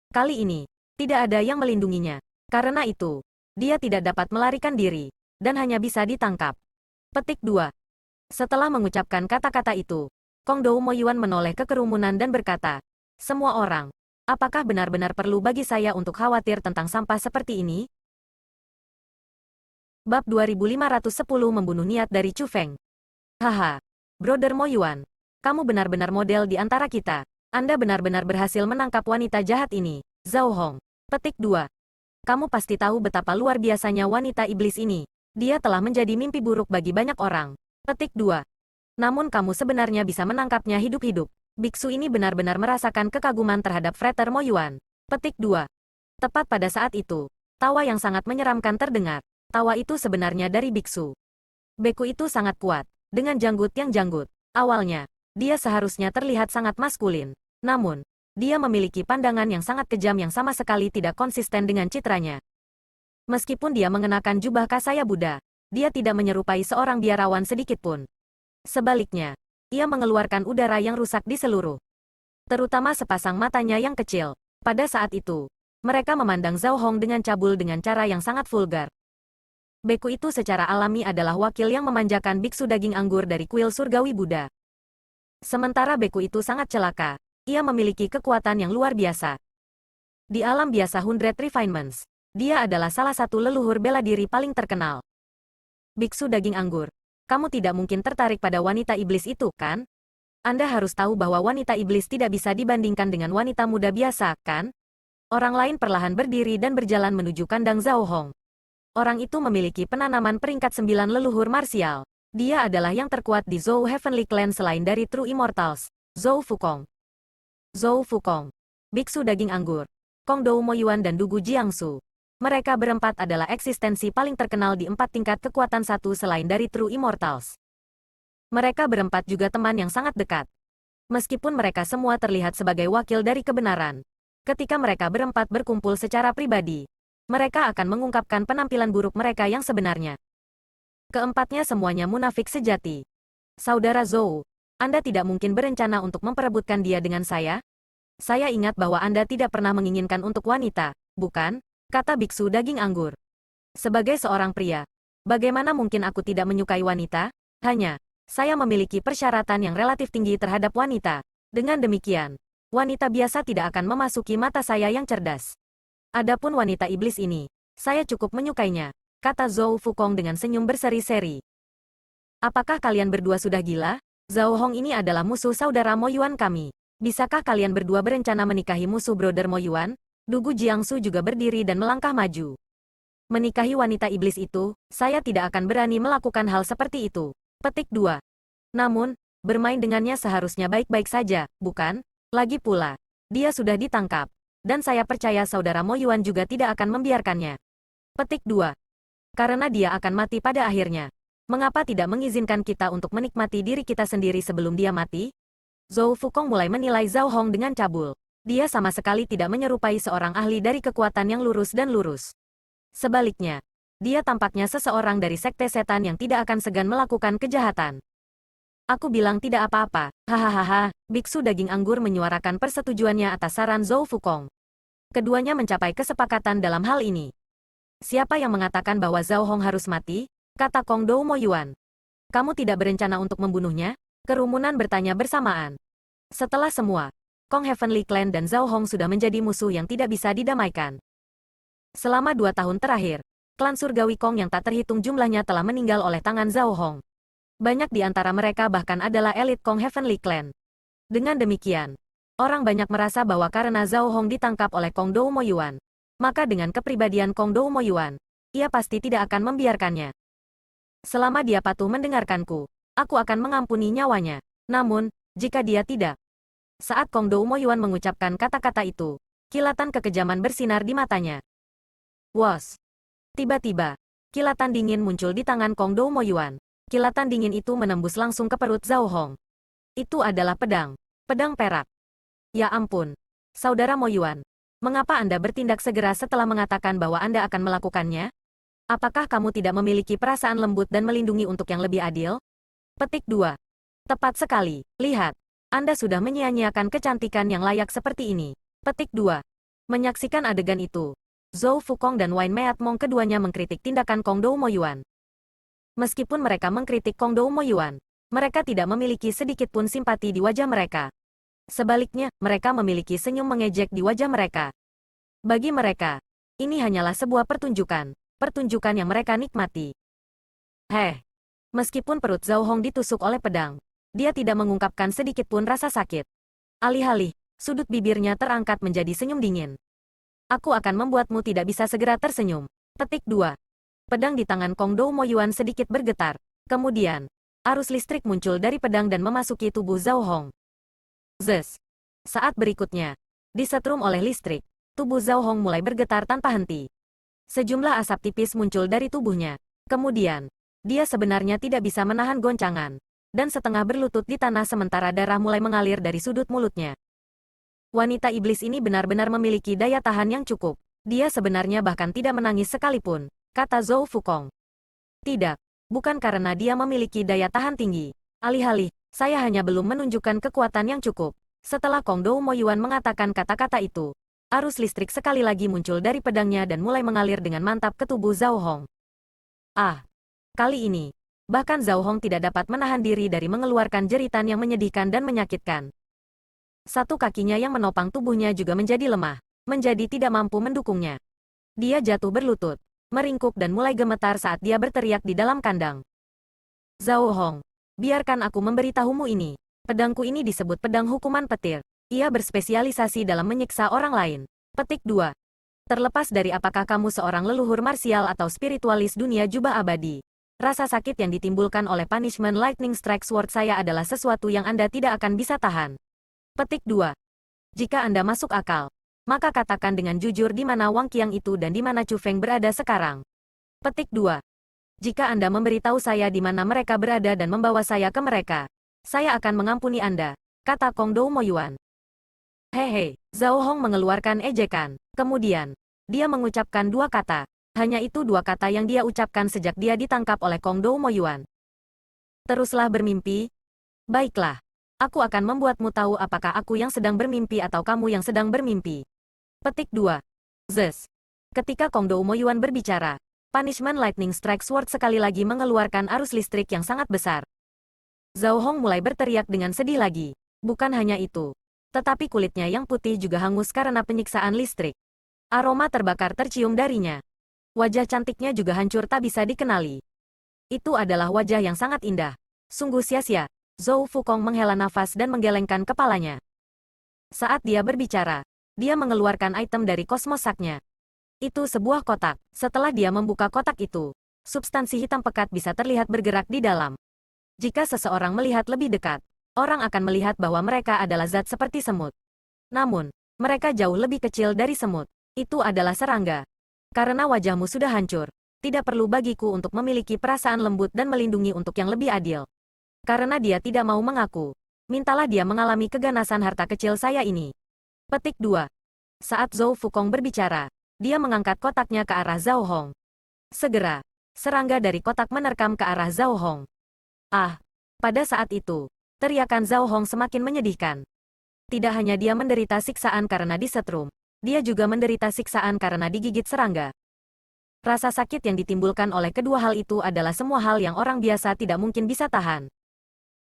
Kali ini, tidak ada yang melindunginya. Karena itu, dia tidak dapat melarikan diri, dan hanya bisa ditangkap. Petik 2. Setelah mengucapkan kata-kata itu, Kong Dou Mo Yuan menoleh ke kerumunan dan berkata, semua orang, apakah benar-benar perlu bagi saya untuk khawatir tentang sampah seperti ini? Bab 2510 membunuh niat dari Chu Feng. Haha, Brother Mo Yuan, kamu benar-benar model di antara kita. Anda benar-benar berhasil menangkap wanita jahat ini, Zhao Hong. Petik 2. Kamu pasti tahu betapa luar biasanya wanita iblis ini. Dia telah menjadi mimpi buruk bagi banyak orang. Petik 2. Namun kamu sebenarnya bisa menangkapnya hidup-hidup. Biksu ini benar-benar merasakan kekaguman terhadap Frater Mo Yuan. Petik 2. Tepat pada saat itu, tawa yang sangat menyeramkan terdengar. Tawa itu sebenarnya dari biksu. Beku itu sangat kuat, dengan janggut yang janggut. Awalnya, dia seharusnya terlihat sangat maskulin. Namun, dia memiliki pandangan yang sangat kejam yang sama sekali tidak konsisten dengan citranya. Meskipun dia mengenakan jubah kasaya Buddha, dia tidak menyerupai seorang biarawan sedikitpun. Sebaliknya, ia mengeluarkan udara yang rusak di seluruh. Terutama sepasang matanya yang kecil. Pada saat itu, Mereka memandang Zhao Hong dengan cabul dengan cara yang sangat vulgar. Beku itu secara alami adalah wakil yang memanjakan biksu daging anggur dari kuil surgawi Buddha. Sementara beku itu sangat celaka. Ia memiliki kekuatan yang luar biasa. Di alam biasa Hundred Refinements, dia adalah salah satu leluhur bela diri paling terkenal. Biksu daging anggur, kamu tidak mungkin tertarik pada wanita iblis itu, kan? Anda harus tahu bahwa wanita iblis tidak bisa dibandingkan dengan wanita muda biasa, kan? Orang lain perlahan berdiri dan berjalan menuju kandang Zhao Hong. Orang itu memiliki penanaman peringkat 9 leluhur marsial. Dia adalah yang terkuat di Zhou Heavenly Clan selain dari True Immortals, Zhou Fukong. Zhou Fukong, biksu daging anggur, Kong Dou Mo Yuan dan Dugu Jiangsu. Mereka berempat adalah eksistensi paling terkenal di 4 tingkat kekuatan satu selain dari True Immortals. Mereka berempat juga teman yang sangat dekat. Meskipun mereka semua terlihat sebagai wakil dari kebenaran, ketika mereka berempat berkumpul secara pribadi, mereka akan mengungkapkan penampilan buruk mereka yang sebenarnya. Keempatnya semuanya munafik sejati. Saudara Zhou, Anda tidak mungkin berencana untuk memperebutkan dia dengan saya? Saya ingat bahwa Anda tidak pernah menginginkan untuk wanita, bukan? Kata biksu daging anggur. Sebagai seorang pria, bagaimana mungkin aku tidak menyukai wanita? Hanya, saya memiliki persyaratan yang relatif tinggi terhadap wanita. Dengan demikian, wanita biasa tidak akan memasuki mata saya yang cerdas. Adapun wanita iblis ini, saya cukup menyukainya, kata Zhou Fukong dengan senyum berseri-seri. Apakah kalian berdua sudah gila? Zhao Hong ini adalah musuh saudara Mo Yuan kami. Bisakah kalian berdua berencana menikahi musuh brother Mo Yuan? Dugu Jiangsu juga berdiri dan melangkah maju. Menikahi wanita iblis itu, saya tidak akan berani melakukan hal seperti itu. Petik 2. Namun, bermain dengannya seharusnya baik-baik saja, bukan? Lagi pula, dia sudah ditangkap. Dan saya percaya saudara Mo Yuan juga tidak akan membiarkannya. Petik 2. Karena dia akan mati pada akhirnya. Mengapa tidak mengizinkan kita untuk menikmati diri kita sendiri sebelum dia mati? Zhou Fukong mulai menilai Zhao Hong dengan cabul. Dia sama sekali tidak menyerupai seorang ahli dari kekuatan yang lurus dan lurus. Sebaliknya, dia tampaknya seseorang dari sekte setan yang tidak akan segan melakukan kejahatan. Aku bilang tidak apa-apa, hahaha, biksu daging anggur menyuarakan persetujuannya atas saran Zhou Fukong. Keduanya mencapai kesepakatan dalam hal ini. Siapa yang mengatakan bahwa Zhao Hong harus mati? Kata Kong Dou Mo Yuan. Kamu tidak berencana untuk membunuhnya? Kerumunan bertanya bersamaan. Setelah semua, Kong Heavenly Clan dan Zhao Hong sudah menjadi musuh yang tidak bisa didamaikan. Selama 2 tahun terakhir, klan surgawi Kong yang tak terhitung jumlahnya telah meninggal oleh tangan Zhao Hong. Banyak di antara mereka bahkan adalah elit Kong Heavenly Clan. Dengan demikian, orang banyak merasa bahwa karena Zhao Hong ditangkap oleh Kong Dou Mo Yuan, maka dengan kepribadian Kong Dou Mo Yuan, ia pasti tidak akan membiarkannya. Selama dia patuh mendengarkanku, aku akan mengampuni nyawanya. Namun, jika dia tidak. Saat Kong Dou Mo Yuan mengucapkan kata-kata itu, kilatan kekejaman bersinar di matanya. Wos! Tiba-tiba, kilatan dingin muncul di tangan Kong Dou Mo Yuan. Kilatan dingin itu menembus langsung ke perut Zhao Hong. Itu adalah pedang. Pedang perak. Ya ampun. Saudara Mo Yuan, mengapa Anda bertindak segera setelah mengatakan bahwa Anda akan melakukannya? Apakah kamu tidak memiliki perasaan lembut dan melindungi untuk yang lebih adil? Petik 2. Tepat sekali. Lihat. Anda sudah menyia-nyiakan kecantikan yang layak seperti ini. Petik 2. Menyaksikan adegan itu, Zhou Fukong dan Wine Meat Mong keduanya mengkritik tindakan Kong Dou Mo Yuan. Meskipun mereka mengkritik Kong Dou Mo Yuan, mereka tidak memiliki sedikit pun simpati di wajah mereka. Sebaliknya, mereka memiliki senyum mengejek di wajah mereka. Bagi mereka, ini hanyalah sebuah pertunjukan yang mereka nikmati. Meskipun perut Zhao Hong ditusuk oleh pedang, dia tidak mengungkapkan sedikit pun rasa sakit. Alih-alih, sudut bibirnya terangkat menjadi senyum dingin. Aku akan membuatmu tidak bisa segera tersenyum. Petik 2. Pedang di tangan Kong Dou Mo Yuan sedikit bergetar. Kemudian, arus listrik muncul dari pedang dan memasuki tubuh Zhao Hong. Zes. Saat berikutnya, disetrum oleh listrik, tubuh Zhao Hong mulai bergetar tanpa henti. Sejumlah asap tipis muncul dari tubuhnya. Kemudian, dia sebenarnya tidak bisa menahan goncangan, dan setengah berlutut di tanah sementara darah mulai mengalir dari sudut mulutnya. Wanita iblis ini benar-benar memiliki daya tahan yang cukup. Dia sebenarnya bahkan tidak menangis sekalipun, kata Zhou Fukong. Tidak, bukan karena dia memiliki daya tahan tinggi. Alih-alih, saya hanya belum menunjukkan kekuatan yang cukup. Setelah Kong Dou Mo Yuan mengatakan kata-kata itu, arus listrik sekali lagi muncul dari pedangnya dan mulai mengalir dengan mantap ke tubuh Zhao Hong. Ah! Kali ini, bahkan Zhao Hong tidak dapat menahan diri dari mengeluarkan jeritan yang menyedihkan dan menyakitkan. Satu kakinya yang menopang tubuhnya juga menjadi lemah, menjadi tidak mampu mendukungnya. Dia jatuh berlutut, meringkuk dan mulai gemetar saat dia berteriak di dalam kandang. Zhao Hong, biarkan aku memberitahumu ini. Pedangku ini disebut pedang hukuman petir. Ia berspesialisasi dalam menyiksa orang lain. Petik 2. Terlepas dari apakah kamu seorang leluhur marsial atau spiritualis dunia jubah abadi, rasa sakit yang ditimbulkan oleh punishment lightning strike sword saya adalah sesuatu yang Anda tidak akan bisa tahan. Petik 2. Jika Anda masuk akal, maka katakan dengan jujur di mana Wang Qiang itu dan di mana Chu Feng berada sekarang. Petik 2. Jika Anda memberitahu saya di mana mereka berada dan membawa saya ke mereka, saya akan mengampuni Anda, kata Kong Dou Mo Yuan. Hehe, Zhao Hong mengeluarkan ejekan. Kemudian, dia mengucapkan dua kata. Hanya itu dua kata yang dia ucapkan sejak dia ditangkap oleh Kong Dou Mo Yuan. Teruslah bermimpi. Baiklah. Aku akan membuatmu tahu apakah aku yang sedang bermimpi atau kamu yang sedang bermimpi. Petik 2. Zes. Ketika Kong Dou Mo Yuan berbicara, Punishment Lightning Strike Sword sekali lagi mengeluarkan arus listrik yang sangat besar. Zhao Hong mulai berteriak dengan sedih lagi. Bukan hanya itu, tetapi kulitnya yang putih juga hangus karena penyiksaan listrik. Aroma terbakar tercium darinya. Wajah cantiknya juga hancur tak bisa dikenali. Itu adalah wajah yang sangat indah. Sungguh sia-sia. Zhou Fukong menghela nafas dan menggelengkan kepalanya. Saat dia berbicara, dia mengeluarkan item dari kosmos saknya. Itu sebuah kotak. Setelah dia membuka kotak itu, substansi hitam pekat bisa terlihat bergerak di dalam. Jika seseorang melihat lebih dekat, orang akan melihat bahwa mereka adalah zat seperti semut. Namun, mereka jauh lebih kecil dari semut. Itu adalah serangga. Karena wajahmu sudah hancur, tidak perlu bagiku untuk memiliki perasaan lembut dan melindungi untuk yang lebih adil. Karena dia tidak mau mengaku, mintalah dia mengalami keganasan harta kecil saya ini. Petik 2. Saat Zhou Fukong berbicara, dia mengangkat kotaknya ke arah Zhao Hong. Segera, serangga dari kotak menerkam ke arah Zhao Hong. Ah! Pada saat itu, teriakan Zhao Hong semakin menyedihkan. Tidak hanya dia menderita siksaan karena disetrum, dia juga menderita siksaan karena digigit serangga. Rasa sakit yang ditimbulkan oleh kedua hal itu adalah semua hal yang orang biasa tidak mungkin bisa tahan.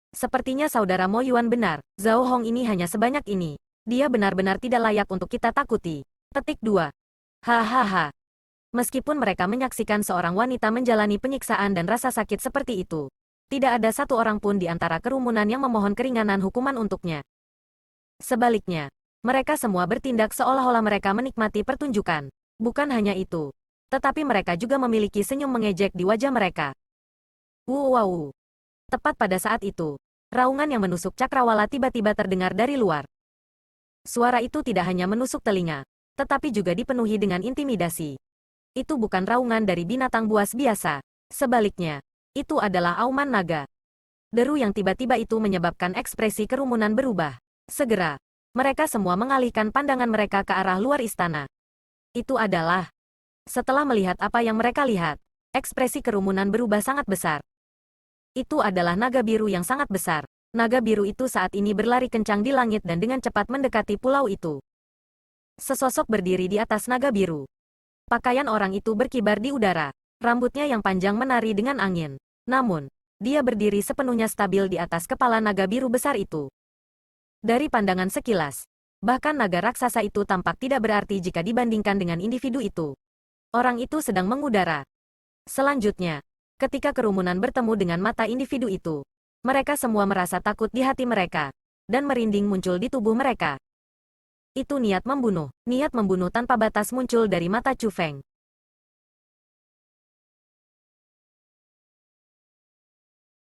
Sepertinya saudara Mo Yuan benar, Zhao Hong ini hanya sebanyak ini. Dia benar-benar tidak layak untuk kita takuti. Petik 2. Hahaha. Meskipun mereka menyaksikan seorang wanita menjalani penyiksaan dan rasa sakit seperti itu, tidak ada satu orang pun di antara kerumunan yang memohon keringanan hukuman untuknya. Sebaliknya, mereka semua bertindak seolah-olah mereka menikmati pertunjukan. Bukan hanya itu, tetapi mereka juga memiliki senyum mengejek di wajah mereka. Wow. Tepat pada saat itu, raungan yang menusuk cakrawala tiba-tiba terdengar dari luar. Suara itu tidak hanya menusuk telinga, tetapi juga dipenuhi dengan intimidasi. Itu bukan raungan dari binatang buas biasa. Sebaliknya, itu adalah auman naga. Deru yang tiba-tiba itu menyebabkan ekspresi kerumunan berubah. Segera, mereka semua mengalihkan pandangan mereka ke arah luar istana. Itu adalah... Setelah melihat apa yang mereka lihat, ekspresi kerumunan berubah sangat besar. Itu adalah naga biru yang sangat besar. Naga biru itu saat ini berlari kencang di langit dan dengan cepat mendekati pulau itu. Sesosok berdiri di atas naga biru. Pakaian orang itu berkibar di udara. Rambutnya yang panjang menari dengan angin. Namun, dia berdiri sepenuhnya stabil di atas kepala naga biru besar itu. Dari pandangan sekilas, bahkan naga raksasa itu tampak tidak berarti jika dibandingkan dengan individu itu. Orang itu sedang mengudara. Selanjutnya, ketika kerumunan bertemu dengan mata individu itu, mereka semua merasa takut di hati mereka, dan merinding muncul di tubuh mereka. Itu niat membunuh. Niat membunuh tanpa batas muncul dari mata Chu Feng.